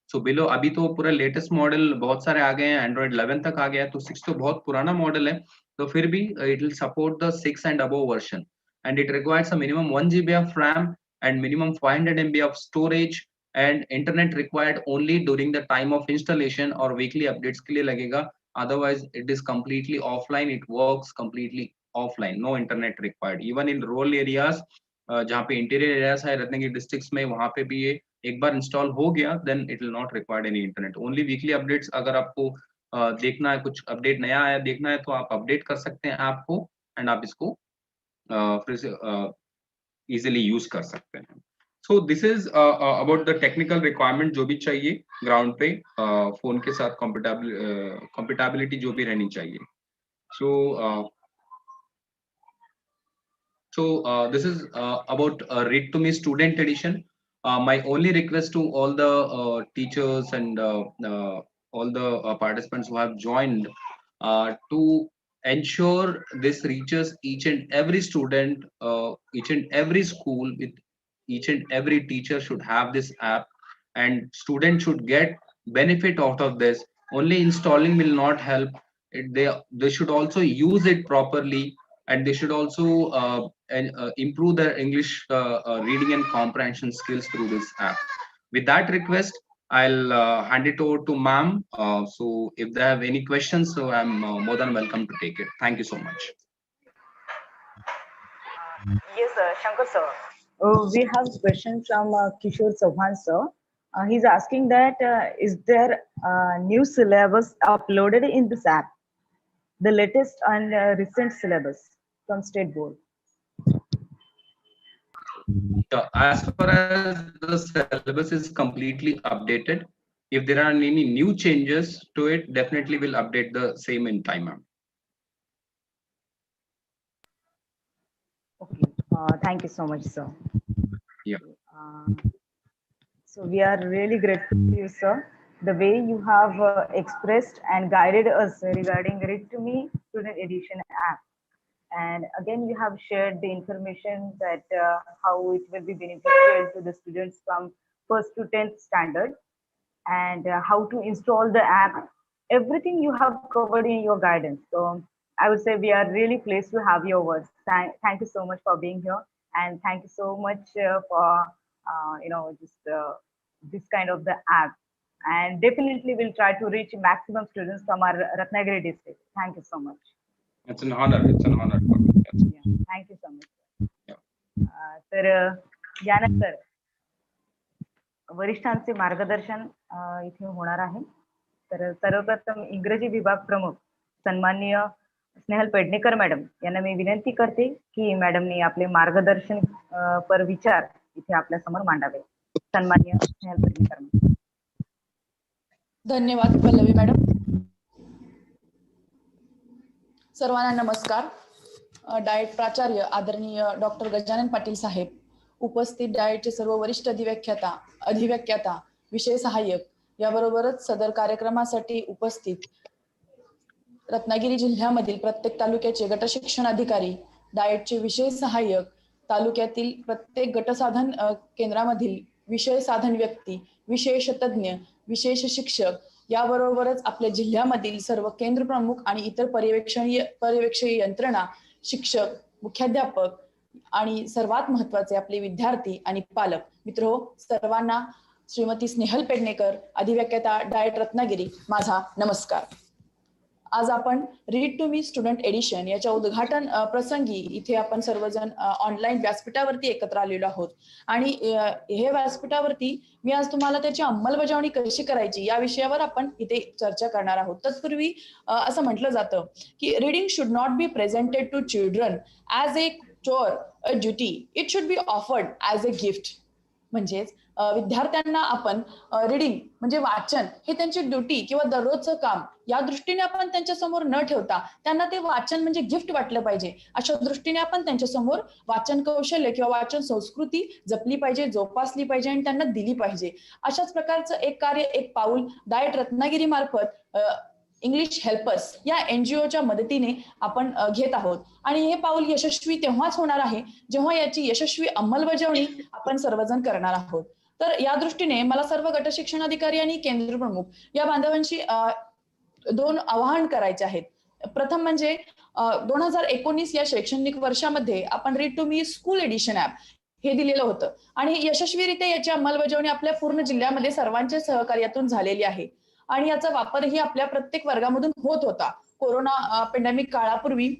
सो बिलो, अभी तो पूरा लेटेस्ट मॉडल बहुत सारे आ गए हैं, एंड्रॉइड 11 तक आ गया है, तो 6 तो बहुत पुराना मॉडल है, तो फिर भी it will support the 6 end above version, end it requires a minimum 1 GB of RAM and minimum 500 MB of storage, and internet required only during the time of installation और weekly updates के लिए लगेगा, otherwise it is completely offline, it works completely offline, no internet required, even in rural areas जहाँ पे interior areas है Ratnagiri districts में, वहाँ पे भी ये एक बार इंस्टॉल हो गया then it will not required any internet, only weekly updates. अगर आपको देखना है, कुछ अपडेट नया आया देखना है, तो आप अपडेट कर सकते हैं ऐप को, एंड आप इसको फिर से इजिली यूज कर सकते हैं। So this is about the technical requirement जो भी चाहिए ग्राउंड पे फोन के साथ कंपेटेबिलिटी जो भी रहनी चाहिए। So this is about Read to Me Student Edition. My only request to all the teachers and all the participants who have joined to ensure this reaches each and every student, each and every school, with each and every teacher should have this app, and students should get benefit out of this. Only installing will not help. They should also use it properly, and they should also improve their English reading and comprehension skills through this app. With that request, I'll hand it over to ma'am. So if they have any questions, so I'm more than welcome to take it. Thank you so much. Yes, Shankar sir. We have a question from Kishore Chauhan sir. He's asking that is there new syllabus uploaded in this app? The latest and recent syllabus from State Board. As far as the syllabus is completely updated, if there are any new changes to it, definitely we'll update the same in time, ma'am. Okay, thank you so much, sir. Yeah. So we are really grateful to you, sir. The way you have expressed and guided us regarding Read to Me Student Edition app. And again, you have shared the information that how it will be beneficial to the students from 1st to 10th standard, and how to install the app. Everything you have covered in your guidance. So I would say we are really pleased to have your words. Thank you so much for being here, and thank you so much for just this kind of the app. And definitely, we'll try to reach maximum students from our Ratnagiri district. Thank you so much. It's an honor. It's an honor for me. Yes. Yeah, thank you so much. Yeah. तर यानंतर वरिष्ठांचे मार्गदर्शन इथे होणार आहे. तर सर्वप्रथम इंग्रजी विभाग प्रमुख सन्माननीय स्नेहल पेडणेकर मॅडम यांना मी विनंती करते की मॅडमनी आपले मार्गदर्शन पर विचार इथे आपल्या समोर मांडावे. सन्माननीय स्नेहल पेडणेकर मॅडम. धन्यवाद पल्लवी मॅडम. सर्वांना नमस्कार. डाएट प्राचार्य आदरणीय डॉक्टर गजानन पाटील साहेब, उपस्थित डाएटचे सर्व वरिष्ठ अधिव्याख्याता, विषय सहाय्यक, याबरोबरच सदर कार्यक्रमासाठी उपस्थित रत्नागिरी जिल्ह्यामधील प्रत्येक तालुक्याचे गट शिक्षण अधिकारी, डाएटचे विषय सहाय्यक, तालुक्यातील प्रत्येक गटसाधन केंद्रामधील विषय साधन व्यक्ती, विशेष तज्ञ, विशेष शिक्षक, याबरोबरच आपल्या जिल्ह्यामधील सर्व केंद्र प्रमुख आणि इतर पर्यवेक्षीय यंत्रणा, शिक्षक, मुख्याध्यापक आणि सर्वात महत्त्वाचे आपले विद्यार्थी आणि पालक मित्र, सर्वांना श्रीमती स्नेहल पेडणेकर, अधिव्याख्याता, डाएट रत्नागिरी, माझा नमस्कार. आज आपण read to me student edition याच्या उद्घाटन प्रसंगी इथे आपण सर्वजण ऑनलाईन व्यासपीठावरती एकत्र आलेलो आहोत. आणि हे व्यासपीठावरती मी आज तुम्हाला त्याची अंमलबजावणी कशी करायची या विषयावर आपण इथे चर्चा करणार आहोत. तत्पूर्वी असं म्हटलं जातं की reading should not be presented to children as a chore, a duty, it should be offered as a gift. म्हणजेच विद्यार्थ्यांना आपण रीडिंग म्हणजे वाचन हे त्यांची ड्युटी किंवा दररोजचं काम या दृष्टीने आपण त्यांच्या समोर न ठेवता त्यांना ते वाचन म्हणजे गिफ्ट वाटलं पाहिजे, अशा दृष्टीने आपण त्यांच्या समोर वाचन कौशल्य किंवा वाचन संस्कृती जपली पाहिजे, जोपासली पाहिजे आणि त्यांना दिली पाहिजे. अशाच प्रकारचं एक कार्य, एक पाऊल डाएट रत्नागिरी मार्फत इंग्लिश हेल्पर्स या NGOच्या मदतीने आपण घेत आहोत. आणि हे पाऊल यशस्वी तेव्हाच होणार आहे जेव्हा याची यशस्वी अंमलबजावणी आपण सर्वजण करणार आहोत. तर या दृष्टीने मला सर्व गट शिक्षण अधिकारी आणि केंद्र प्रमुख या बांधवांशी 2 आवाहन करायचे आहेत. प्रथम म्हणजे 2019 या शैक्षणिक वर्षामध्ये आपण read to me school edition app हे दिलेलं होतं आणि यशस्वीरित्या याची अंमलबजावणी आपल्या पूर्ण जिल्ह्यामध्ये सर्वांच्या सहकार्यातून झालेली आहे. आणि याचा वापरही आपल्या प्रत्येक वर्गामधून होत होता. कोरोना पेंडेमिक काळापूर्वी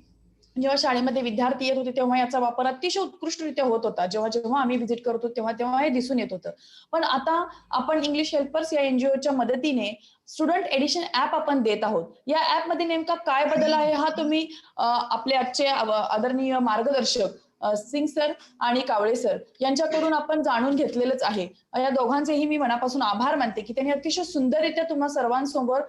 जेव्हा शाळेमध्ये विद्यार्थी येत होते तेव्हा याचा वापर अतिशय उत्कृष्टरित्या होत होता. जेव्हा जेव्हा आम्ही व्हिजिट करतो तेव्हा हे दिसून येत होतं. पण आता आपण इंग्लिश हेल्पर्स या NGOच्या मदतीने स्टुडंट एडिशन ऍप आपण देत आहोत. या ऍप मध्ये नेमका काय बदल आहे हा तुम्ही आपले आजचे आदरणीय मार्गदर्शक सिंग सर आणि कावळे सर यांच्याकडून आपण जाणून घेतलेलंच आहे. या दोघांचेही मी मनापासून आभार मानते की त्यांनी अतिशय सुंदररित्या तुम्हा सर्वांसमोर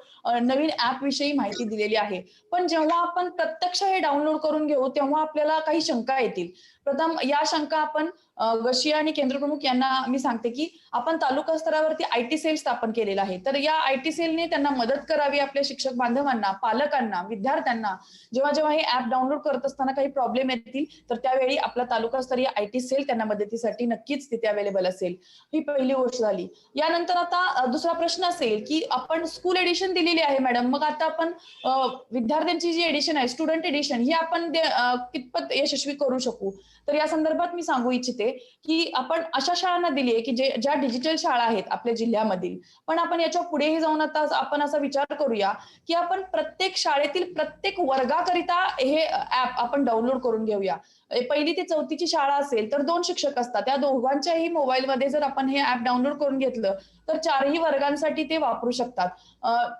नवीन ऍप विषयी माहिती दिलेली आहे. पण जेव्हा आपण प्रत्यक्ष हे डाउनलोड करून घेऊ तेव्हा आपल्याला काही शंका येतील. प्रथम या शंका आपण गशिया आणि केंद्र प्रमुख यांना मी सांगते की आपण तालुका स्तरावरती IT सेल स्थापन केलेला आहे. तर या IT सेलने त्यांना मदत करावी, आपल्या शिक्षक बांधवांना, पालकांना, विद्यार्थ्यांना जेव्हा जेव्हा हे ऍप डाउनलोड करत असताना काही प्रॉब्लेम येतील तर त्यावेळी आपला तालुकास्तरीय IT सेल त्यांना मदतीसाठी नक्कीच तिथे अवेलेबल असेल. ही पहिली गोष्ट झाली. यानंतर आता दुसरा प्रश्न असेल की आपण स्कूल एडिशन दिलेली आहे मॅडम, मग आता आपण विद्यार्थ्यांची जी एडिशन आहे स्टुडंट एडिशन ही आपण कितपत यशस्वी करू शकू. तर या संदर्भात मी सांगू इच्छिते की आपण अशा शाळांना दिली आहे की ज्या डिजिटल शाळा आहेत आपल्या जिल्ह्यामधील. पण आपण याच्या पुढेही जाऊन आता आपण असा विचार करूया की आपण प्रत्येक शाळेतील प्रत्येक वर्गाकरिता हे ऍप आपण डाउनलोड करून घेऊया. 1ली ते 4थीची शाळा असेल तर 2 शिक्षक असतात, त्या दोघांच्याही मोबाईलमध्ये जर आपण हे ऍप डाउनलोड करून घेतलं तर 4ही वर्गांसाठी ते वापरू शकतात.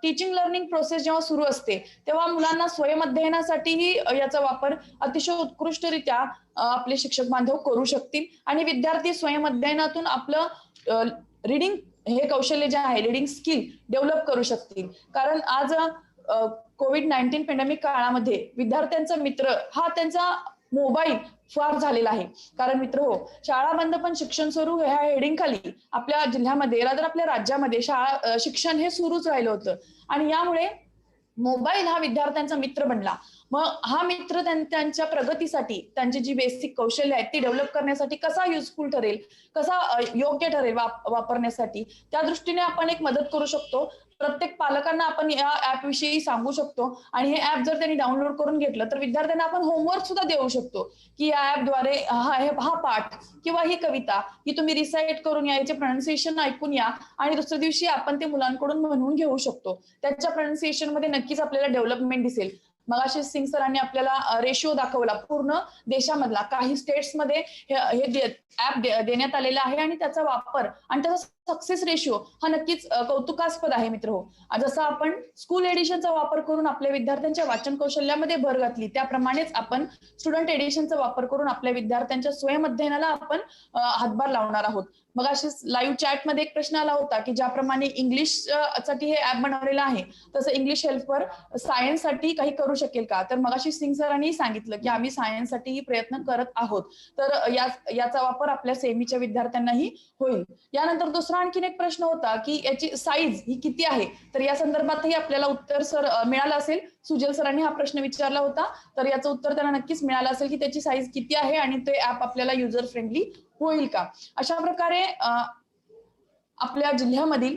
टीचिंग लर्निंग प्रोसेस जेव्हा सुरू असते तेव्हा मुलांना स्वयंअध्ययनासाठीही याचा वापर अतिशय उत्कृष्टरित्या आपले शिक्षक बांधव करू शकतील आणि विद्यार्थी स्वयंअध्ययनातून आपलं रीडिंग हे कौशल्य जे आहे, रीडिंग स्किल डेव्हलप करू शकतील. कारण आज कोविड-19 पेंडेमिक काळामध्ये विद्यार्थ्यांचा मित्र हा त्यांचा मोबाईल फार झालेला आहे. कारण मित्र हो, शाळा बंद पण शिक्षण सुरू ह्या हेडिंग खाली आपल्या जिल्ह्यामध्ये रादर आपल्या राज्यामध्ये शिक्षण हे सुरूच राहिलं होतं आणि यामुळे मोबाईल हा विद्यार्थ्यांचा मित्र बनला. मग हा मित्र त्यांच्या प्रगतीसाठी त्यांची जी बेसिक कौशल्य आहेत ती डेव्हलप करण्यासाठी कसा युजफुल ठरेल, कसा योग्य ठरेल वापरण्यासाठी, त्या दृष्टीने आपण एक मदत करू शकतो. प्रत्येक पालकांना आपण या ऍप विषयी सांगू शकतो आणि हे ऍप जर त्यांनी डाउनलोड करून घेतलं तर विद्यार्थ्यांना आपण होमवर्क सुद्धा देऊ शकतो की या ऍपद्वारे हा पाठ किंवा ही कविता ही तुम्ही रिसाईट करून या, याचे प्रोनाउन्सिएशन ऐकून या आणि दुसऱ्या दिवशी आपण ते मुलांकडून म्हणून घेऊ शकतो. त्याच्या प्रोनाउन्सिएशन मध्ये नक्कीच आपल्याला डेव्हलपमेंट दिसेल. मगाशी सिंग सरांनी आपल्याला रेशिओ दाखवला पूर्ण देशामधला. काही स्टेट्समध्ये हे ऍप देण्यात आलेला आहे आणि त्याचा वापर आणि त्याचा सक्सेस रेशिओ हा नक्कीच कौतुकास्पद आहे मित्र. जसं आपण स्कूल एडिशनचा वापर करून आपल्या विद्यार्थ्यांच्या वाचन कौशल्यामध्ये भर घातली, त्याप्रमाणेच आपण स्टुडंट एडिशनचा वापर करून आपल्या विद्यार्थ्यांच्या स्वयं अध्ययनाला आपण हातभार लावणार आहोत. मग अशीच लाईव्ह चॅटमध्ये एक प्रश्न आला होता की ज्याप्रमाणे इंग्लिश साठी हे ऍप बनवलेलं आहे तसं इंग्लिश हेल्पर सायन्स साठी काही करू शकेल का? तर मगाशी सिंग सरांनी सांगितलं की आम्ही सायन्स साठीही प्रयत्न करत आहोत. तर याचा वापर आपल्या सेमीच्या विद्यार्थ्यांनाही होईल. यानंतर दुसरा आणखीन एक प्रश्न होता की याची साईज ही किती आहे, तर या संदर्भातही आपल्याला उत्तर सर मिळालं असेल. सुजल सरांनी हा प्रश्न विचारला होता, तर याचं उत्तर त्यांना नक्कीच मिळालं असेल की त्याची साईज किती आहे आणि ते ऍप आपल्याला युजर फ्रेंडली होईल का. अशा प्रकारे आपल्या जिल्ह्यामधील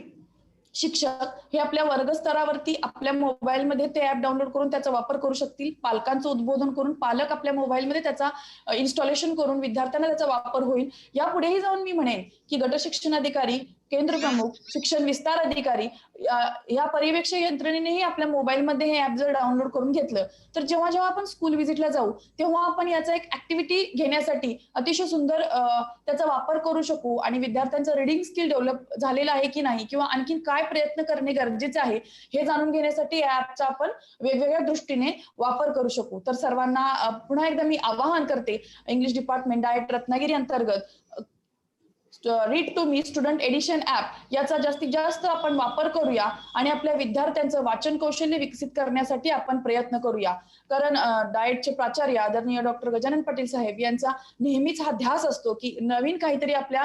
शिक्षक हे आपल्या वर्गस्तरावरती आपल्या मोबाईलमध्ये ते ऍप डाउनलोड करून त्याचा वापर करू शकतील. पालकांचं उद्बोधन करून पालक आपल्या मोबाईलमध्ये त्याचा इन्स्टॉलेशन करून विद्यार्थ्यांना त्याचा वापर होईल. यापुढेही जाऊन मी म्हणेन की गट शिक्षण अधिकारी, केंद्र प्रमुख, शिक्षण विस्तार अधिकारी या पर्यवेक्षक यंत्रणेनेही आपल्या मोबाईलमध्ये हे ऍप जर डाउनलोड करून घेतलं तर जेव्हा जेव्हा आपण स्कूल व्हिजिटला जाऊ तेव्हा आपण याचा एक ऍक्टिव्हिटी घेण्यासाठी अतिशय सुंदर त्याचा वापर करू शकू आणि विद्यार्थ्यांचं रिडिंग स्किल डेव्हलप झालेलं आहे की नाही किंवा आणखीन काय प्रयत्न करणे गरजेचे आहे हे जाणून घेण्यासाठी या ऍपचा आपण वेगवेगळ्या दृष्टीने वापर करू शकू. तर सर्वांना पुन्हा एकदा मी आवाहन करते, इंग्लिश डिपार्टमेंट डायट रत्नागिरी अंतर्गत read to me student edition app याचा जास्तीत जास्त आपण वापर करूया आणि आपल्या विद्यार्थ्यांचं वाचन कौशल्य विकसित करण्यासाठी आपण प्रयत्न करूया. कारण डाएटचे प्राचार्य आदरणीय डॉक्टर गजानन पाटील साहेब यांचा नेहमीच हा ध्यास असतो की नवीन काहीतरी आपल्या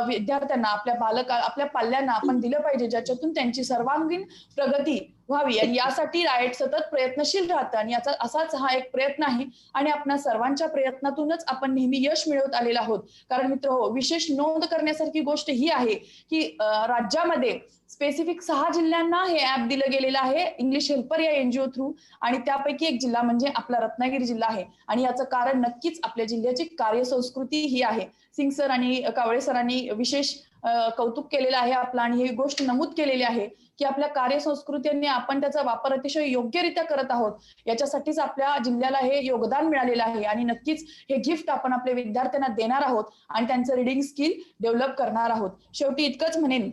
विद्यार्थ्यांना, आपल्या पाल्यांना आपण दिलं पाहिजे ज्याच्यातून त्यांची सर्वांगीण प्रगती व्हावी आणि यासाठी डाएट सतत प्रयत्नशील राहतं आणि याचा असाच हा एक प्रयत्न आहे आणि आपल्या सर्वांच्या प्रयत्नातूनच आपण नेहमी यश मिळवत आलेलो आहोत. कारण मित्र हो, विशेष नोंद करण्यासारखी गोष्ट ही आहे की राज्यामध्ये स्पेसिफिक 6 जिल्ह्यांना हे ऍप दिलं गेलेलं आहे इंग्लिश हेल्पर या एनजीओ थ्रू आणि त्यापैकी एक जिल्हा म्हणजे आपला रत्नागिरी जिल्हा आहे आणि याचं कारण नक्कीच आपल्या जिल्ह्याची कार्यसंस्कृती ही आहे. सिंग सर आणि कावळे सरांनी विशेष कौतुक केलेलं आहे आपलं आणि ही गोष्ट नमूद केलेली आहे की आपल्या कार्यसंस्कृतीने आपण त्याचा वापर अतिशय योग्यरित्या करत आहोत. याच्यासाठीच आपल्या जिल्ह्याला हे योगदान मिळालेलं आहे आणि नक्कीच हे गिफ्ट आपण आपल्या विद्यार्थ्यांना देणार आहोत आणि त्यांचं रिडिंग स्किल डेव्हलप करणार आहोत. शेवटी इतकंच म्हणेन,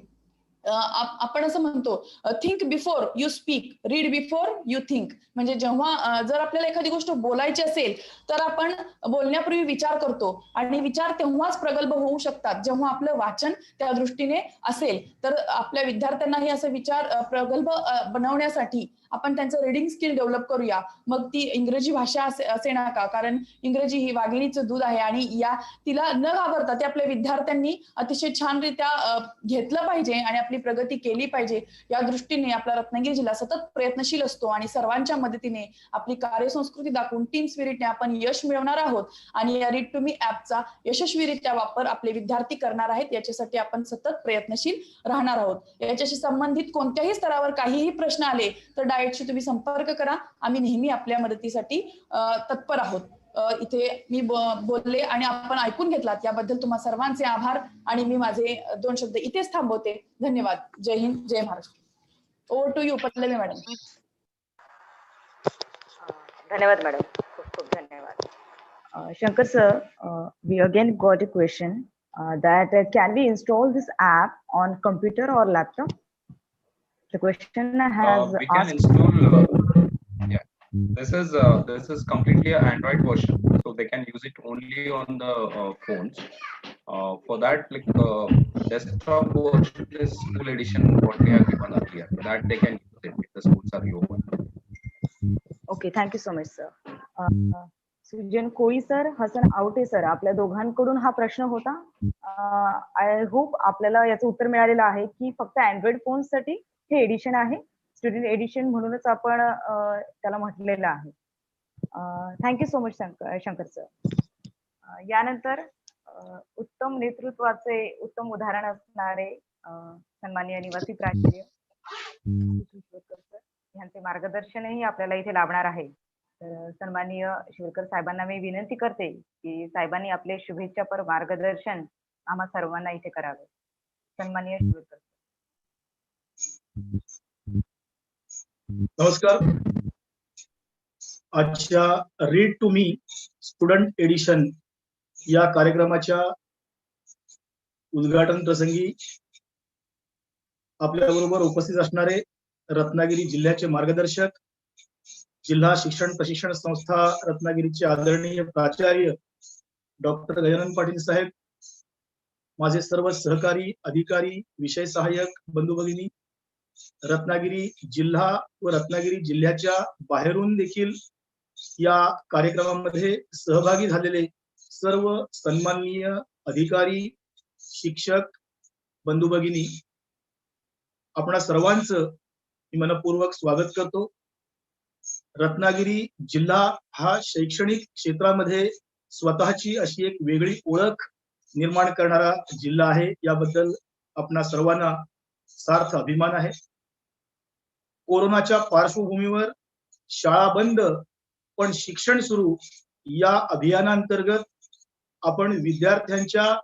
आपण असं म्हणतो think before you speak, read before you think. म्हणजे जेव्हा जर आपल्याला एखादी गोष्ट बोलायची असेल तर आपण बोलण्यापूर्वी विचार करतो आणि विचार तेव्हाच प्रगल्भ होऊ शकतात जेव्हा आपलं वाचन त्या दृष्टीने असेल. तर आपल्या विद्यार्थ्यांनाही असं विचार प्रगल्भ बनवण्यासाठी आपण त्यांचं रिडिंग स्किल डेव्हलप करूया. मग ती इंग्रजी भाषा असे नका, कारण इंग्रजी ही वाघिणीचं दूध आहे आणि तिला न घाबरता ते आपल्या विद्यार्थ्यांनी अतिशय छानरित्या घेतलं पाहिजे आणि आपली प्रगती केली पाहिजे. या दृष्टीने आपला रत्नागिरी जिल्हा सतत प्रयत्नशील असतो आणि सर्वांच्या मदतीने आपली कार्यसंस्कृती दाखवून टीम स्पिरिटने आपण यश मिळवणार आहोत आणि या रीड टू मी ऍपचा यशस्वीरित्या वापर आपले विद्यार्थी करणार आहेत. याच्यासाठी आपण सतत प्रयत्नशील राहणार आहोत. याच्याशी संबंधित कोणत्याही स्तरावर काहीही प्रश्न आले तर डाएटशी तुम्ही संपर्क करा. आम्ही नेहमी आपल्या मदतीसाठी तत्पर आहोत. इथे मी बोलले आणि आपण ऐकून घेतलात याबद्दल तुम्हा सर्वांचे आभार आणि मी माझे 2 शब्द इथेच थांबवते. धन्यवाद. जय हिंद, जय Maharashtra. Over to you Pallavi madam. धन्यवाद मॅडम, खूप खूप धन्यवाद. Shankar sir, we again got a question that can we install this app on computer or laptop? The question has we can asked. install this is completely an Android version, so they can use it only on the phones. For that, desktop version is school edition what we have given earlier. That they can use it if the schools are reopened. Okay, thank you so much sir. Sujan Koli sir, Hasan Awate sir, आपल्या दोघांकडून हा प्रश्न होता. I hope आपल्याला याचं उत्तर मिळालेलं आहे की फक्त अँड्रॉइड फोन साठी हे एडिशन आहे, स्टुडंट एडिशन म्हणूनच आपण त्याला म्हटलेलं आहे. Thank you so much Shankar sir. यानंतर उत्तम नेतृत्वाचे उत्तम उदाहरण असणारे सन्माननीय निवासी प्राचार्य शिवरकर सर यांचे मार्गदर्शनही आपल्याला इथे लाभणार आहे. तर सन्माननीय शिवरकर साहेबांना मी विनंती करते की साहेबांनी आपले शुभेच्छापर मार्गदर्शन आम्हा सर्वांना इथे करावे. सन्माननीय शिवरकर. नमस्कार. आजच्या read to me student edition या कार्यक्रमाच्या उद्घाटन प्रसंगी आपल्याबरोबर उपस्थित असणारे रत्नागिरी जिल्ह्याचे मार्गदर्शक, जिल्हा शिक्षण प्रशिक्षण संस्था रत्नागिरीचे आदरणीय प्राचार्य डॉक्टर गजानन पाटील साहेब, माझे सर्व सहकारी, अधिकारी, विषय सहाय्यक बंधू भगिनी, रत्नागिरी जिल्हा व रत्नागिरी जिल्ह्याच्या बाहेरून देखील या कार्यक्रमामध्ये सहभागी झालेले सर्व सन्माननीय अधिकारी, शिक्षक बंधू भगिनी, आपणा सर्वांचं मी मनपूर्वक स्वागत करतो. रत्नागिरी जिल्हा हा शैक्षणिक क्षेत्रामध्ये स्वतःची अशी एक वेगळी ओळख निर्माण करणारा जिल्हा आहे. याबद्दल आपणा सर्वांना सार्थ अभिमान आहे. कोरोनाच्या पार्श्वभूमीवर शाळा बंद पण शिक्षण सुरू या अभियानांतर्गत आपण विद्यार्थ्यांच्या,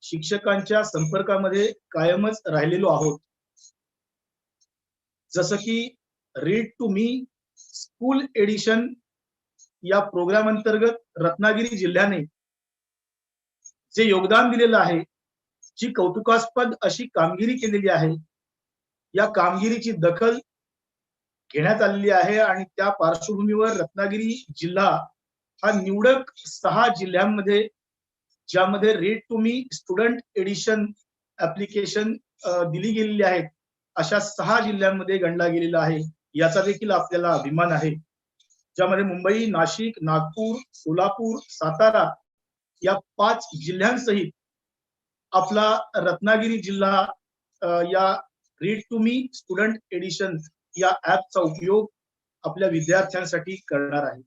शिक्षकांच्या संपर्कामध्ये कायमच राहिलेलो आहोत. जसं की read to me school edition या प्रोग्राम अंतर्गत रत्नागिरी जिल्ह्याने जे योगदान दिलेलं आहे, जी कौतुकास्पद अशी कामगिरी केलेली आहे, या कामगिरीची दखल घेण्यात आलेली आहे आणि त्या पार्श्वभूमीवर रत्नागिरी जिल्हा हा निवडक 6 जिल्ह्यांमध्ये, ज्यामध्ये read to me student edition application दिली गेलेली आहेत, अशा 6 जिल्ह्यांमध्ये गणला गेलेला आहे. याचा देखील आपल्याला अभिमान आहे. ज्यामध्ये मुंबई, नाशिक, नागपूर, सोलापूर, सातारा या 5 जिल्ह्यांसहित आपला रत्नागिरी जिल्हा या read to me student edition या ऍपचा उपयोग आपल्या विद्यार्थ्यांसाठी करणार आहे.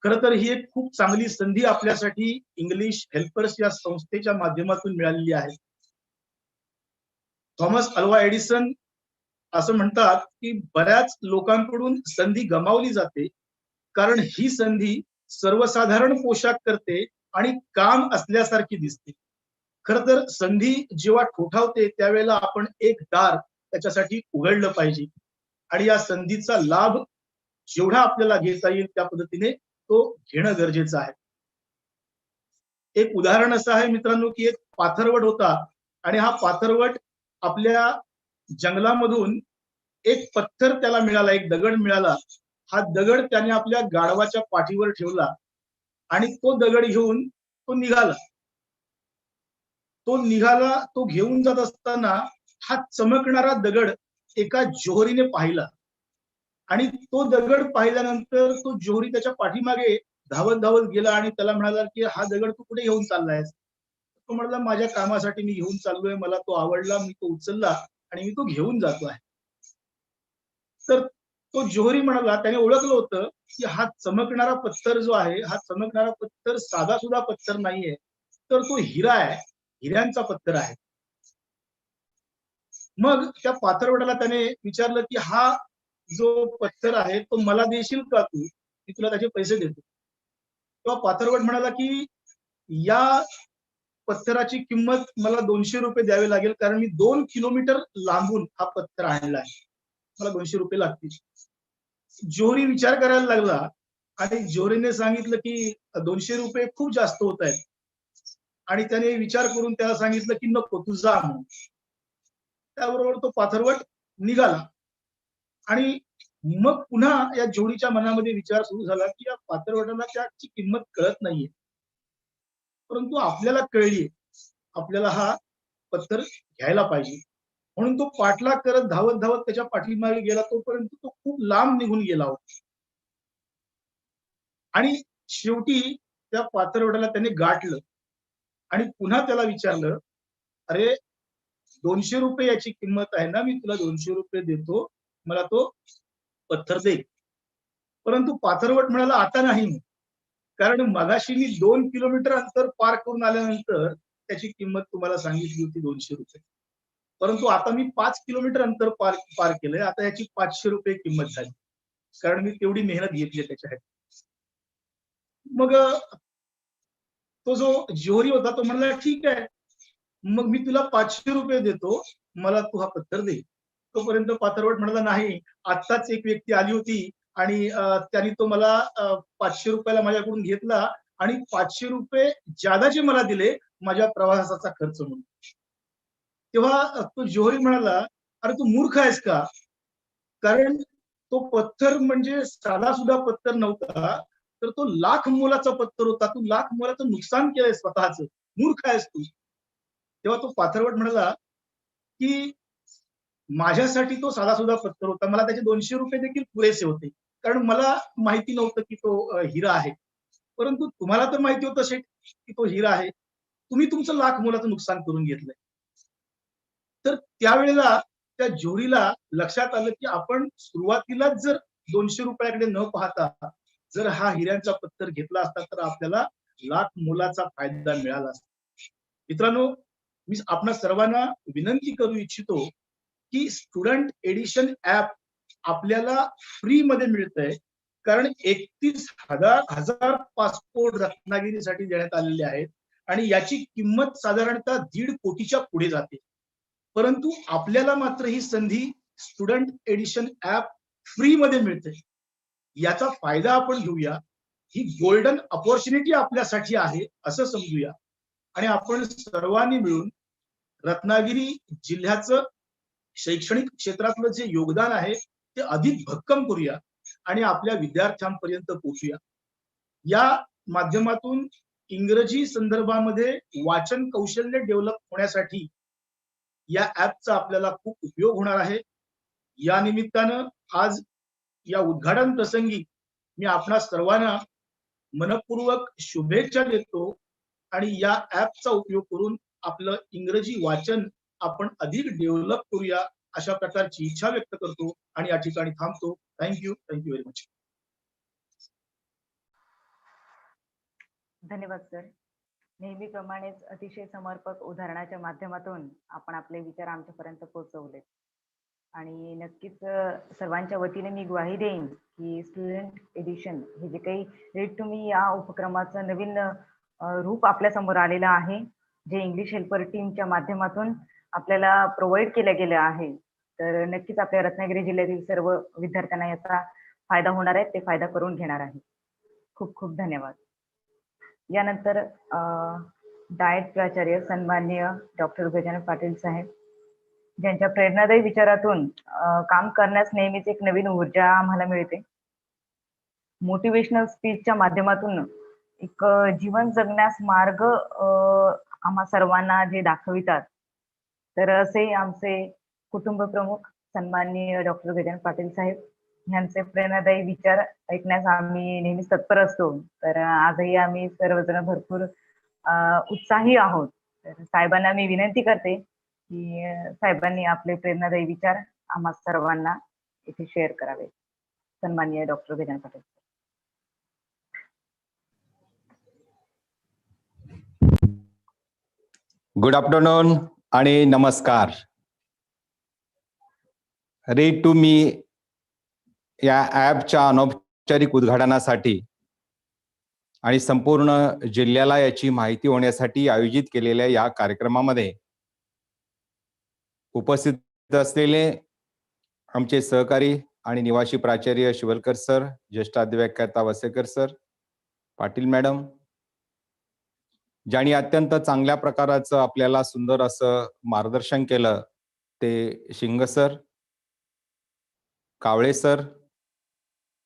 खरं तर ही एक खूप चांगली संधी आपल्यासाठी इंग्लिश हेल्पर्स या संस्थेच्या माध्यमातून मिळालेली आहे. थॉमस अल्वा एडिसन असं म्हणतात की बऱ्याच लोकांकडून संधी गमावली जाते कारण ही संधी सर्वसाधारण पोशाख करते आणि काम असल्यासारखी दिसते. खरं तर संधी जेव्हा ठोठावते त्यावेळेला आपण एक दार त्याच्यासाठी उघडलं पाहिजे आणि या संधीचा लाभ जेवढा आपल्याला घेता येईल त्या पद्धतीने तो घेणं गरजेचं आहे. एक उदाहरण असं आहे मित्रांनो की एक पाथरवट होता आणि हा पाथरवट आपल्या जंगलामधून एक पत्थर त्याला मिळाला, एक दगड मिळाला. हा दगड त्याने आपल्या गाढवाच्या पाठीवर ठेवला आणि तो दगड घेऊन तो निघाला. तो घेऊन जात असताना हा चमकणारा दगड एका जोहरीने पाहिला आणि तो दगड पाहिल्यानंतर तो जोहरी त्याच्या पाठीमागे धावत धावत गेला आणि त्याला म्हणाला की हा दगड तू कुठे घेऊन चाललायस? तो म्हणाला माझ्या कामासाठी मी घेऊन चाललोय, मला तो आवडला, मी तो उचलला आणि मी तो घेऊन जातो आहे. तर तो जोहरी म्हणाला, त्याने ओळखलं होतं की हा चमकणारा पत्थर जो आहे, हा चमकणारा पत्थर साधा सुद्धा पत्थर नाहीये, तर तो हिरा आहे, हिऱ्यांचा पत्थर आहे. मग त्या पाथरवटाला त्याने विचारलं की हा जो पत्थर आहे तो मला देशील का तू? मी तुला त्याचे पैसे देतो. तेव्हा पाथरवट म्हणाला की या पत्थराची किंमत मला 200 रुपये द्यावे लागेल कारण मी 2 किलोमीटर लांबून हा पत्थर आणला आहे, मला 200 रुपये लागतील. जोहरी विचार करायला लागला आणि जोहरीने सांगितलं की 200 रुपये खूप जास्त होत आहेत आणि त्याने विचार करून त्याला सांगितलं की नको, तू जा म्हणून. त्याबरोबर तो पाथरवट निघाला आणि मग पुन्हा या जोडीच्या मनामध्ये विचार सुरू झाला की या पाथरवटाला त्याची किंमत कळत नाहीये, परंतु आपल्याला कळली, आपल्याला हा पत्थर घ्यायला पाहिजे. म्हणून तो पाठलाग करत धावत धावत त्याच्या पाठीमागे गेला, तोपर्यंत तो खूप लांब निघून गेला होता आणि शेवटी त्या पाथरवटाला त्याने गाठलं आणि पुन्हा त्याला विचारलं, अरे 200 रुपये याची किंमत आहे ना, मी तुला 200 रुपये देतो, मला तो पत्थर दे. परंतु पाथरवट म्हणाला आता नाही, कारण मगाशी मी 2 किलोमीटर अंतर पार करून आल्यानंतर त्याची किंमत तुम्हाला सांगितली होती 200 रुपये. परंतु आता मी 5 किलोमीटर अंतर पार केलंय. आता याची 500 रुपये किंमत झाली, कारण मी तेवढी मेहनत घेतली त्याच्यासाठी. मग तो जो जोहरी होता तो म्हणला ठीक आहे, मग मी तुला 500 रुपये देतो, मला तू हा पत्तर दे. तोपर्यंत पाथरवट म्हणाला नाही, आत्ताच एक व्यक्ती आली होती आणि त्यांनी तो मला 500 रुपयाला माझ्याकडून घेतला आणि 500 रुपये जादाचे मला दिले माझ्या प्रवासाचा खर्च म्हणून. तेव्हा तो जोहरी म्हणाला, अरे तू मूर्ख आहेस का? कारण तो पत्थर म्हणजे साधा सुद्धा पत्थर नव्हता, तर तो लाख मोलाचा पत्थर होता. तू लाख मोलाचं नुकसान केलंय स्वतःच, मूर्ख आहेस तू. तेव्हा तो पाथरवट म्हणाला की माझ्यासाठी तो साधा सुद्धा पत्थर होता, मला त्याचे 200 रुपये देखील पुरेसे होते, कारण मला माहिती नव्हतं की तो हिरा आहे. परंतु तुम्हाला तर माहिती होतं शेठ की तो हिरा आहे, तुम्ही तुमचं लाख मोलाचं नुकसान करून घेतलंय. तर त्यावेळेला त्या जोडीला लक्षात आलं की आपण सुरुवातीलाच जर 200 रुपयाकडे न पाहता जर हा हिऱ्यांचा पत्थर घेतला असता तर आपल्याला लाख मोलाचा फायदा मिळाला असता. मित्रांनो, मी आपणा सर्वांना विनंती करू इच्छितो की स्टुडंट एडिशन ऍप आपल्याला फ्री मध्ये मिळतंय, कारण 31,000 पासपोर्ट रत्नागिरीसाठी देण्यात आलेले आहेत आणि याची किंमत साधारणतः 1.5 कोटीच्या पुढे जाते. परंतु आपल्याला मात्र ही संधी स्टुडंट एडिशन ऍप फ्री मध्ये मिळते. याचा फायदा आपण घेऊया. ही गोल्डन अपॉर्च्युनिटी आपल्यासाठी आहे असं समजूया आणि आपण सर्वांनी मिळून रत्नागिरी जिल्ह्याचं शैक्षणिक क्षेत्रातलं जे योगदान आहे ते अधिक भक्कम करूया आणि आपल्या विद्यार्थ्यांपर्यंत पोहोचूया. या माध्यमातून इंग्रजी संदर्भामध्ये वाचन कौशल्य डेव्हलप होण्यासाठी या ऍपचा आपल्याला खूप उपयोग होणार आहे. या निमित्तानं आज या उद्घाटन प्रसंगी मी आपणा सर्वांना मनपूर्वक शुभेच्छा देतो आणि या ऍपचा उपयोग करून आपलं इंग्रजी वाचन आपण अधिक डेव्हलप करूया अशा प्रकारची इच्छा व्यक्त करतो आणि या ठिकाणी थांबतो. Thank you very much. धन्यवाद सर. नेहमीप्रमाणेच अतिशय समर्पक उदाहरणाच्या माध्यमातून आपण आपले विचार आमच्यापर्यंत पोहोचवले आणि नक्कीच सर्वांच्या वतीने मी ग्वाही देईन की स्टुडंट एडिशन हे जे काही रीड टू मी या उपक्रमाचं नवीन रूप आपल्या समोर आलेलं आहे, जे इंग्लिश हेल्पर टीमच्या माध्यमातून आपल्याला प्रोव्हाइड केलं गेलं आहे, तर नक्कीच आपल्या रत्नागिरी जिल्ह्यातील सर्व विद्यार्थ्यांना याचा फायदा होणार आहे, ते फायदा करून घेणार आहे. खूप खूप धन्यवाद. यानंतर डाएट प्राचार्य सन्माननीय डॉक्टर गजानन पाटील साहेब, ज्यांच्या प्रेरणादायी विचारातून काम करण्यास नेहमीच एक नवीन ऊर्जा आम्हाला मिळते. मोटिवेशनल स्पीचच्या माध्यमातून एक जीवन जगण्यास मार्ग आम्हा सर्वांना जे दाखवितात, तर असे आमचे कुटुंब प्रमुख सन्माननीय डॉक्टर गजानन पाटील साहेब यांचे प्रेरणादायी विचार ऐकण्यास आम्ही नेहमी तत्पर असतो. तर आजही आम्ही सर्वजण भरपूर उत्साही आहोत. तर साहेबांना मी विनंती करते की साहेबांनी आपले प्रेरणादायी विचार आम्हा सर्वांना इथे शेअर करावे. सन्माननीय doctor Gajanan Patil. Good afternoon आणि नमस्कार. रीड टू मी या ॲपच्या अनौपचारिक उद्घाटनासाठी आणि संपूर्ण जिल्ह्याला याची माहिती होण्यासाठी आयोजित केलेल्या या कार्यक्रमामध्ये उपस्थित असलेले आमचे सहकारी आणि निवासी प्राचार्य शिवलकर सर, ज्येष्ठ अधिव्याख्याता वसेकर सर, पाटील मॅडम, ज्यांनी अत्यंत चांगल्या प्रकाराचं आपल्याला सुंदर असं मार्गदर्शन केलं, ते शिंग सर, कावळे सर,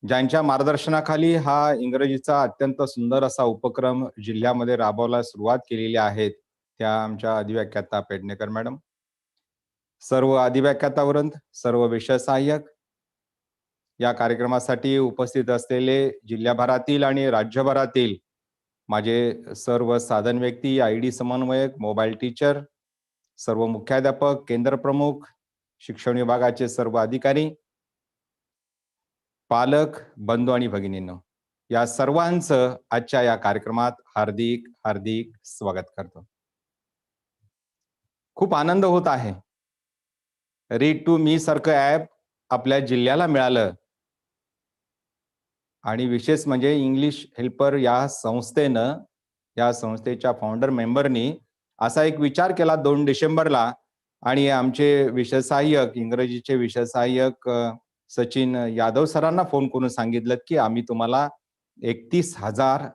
ज्यांच्या मार्गदर्शनाखाली हा इंग्रजीचा अत्यंत सुंदर असा उपक्रम जिल्ह्यामध्ये राबवला सुरुवात केलेली आहे, त्या आमच्या अधिव्याख्याता पेडणेकर मॅडम, सर्व अधिव्याख्यातावृंद, सर्व विषय सहाय्यक, या कार्यक्रमासाठी उपस्थित असलेले जिल्ह्याभरातील आणि राज्यभरातील माझे सर्व साधन व्यक्ती, आयडी समन्वयक, मोबाईल टीचर, सर्व मुख्याध्यापक, केंद्र प्रमुख, शिक्षण विभागाचे सर्व अधिकारी, पालक, बंधू आणि भगिनींनो, या सर्वांचं आजच्या या कार्यक्रमात हार्दिक हार्दिक स्वागत करतो. खूप आनंद होत आहे रीड टू मी सारखं ऍप आपल्या जिल्ह्याला मिळालं आणि विशेष म्हणजे इंग्लिश हेल्पर या संस्थेच्या फाउंडर मेंबरनी असा एक विचार केला 2 डिसेंबरला आणि आमचे विषय सहाय्यक, इंग्रजीचे विषय सहाय्यक सचिन यादव सरांना फोन करून सांगितलं की आम्ही तुम्हाला 31,000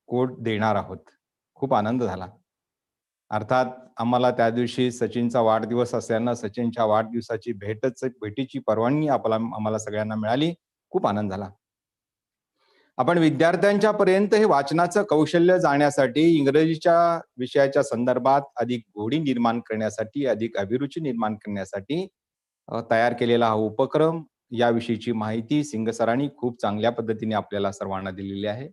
कोड देणार आहोत. खूप आनंद झाला. अर्थात आम्हाला त्या दिवशी सचिनचा वाढदिवस असल्यानं सचिनच्या वाढदिवसाची भेटीची परवानगी आम्हाला सगळ्यांना मिळाली. खूप आनंद झाला. आपण विद्यार्थ्यांच्या पर्यंत हे वाचनाचं कौशल्य जाण्यासाठी इंग्रजीच्या विषयाच्या संदर्भात अधिक गोडी निर्माण करण्यासाठी, अधिक अभिरुची निर्माण करण्यासाठी तयार केलेला हा उपक्रम, याविषयीची माहिती सिंग सरांनी खूप चांगल्या पद्धतीने आपल्याला सर्वांना दिलेली आहे.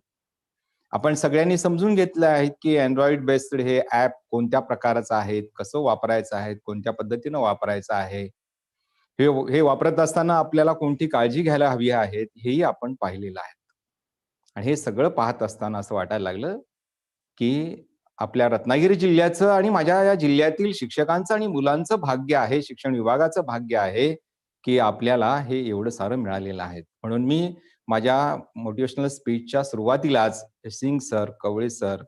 आपण सगळ्यांनी समजून घेतलं आहे की अँड्रॉइड बेस्ड हे ऍप कोणत्या प्रकारचं आहे, कसं वापरायचं आहे, कोणत्या पद्धतीनं वापरायचं आहे, हे वापरत असताना आपल्याला कोणती काळजी घ्यायला हवी आहे, हेही आपण पाहिलेलं आहे. आणि हे सगळं पाहत असताना असं वाटायला लागलं की आपल्या रत्नागिरी जिल्ह्याचं आणि माझ्या या जिल्ह्यातील शिक्षकांचं आणि मुलांचं भाग्य आहे, शिक्षण विभागाचं भाग्य आहे की आपल्याला हे एवढं सारं मिळालेलं आहे. म्हणून मी माझ्या मोटिवेशनल स्पीचच्या सुरुवातीलाच सिंग सर, कवळे सर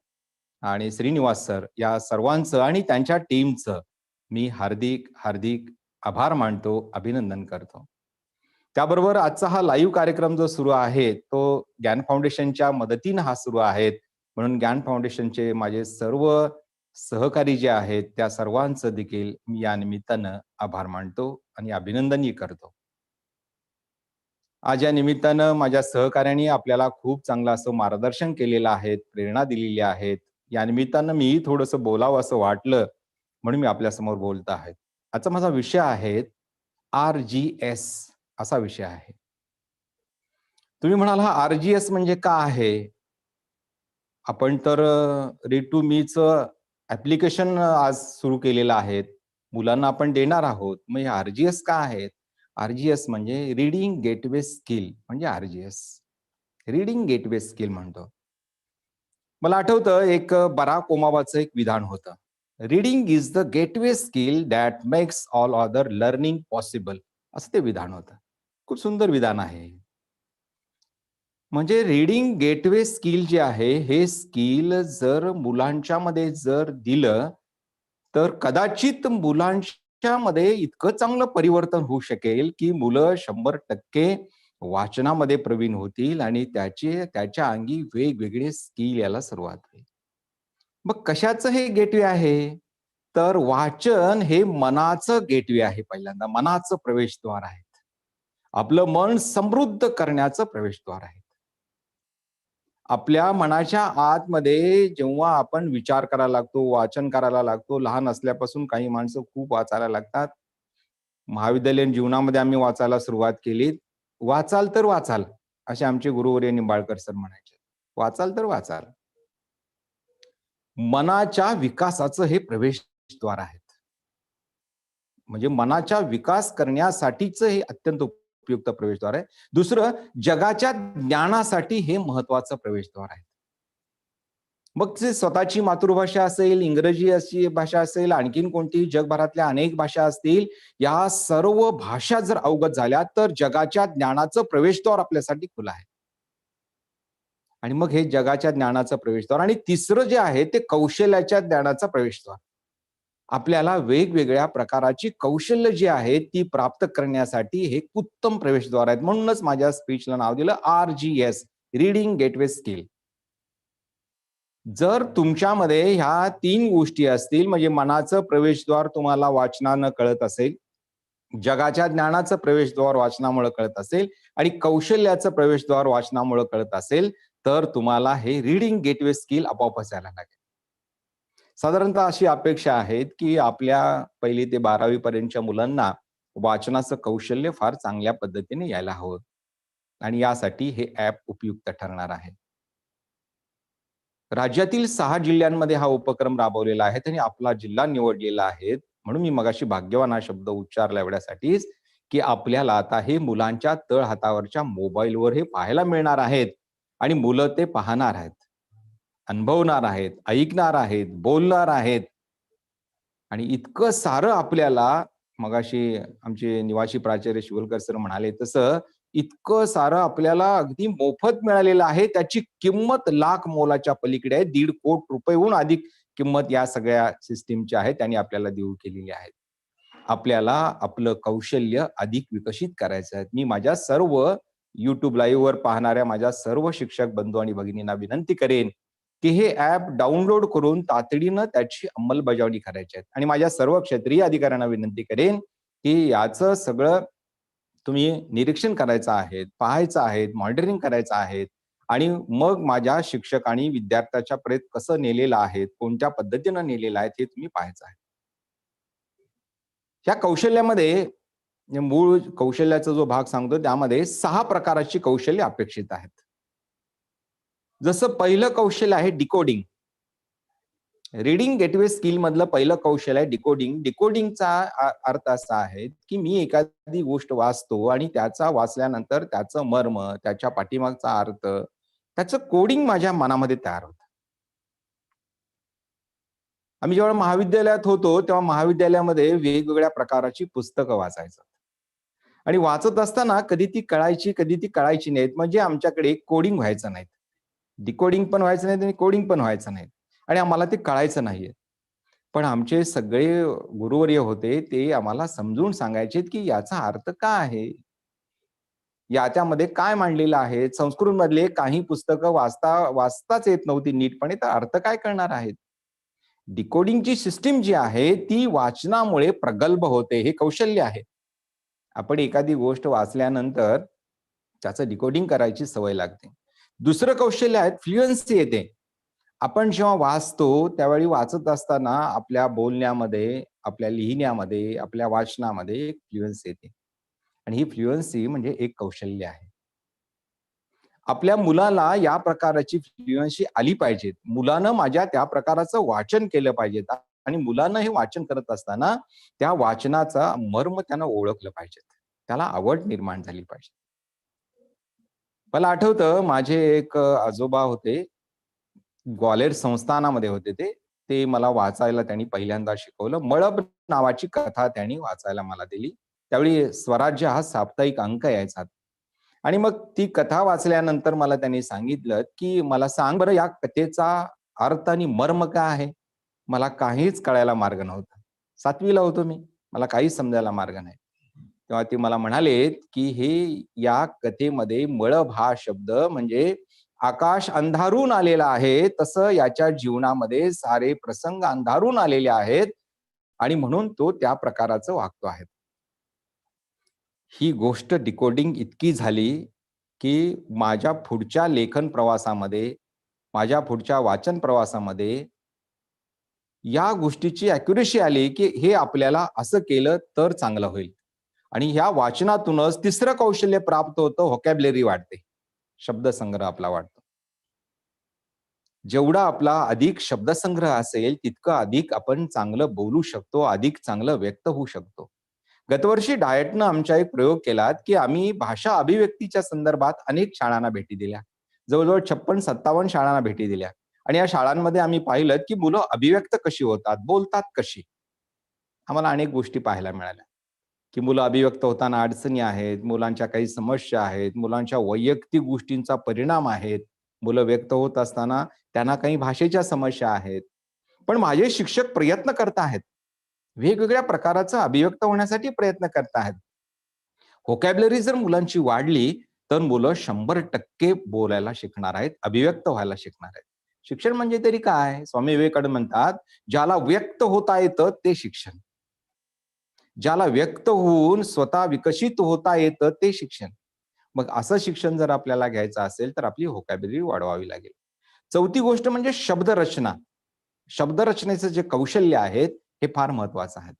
आणि श्रीनिवास सर या सर्वांचं आणि त्यांच्या टीमचं मी हार्दिक हार्दिक आभार मानतो, अभिनंदन करतो. त्याबरोबर आजचा हा लाईव्ह कार्यक्रम जो सुरू आहे तो ज्ञान फाउंडेशनच्या मदतीनं हा सुरू आहे. म्हणून ज्ञान फाउंडेशनचे माझे सर्व सहकारी जे आहेत त्या सर्वांचं देखील मी या निमित्तानं आभार मानतो आणि अभिनंदनही करतो. आज या निमित्तानं माझ्या सहकार्यांनी आपल्याला खूप चांगलं असं मार्गदर्शन केलेलं आहे, प्रेरणा दिलेली आहेत. या निमित्तानं मीही थोडंसं बोलावं असं वाटलं म्हणून मी आपल्यासमोर बोलत आहे. आजचा माझा विषय आहे RGS असा विषय आहे. तुम्ही म्हणाल हा RGS म्हणजे काय आहे? आपण तर रीड टू मीचं ऍप्लिकेशन आज सुरू केलेलं आहे, मुलांना आपण देणार आहोत. मग हे RGS काय आहेत? RGS म्हणजे रीडिंग गेटवे स्किल म्हणजे RGS, रीडिंग गेटवे स्किल म्हणतो. मला आठवतं एक बराक ओबामाचं एक विधान होतं, reading is the gateway skill that makes all other learning possible, असं ते विधान होतं. खूप सुंदर विधान आहे. म्हणजे रीडिंग गेटवे स्किल जे आहे हे स्किल जर मुलांच्या मध्ये जर दिलं तर कदाचित मुलांच्या मध्ये इतकं चांगलं परिवर्तन होऊ शकेल की मुलं 100% वाचनामध्ये प्रवीण होतील आणि त्याच्या अंगी वेगवेगळे स्किल यायला सुरुवात होईल. मग कशाचं हे गेटवे आहे? तर वाचन हे मनाचं गेटवे आहे. पहिल्यांदा मनाचं प्रवेशद्वार आहे. आपलं मन समृद्ध करण्याचं प्रवेशद्वार आहे. आपल्या मनाच्या आतमध्ये जेव्हा आपण विचार करायला लागतो, वाचन करायला लागतो, लहान असल्यापासून काही माणसं खूप वाचायला लागतात. महाविद्यालयीन जीवनामध्ये आम्ही वाचायला सुरुवात केली. वाचाल तर वाचाल असे आमचे गुरुवर्य निंबाळकर सर म्हणायचे. वाचाल तर वाचाल. मनाच्या विकासाचं हे प्रवेशद्वार आहेत. म्हणजे मनाच्या विकास करण्यासाठीच हे अत्यंत उपयुक्त प्रवेशद्वार आहे. दुसरं, जगाच्या ज्ञानासाठी हे महत्वाचं प्रवेशद्वार आहे. मग ते स्वतःची मातृभाषा असेल, इंग्रजी अशी भाषा असेल, आणखीन कोणती जगभरातल्या अनेक भाषा असतील, या सर्व भाषा जर अवगत झाल्या तर जगाच्या ज्ञानाचं प्रवेशद्वार आपल्यासाठी खुलं आहे. आणि मग हे जगाच्या ज्ञानाचं प्रवेशद्वार. आणि तिसरं जे आहे ते कौशल्याच्या ज्ञानाचा प्रवेशद्वार. आपल्याला वेगवेगळ्या प्रकारची कौशल्य जी आहेत ती प्राप्त करण्यासाठी हे उत्तम प्रवेशद्वार आहेत. म्हणूनच माझ्या स्पीचला नाव दिलं RGS, रीडिंग गेटवे स्किल. जर तुमच्यामध्ये ह्या 3 गोष्टी असतील, म्हणजे मनाचं प्रवेशद्वार तुम्हाला वाचनानं कळत असेल, जगाच्या ज्ञानाचं प्रवेशद्वार वाचनामुळे कळत असेल आणि कौशल्याचं प्रवेशद्वार वाचनामुळे कळत असेल, तर तुम्हाला हे रीडिंग गेटवे स्किल आपोआपच यायला लागेल. साधारणतः अशी अपेक्षा आहेत की आपल्या 1ली ते 12वी पर्यंतच्या मुलांना वाचनाचं कौशल्य फार चांगल्या पद्धतीने यायला हवं आणि यासाठी हे ऍप उपयुक्त ठरणार आहे. राज्यातील 6 जिल्ह्यांमध्ये हा उपक्रम राबवलेला आहे आणि आपला जिल्हा निवडलेला आहे. म्हणून मी मगाशी भाग्यवान हा शब्द उच्चारला एवढ्यासाठीच की आपल्याला आता हे मुलांच्या तळहातावरच्या मोबाईलवर हे पाहायला मिळणार आहेत आणि मुलं ते पाहणार आहेत, अनुभवणार आहेत, ऐकणार आहेत, बोलणार आहेत आणि इतकं सारं आपल्याला मगाशी आमचे निवासी प्राचार्य शिवलकर सर म्हणाले तसं इतकं सारं आपल्याला अगदी मोफत मिळालेलं आहे, त्याची किंमत लाख मोलाच्या पलीकडे आहे. 1.5 कोटी रुपयेहून अधिक किंमत या सगळ्या सिस्टीमची आहे, त्यांनी आपल्याला देऊ केलेली आहे. आपल्याला आपलं कौशल्य अधिक विकसित करायचं आहे. मी माझ्या सर्व YouTube लाईव्हवर पाहणाऱ्या माझ्या सर्व शिक्षक बंधू आणि भगिनींना विनंती करेन की हे ऍप डाउनलोड करून तातडीनं त्याची अंमलबजावणी करायची आहे. आणि माझ्या सर्व क्षेत्रीय अधिकाऱ्यांना विनंती करेन की याचं सगळं तुम्ही निरीक्षण करायचं आहे, पाहायचं आहे, मॉनिटरिंग करायचं आहे आणि मग माझ्या शिक्षक आणि विद्यार्थ्याच्या पर्यंत कसं नेलेलं आहे, कोणत्या पद्धतीनं नेलेलं आहे हे तुम्ही पाहायचं आहे. या कौशल्यामध्ये मूळ कौशल्याचा जो भाग सांगतो त्यामध्ये 6 प्रकारची कौशल्य अपेक्षित आहेत. जसं पहिलं कौशल्य आहे डिकोडिंग. रीडिंग गेटवे स्किल मधलं पहिलं कौशल्य आहे डिकोडिंग. डिकोडिंगचा अर्थ असा आहे की मी एखादी गोष्ट वाचतो आणि त्याचा वाचल्यानंतर त्याचं मर्म, त्याच्या पाठीमागचा अर्थ, त्याचं कोडिंग माझ्या मनामध्ये तयार होतं. आम्ही जेव्हा महाविद्यालयात होतो तेव्हा महाविद्यालयामध्ये वेगवेगळ्या प्रकारची पुस्तकं वाचायचं आणि वाचत असताना कधी ती कळायची नाहीत. म्हणजे आमच्याकडे कोडिंग व्हायचं नाहीत, डिकोडिंग पण व्हायचं नाही आणि कोडिंग पण व्हायचं नाही आणि आम्हाला ते कळायचं नाहीये. पण आमचे सगळे गुरुवर्य होते ते आम्हाला समजून सांगायचे की याचा अर्थ काय आहे, याच्यामध्ये काय मांडलेलं आहे. संस्कृत मधले काही पुस्तकं वाचताच येत नव्हती नीटपणे, तर अर्थ काय करणार आहेत. डिकोडिंगची सिस्टीम जी आहे ती वाचनामुळे प्रगल्भ होते. हे कौशल्य आहे. आपण एखादी गोष्ट वाचल्यानंतर त्याचं डिकोडिंग करायची सवय लागते. दुसरं कौशल्य आहे फ्लुएन्सी येते. आपण जेव्हा वाचतो त्यावेळी वाचत असताना आपल्या बोलण्यामध्ये, आपल्या लिहिण्यामध्ये, आपल्या वाचनामध्ये एक फ्लुएन्सी येते आणि ही फ्लुएन्सी म्हणजे एक कौशल्य आहे. आपल्या मुलाला या प्रकारची फ्लुएन्सी आली पाहिजे. मुलानं माझ्या त्या प्रकाराचं वाचन केलं पाहिजे आणि मुलांना हे वाचन करत असताना त्या वाचनाचा मर्म त्यानं ओळखलं पाहिजे, त्याला आवड निर्माण झाली पाहिजे. मला आठवतं माझे एक आजोबा होते, ग्वाल्हेर संस्थानामध्ये होते ते मला वाचायला त्यांनी पहिल्यांदा शिकवलं. मळब नावाची कथा त्यांनी वाचायला मला दिली. त्यावेळी स्वराज्य हा साप्ताहिक अंक यायचा आणि मग ती कथा वाचल्यानंतर मला त्यांनी सांगितलं की मला सांग बरं या कथेचा अर्थ आणि मर्म काय आहे. मला काहीच कळायला मार्ग नव्हता. 7वीला होतो मी, मला काहीच समजायला मार्ग नाही. तेव्हा ते मला म्हणाले की हे या कथेमध्ये मळब हा शब्द म्हणजे आकाश अंधारून आलेला आहे, तसं याच्या जीवनामध्ये सारे प्रसंग अंधारून आलेले आहेत आणि म्हणून तो त्या प्रकाराचं वागतो आहे. ही गोष्ट डिकोडिंग इतकी झाली की माझ्या पुढच्या लेखन प्रवासामध्ये, माझ्या पुढच्या वाचन प्रवासामध्ये या गोष्टीची अॅक्युरेसी आली की हे आपल्याला असं केलं तर चांगलं होईल. आणि ह्या वाचनातूनच तिसरं कौशल्य प्राप्त होतं, व्होकॅब्युलरी वाढते, शब्दसंग्रह आपला वाढतो. जेवढा आपला अधिक शब्दसंग्रह असेल तितकं अधिक आपण चांगलं बोलू शकतो, अधिक चांगलं व्यक्त होऊ शकतो. गतवर्षी डायटनं आमचा एक प्रयोग केला की आम्ही भाषा अभिव्यक्तीच्या संदर्भात अनेक शाळांना भेटी दिल्या. जवळजवळ 56-57 शाळांना भेटी दिल्या आणि या शाळांमध्ये आम्ही पाहिलं की मुलं अभिव्यक्त कशी होतात, बोलतात कशी. आम्हाला अनेक गोष्टी पाहायला मिळाल्या की मुलं अभिव्यक्त होताना अडचणी आहेत, मुलांच्या काही समस्या आहेत, मुलांच्या वैयक्तिक गोष्टींचा परिणाम आहेत. मुलं व्यक्त होत असताना त्यांना काही भाषेच्या समस्या आहेत. पण माझे शिक्षक प्रयत्न करत आहेत, वेगवेगळ्या प्रकाराचं अभिव्यक्त होण्यासाठी प्रयत्न करत आहेत. व्होकॅब्युलरी जर मुलांची वाढली तर मुलं 100% बोलायला शिकणार आहेत, अभिव्यक्त व्हायला शिकणार आहेत. शिक्षण म्हणजे तरी काय? स्वामी विवेकानंद म्हणतात, ज्याला व्यक्त होता येतं ते शिक्षण. ज्याला व्यक्त होऊन स्वतः विकसित होता येतं ते शिक्षण. मग असं शिक्षण जर आपल्याला घ्यायचं असेल तर आपली व्होकॅब्युलरी वाढवावी लागेल. चौथी गोष्ट म्हणजे शब्दरचना. शब्दरचनेचं जे कौशल्य आहे हे फार महत्वाचं आहे.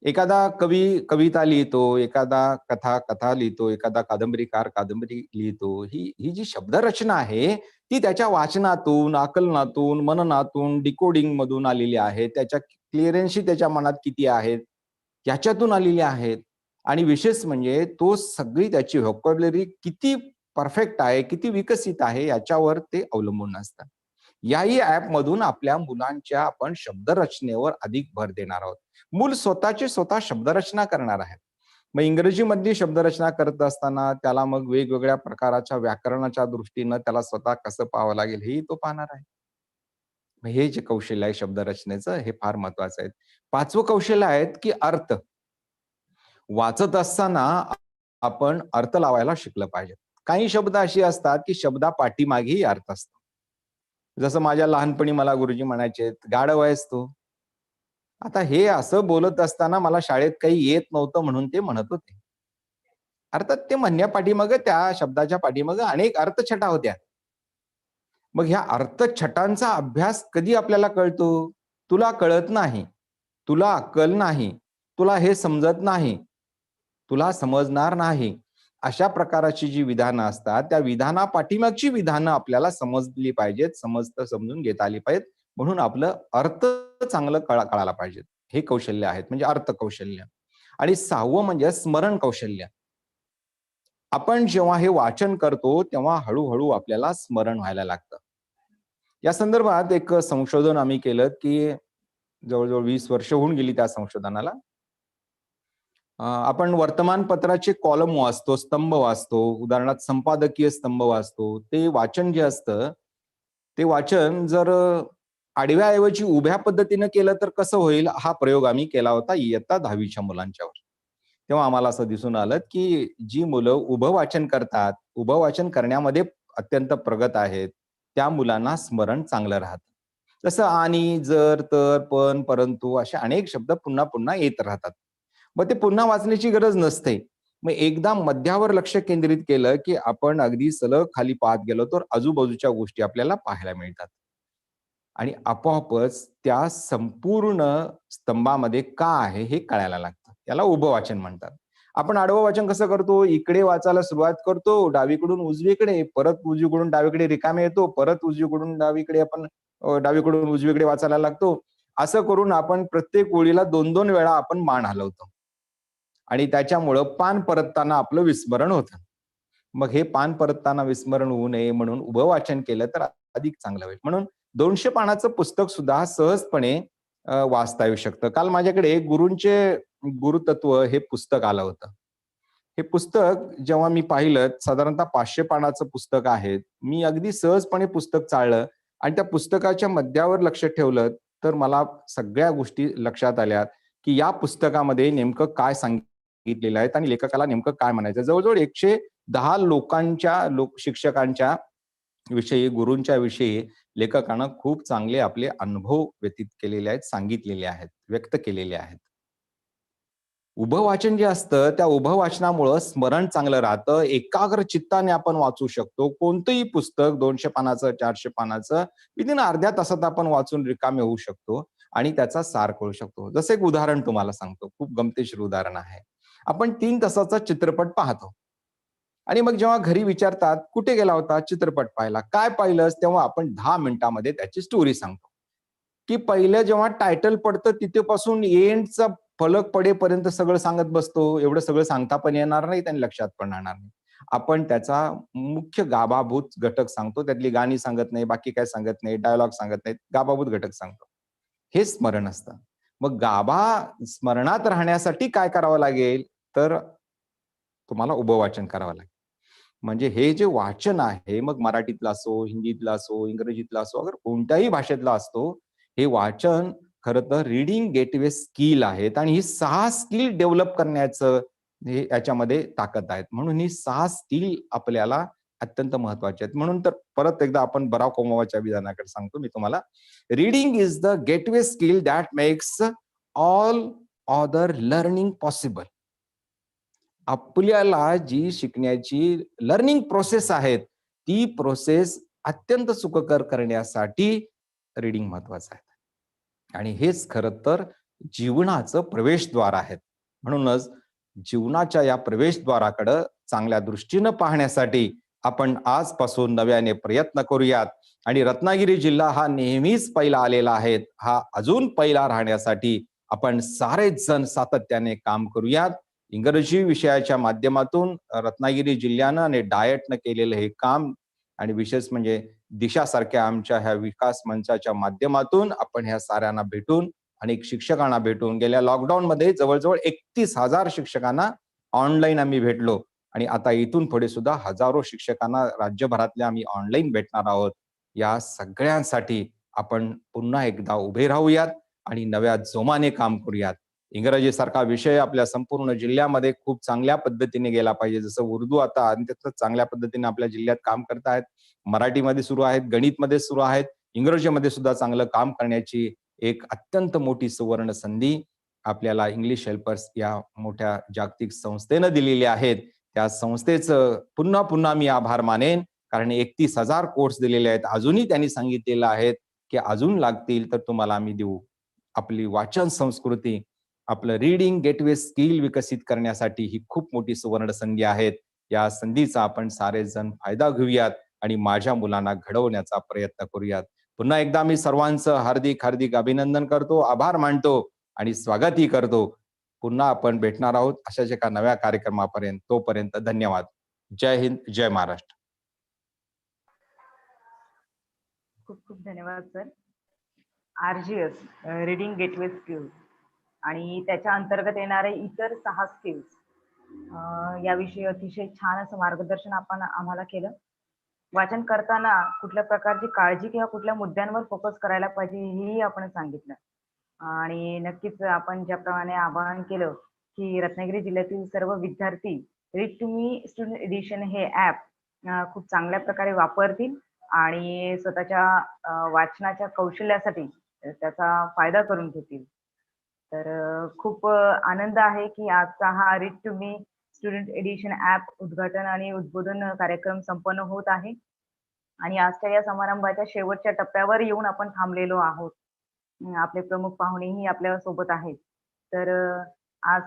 एखादा कवी कविता लिहितो, एखादा कथा लिहितो, एखादा कादंबरीकार कादंबरी लिहितो. ही जी शब्दरचना आहे ती त्याच्या वाचनातून, आकलनातून, मननातून, डिकोडिंग मधून आलेली आहे. त्याच्या क्लिअरन्सी त्याच्या मनात किती आहेत याच्यातून आलेली आहेत. आणि विशेष म्हणजे तो सगळी त्याची व्होकॅब्युलरी किती परफेक्ट आहे, किती विकसित आहे याच्यावर ते अवलंबून असतं. याही ऍप मधून आपल्या मुलांच्या आपण शब्दरचनेवर अधिक भर देणार आहोत. मूल स्वतः शब्दरचना करणार आहे. मग इंग्रजीमधली शब्दरचना करत असताना त्याला मग वेगवेगळ्या प्रकारच्या व्याकरणाच्या दृष्टीनं त्याला स्वतः कसं पाहावं लागेल हेही तो पाहणार आहे. हे जे कौशल्य आहे शब्दरचनेचं हे फार महत्वाचं आहे. 5वं कौशल्य आहे की अर्थ. वाचत असताना आपण अर्थ लावायला शिकलं पाहिजे. काही शब्द असे असतात की शब्दा पाठीमागेही अर्थ असतो. जसं माझ्या लहानपणी मला गुरुजी म्हणायचे, गाढव आहेस तू. आता हे असं बोलत असताना मला शाळेत काही येत नव्हतं म्हणून ते म्हणत होते. अर्थात ते म्हणण्यापाठीमागे त्या शब्दाच्या पाठीमागे अनेक अर्थछटा होत्या. मग ह्या अर्थछटांचा अभ्यास कधी आपल्याला कळतो? तुला कळत नाही, तुला अक्कल नाही, तुला हे समजत नाही, तुला समजणार नाही, अशा प्रकारची जी विधानं असतात त्या विधाना पाठीमागची विधानं आपल्याला समजली पाहिजेत, समजून घेता आली पाहिजेत. म्हणून आपलं अर्थ चांगलं कळायला पाहिजेत. हे कौशल्य आहेत म्हणजे अर्थ कौशल्य. आणि 6वं म्हणजे स्मरण कौशल्य. आपण जेव्हा हे वाचन करतो तेव्हा हळूहळू आपल्याला स्मरण व्हायला लागतं. या संदर्भात एक संशोधन आम्ही केलं की जवळजवळ 20 वर्ष होऊन गेली त्या संशोधनाला. आपण वर्तमानपत्राचे कॉलम वाचतो, स्तंभ वाचतो, उदाहरणार्थ संपादकीय स्तंभ वाचतो. ते वाचन जे असतं ते वाचन जर आडव्याऐवजी उभ्या पद्धतीनं केलं तर कसं होईल, हा प्रयोग आम्ही केला होता इयत्ता 10वीच्या मुलांच्यावर. तेव्हा आम्हाला असं दिसून आलं की जी मुलं उभं वाचन करतात, उभं वाचन करण्यामध्ये अत्यंत प्रगत आहेत, त्या मुलांना स्मरण चांगलं राहतं. जसं आणि, जर, तर, पण, परंतु असे अनेक शब्द पुन्हा पुन्हा येत राहतात. मग ते पुन्हा वाचण्याची गरज नसते. मग एकदा मध्यावर लक्ष केंद्रित केलं की आपण अगदी सलग खाली पाहत गेलो तर आजूबाजूच्या गोष्टी आपल्याला पाहायला मिळतात. आणि आपोआपच त्या संपूर्ण स्तंभामध्ये का आहे हे कळायला लागतं. याला उभं वाचन म्हणतात. आपण आडवं वाचन कसं करतो? इकडे वाचायला सुरुवात करतो, डावीकडून उजवीकडे, परत उजवीकडून डावीकडे रिकामे येतो, परत उजवीकडून डावीकडे आपण डावीकडून उजवीकडे वाचायला लागतो. असं करून आपण प्रत्येक ओळीला 2-2 वेळा आपण मान हलवतो. आणि त्याच्यामुळं पान परतताना आपलं विस्मरण होतं. मग हे पान परतताना विस्मरण होऊ नये म्हणून उभं वाचन केलं तर अधिक चांगलं होईल. म्हणून 200 पानाचं पुस्तक सुद्धा सहजपणे वाचता येऊ शकतं. काल माझ्याकडे गुरूंचे गुरुतत्व हे पुस्तक आलं होतं. हे पुस्तक जेव्हा मी पाहिलं साधारणतः 500 पानाचं पुस्तक आहे. मी अगदी सहजपणे पुस्तक चाळलं आणि त्या पुस्तकाच्या मध्यावर लक्ष ठेवलं तर मला सगळ्या गोष्टी लक्षात आल्या की या पुस्तकामध्ये नेमकं काय सांगितलेलं आहे आणि लेखकाला नेमकं काय म्हणायचं. जवळजवळ 110 शिक्षकांच्या विषयी, गुरूंच्या विषयी लेखकानं खूप चांगले आपले अनुभव व्यतीत केलेले आहेत, सांगितलेले आहेत, व्यक्त केलेले आहेत. उभं वाचन जे असतं त्या उभं वाचनामुळं स्मरण चांगलं राहतं. एकाग्र चित्ताने आपण वाचू शकतो. कोणतंही पुस्तक 200 पानाचं, 400 पानाचं विदिन अर्ध्या तासात आपण वाचून रिकामे होऊ शकतो आणि त्याचा सार कळू शकतो. जसं एक उदाहरण तुम्हाला सांगतो, खूप गमतीशीर उदाहरण आहे. आपण 3 तासाचा चित्रपट पाहतो आणि मग जेव्हा घरी विचारतात कुठे गेला होता चित्रपट पाहायला, काय पाहिलंस, तेव्हा आपण 10 मिनिटांमध्ये त्याची स्टोरी सांगतो. की पहिलं जेव्हा टायटल पडतं तिथेपासून एंडचा फलक पडेपर्यंत सगळं सांगत बसतो. एवढं सगळं सांगता पण येणार नाही आणि लक्षात पण राहणार नाही. आपण त्याचा मुख्य गाभाभूत घटक सांगतो. त्यातली गाणी सांगत नाही, बाकी काय सांगत नाही, डायलॉग सांगत नाहीत, गाभाभूत घटक सांगतो. हे स्मरण असतं. मग गाभा स्मरणात राहण्यासाठी काय करावं लागेल तर तुम्हाला उभं वाचन करावं लागेल. म्हणजे हे जे वाचन आहे मग मराठीतलं असो, हिंदीतलं असो, इंग्रजीतलं असो, अगर कोणत्याही भाषेतला असतो, हे वाचन खरं तर रीडिंग गेटवे स्किल आहेत आणि ही 6 स्किल डेव्हलप करण्याचं हे याच्यामध्ये ताकद आहेत. म्हणून ही 6 स्किल आपल्याला अत्यंत महत्वाचे आहेत. म्हणून तर परत एकदा आपण बराक ओबामाच्या विधानाकडे सांगतो मी तुम्हाला. Reading is the gateway skill that makes all other learning possible. आपल्याला जी शिकण्याची लर्निंग प्रोसेस आहे ती प्रोसेस अत्यंत सुखकर करण्यासाठी रीडिंग महत्वाचं आहे. आणि हेच खरं तर जीवनाचं प्रवेशद्वार आहेत. म्हणूनच जीवनाच्या या प्रवेशद्वाराकडे चांगल्या दृष्टीनं पाहण्यासाठी आपण आजपासून नव्याने प्रयत्न करूयात आणि रत्नागिरी जिल्हा हा नेहमीच पहिला आलेला आहे, हा अजून पहिला राहण्यासाठी आपण सारेच जण सातत्याने काम करूयात. इंग्रजी विषयाच्या माध्यमातून रत्नागिरी जिल्ह्यानं आणि डायटनं केलेलं हे काम आणि विशेष म्हणजे दिशा सारख्या आमच्या ह्या विकास मंचाच्या माध्यमातून आपण ह्या साऱ्यांना भेटून, अनेक शिक्षकांना भेटून गेल्या लॉकडाऊनमध्ये जवळजवळ 31,000 शिक्षकांना ऑनलाईन आम्ही भेटलो आणि आता इथून पुढे सुद्धा हजारो शिक्षकांना राज्यभरातल्या आम्ही ऑनलाईन भेटणार आहोत. या सगळ्यांसाठी आपण पुन्हा एकदा उभे राहूयात आणि नव्या जोमाने काम करूयात. इंग्रजीसारखा विषय आपल्या संपूर्ण जिल्ह्यामध्ये खूप चांगल्या पद्धतीने गेला पाहिजे. जसं उर्दू आता अत्यंत चांगल्या पद्धतीने आपल्या जिल्ह्यात काम करत आहेत, मराठीमध्ये सुरू आहेत, गणितमध्ये सुरू आहेत, इंग्रजीमध्ये सुद्धा चांगलं काम करण्याची एक अत्यंत मोठी सुवर्ण संधी आपल्याला इंग्लिश हेल्पर्स या मोठ्या जागतिक संस्थेनं दिलेली आहेत. त्या संस्थेचं पुन्हा पुन्हा मी आभार मानेन, कारण 31,000 कोर्स दिलेले आहेत. अजूनही त्यांनी सांगितलेलं आहे की अजून लागतील तर तुम्हाला आम्ही देऊ. आपली वाचन संस्कृती, आपलं रीडिंग गेटवे स्किल विकसित करण्यासाठी ही खूप मोठी सुवर्ण संधी आहेत. या संधीचा आपण सारेजण फायदा घेऊयात आणि माझ्या मुलांना घडवण्याचा प्रयत्न करूयात. पुन्हा एकदा मी सर्वांचं हार्दिक हार्दिक अभिनंदन करतो, आभार मानतो आणि स्वागतही करतो. पुन्हा आपण भेटणार आहोत अशाच एका नव्या कार्यक्रमापर्यंत. तोपर्यंत धन्यवाद. जय हिंद, जय महाराष्ट्र. खूप खूप धन्यवाद sir. RGS reading gateway skills आणि त्याच्या अंतर्गत येणारे इतर 6 स्किल्स याविषयी अतिशय छान असं मार्गदर्शन आपण आम्हाला केलं. वाचन करताना कुठल्या प्रकारची काळजी किंवा कुठल्या मुद्द्यांवर फोकस करायला पाहिजे हेही आपण सांगितलं. आणि नक्कीच आपण ज्याप्रमाणे आवाहन केलं की रत्नागिरी जिल्ह्यातील सर्व विद्यार्थी read to me student edition हे ऍप खूप चांगल्या प्रकारे वापरतील आणि स्वतःच्या वाचनाच्या कौशल्यासाठी त्याचा फायदा करून घेतील. तर खूप आनंद आहे की आजचा हा read to me student edition app उद्घाटन आणि उद्बोधन कार्यक्रम संपन्न होत आहे आणि आजच्या या समारंभाच्या शेवटच्या टप्प्यावर येऊन आपण थांबलेलो आहोत. आपले प्रमुख पाहुणेही आपल्या सोबत आहेत. तर आज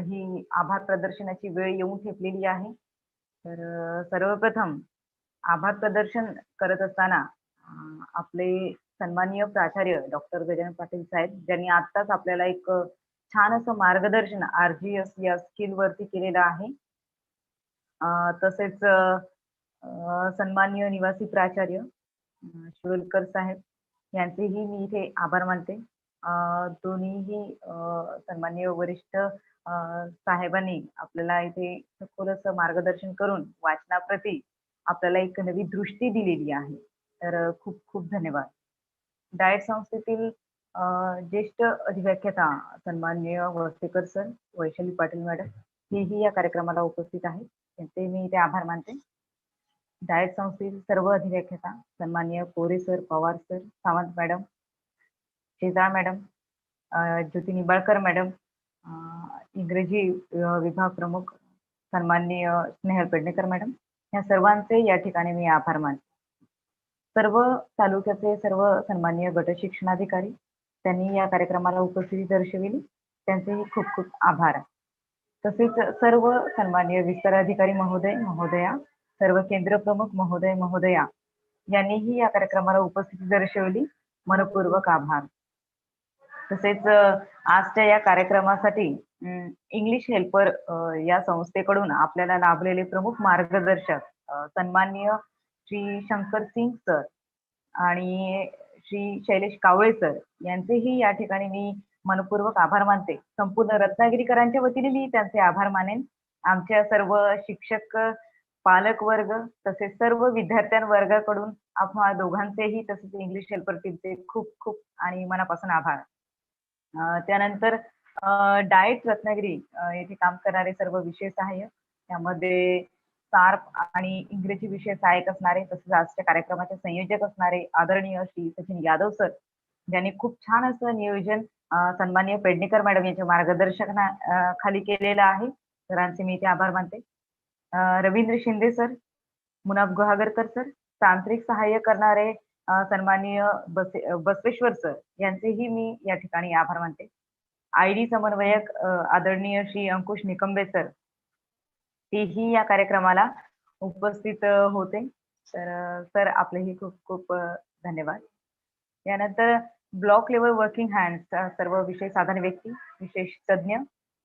ही आभार प्रदर्शनाची वेळ येऊन ठेपलेली आहे. तर सर्वप्रथम आभार प्रदर्शन करत असताना आपले सन्माननीय प्राचार्य डॉक्टर गजानन पाटील साहेब, ज्यांनी आत्ताच आपल्याला एक छान असं मार्गदर्शन RGS या स्किल वरती केलेलं आहे. तसेच सन्माननीय निवासी प्राचार्य शिवलकर साहेब यांचेही मी इथे आभार मानते. दोन्हीही सन्माननीय वरिष्ठ साहेबांनी आपल्याला इथे सखोल असं मार्गदर्शन करून वाचनाप्रती आपल्याला एक नवी दृष्टी दिलेली आहे. तर खूप खूप धन्यवाद. डायट संस्थेतील ज्येष्ठ अधिव्याख्याता सन्माननीय वस्तेकर सर, वैशाली पाटील मॅडम हेही या कार्यक्रमाला उपस्थित आहेत. त्यांचे मी इथे आभार मानते. डायट संस्थेतील सर्व अधिव्याख्याता सन्माननीय Kore sir, Pawar sir, Sawant madam, Shejal madam, Jyoti Nimbalkar madam, इंग्रजी विभाग प्रमुख सन्माननीय स्नेहल पेडणेकर मॅडम, या सर्वांचे या ठिकाणी मी आभार मानते. सर्व तालुक्याचे सर्व सन्माननीय गट शिक्षणाधिकारी त्यांनी या कार्यक्रमाला उपस्थिती दर्शविली, त्यांचेही खूप खूप आभार. तसेच सर्व सन्माननीय विस्तार अधिकारी महोदय महोदया, सर्व केंद्र प्रमुख महोदय महोदया यांनीही या कार्यक्रमाला उपस्थिती दर्शवली, मनपूर्वक आभार. तसेच आजच्या या कार्यक्रमासाठी इंग्लिश हेल्पर या संस्थेकडून आपल्याला लाभलेले प्रमुख मार्गदर्शक सन्माननीय श्री शंकर सिंग सर आणि श्री शैलेश कावळे सर यांचेही या ठिकाणी मी मनपूर्वक आभार मानते. संपूर्ण रत्नागिरीकरांच्या वतीने मी त्यांचे आभार मानेन. आमच्या सर्व शिक्षक, पालक वर्ग तसेच सर्व विद्यार्थ्यांवर्गाकडून आपण दोघांचेही तसेच इंग्लिश हेल्पर टीमचे खूप खूप आणि मनापासून आभार. त्यानंतर डाएट रत्नागिरी येथे काम करणारे सर्व विषय सहाय्यक, त्यामध्ये सार्प आणि इंग्रजी विषय सहाय्यक असणारे तसेच आजच्या कार्यक्रमाचे संयोजक असणारे आदरणीय श्री सचिन यादव सर, ज्यांनी खूप छान असं नियोजन सन्माननीय पेडणेकर मॅडम यांच्या मार्गदर्शना खाली केलेलं आहे. सरांचे मी इथे आभार मानते. रवींद्र शिंदे सर, मुनाफ गुहागरकर सर, तांत्रिक सहाय्य करणारे सन्माननीय बसवेश्वर सर यांचेही मी या ठिकाणी आभार मानते. ID समन्वयक आदरणीय श्री अंकुश निकंबे सर, तेही या कार्यक्रमाला उपस्थित होते. तर सर आपलेही खूप खूप धन्यवाद. यानंतर ब्लॉक लेवल वर्किंग हँड सर्व विषय साधन व्यक्ती, विशेष तज्ञ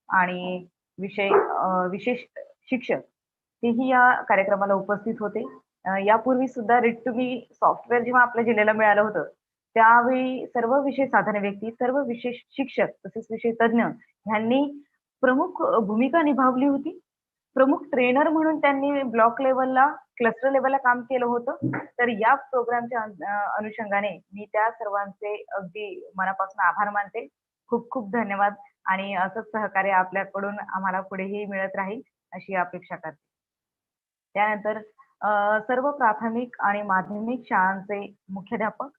आणि विशेष शिक्षक तेही या कार्यक्रमाला उपस्थित होते. यापूर्वी सुद्धा रीड टू मी सॉफ्टवेअर जेव्हा आपल्या जिल्ह्याला मिळालं होतं, त्यावेळी सर्व विषय साधन व्यक्ती, सर्व विशेष शिक्षक तसेच विषय तज्ञ ह्यांनी प्रमुख भूमिका निभावली होती. प्रमुख ट्रेनर म्हणून त्यांनी ब्लॉक लेव्हलला, क्लस्टर लेव्हलला काम केलं होतं. तर या प्रोग्रामच्या अनुषंगाने मी त्या सर्वांचे अगदी मनापासून आभार मानते. खूप खूप धन्यवाद आणि असंच सहकार्य आपल्याकडून आम्हाला पुढेही मिळत राहील अशी अपेक्षा करते. त्यानंतर सर्व प्राथमिक आणि माध्यमिक शाळांचे मुख्याध्यापक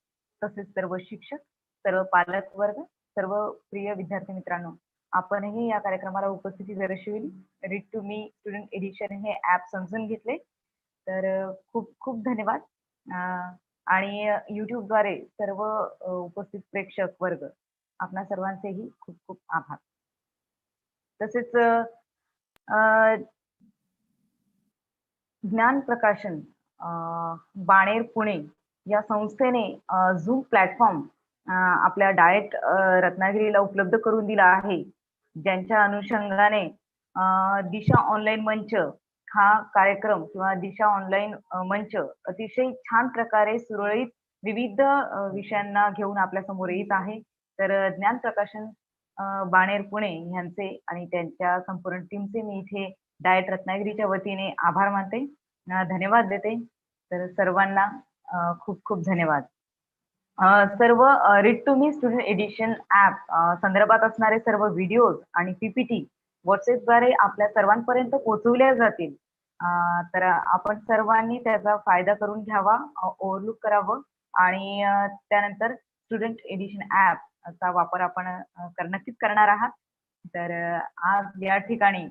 तसेच सर्व शिक्षक, सर्व पालक वर्ग, सर्व प्रिय विद्यार्थी मित्रांनो, आपणही या कार्यक्रमाला उपस्थिती दर्शविली. Read to me student edition हे ऍप समजून घेतले, तर खूप खूप धन्यवाद. आणि युट्यूबद्वारे सर्व उपस्थित प्रेक्षक वर्ग, आपणा सर्वांचेही खूप खूप आभार. तसेच ज्ञान प्रकाशन बाणेर पुणे या संस्थेने झूम प्लॅटफॉर्म आपल्या डाएट रत्नागिरीला उपलब्ध करून दिला आहे, ज्यांच्या अनुषंगाने दिशा ऑनलाईन मंच हा कार्यक्रम किंवा दिशा ऑनलाईन मंच अतिशय छान प्रकारे सुरळीत विविध विषयांना घेऊन आपल्या समोर येत आहे. तर ज्ञान प्रकाशन बाणेर पुणे यांचे आणि त्यांच्या संपूर्ण टीमचे मी इथे डाएट रत्नागिरीच्या वतीने आभार मानते, धन्यवाद देते. तर सर्वांना खूप खूप धन्यवाद. सर्व read to me student edition app संदर्भात असणारे सर्व व्हिडिओज आणि पीपीटी व्हॉट्सअपद्वारे आपल्या सर्वांपर्यंत पोहोचवल्या जातील. तर आपण सर्वांनी त्याचा फायदा करून घ्यावा, ओव्हरलुक करावं आणि त्यानंतर स्टुडंट एडिशन ऍप चा वापर आपण नक्कीच करणार आहात. तर आज या ठिकाणी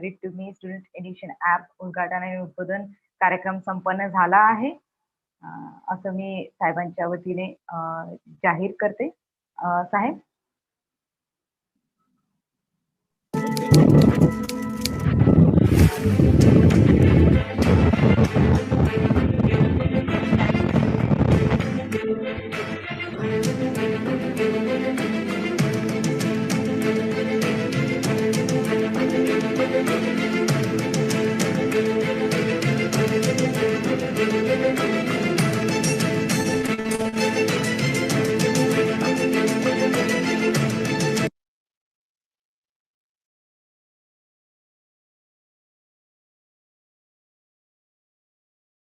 read to me student edition app उद्घाटन आणि उद्बोधन कार्यक्रम संपन्न झाला आहे असं मी साहेबांच्या वतीने जाहीर करते. साहेब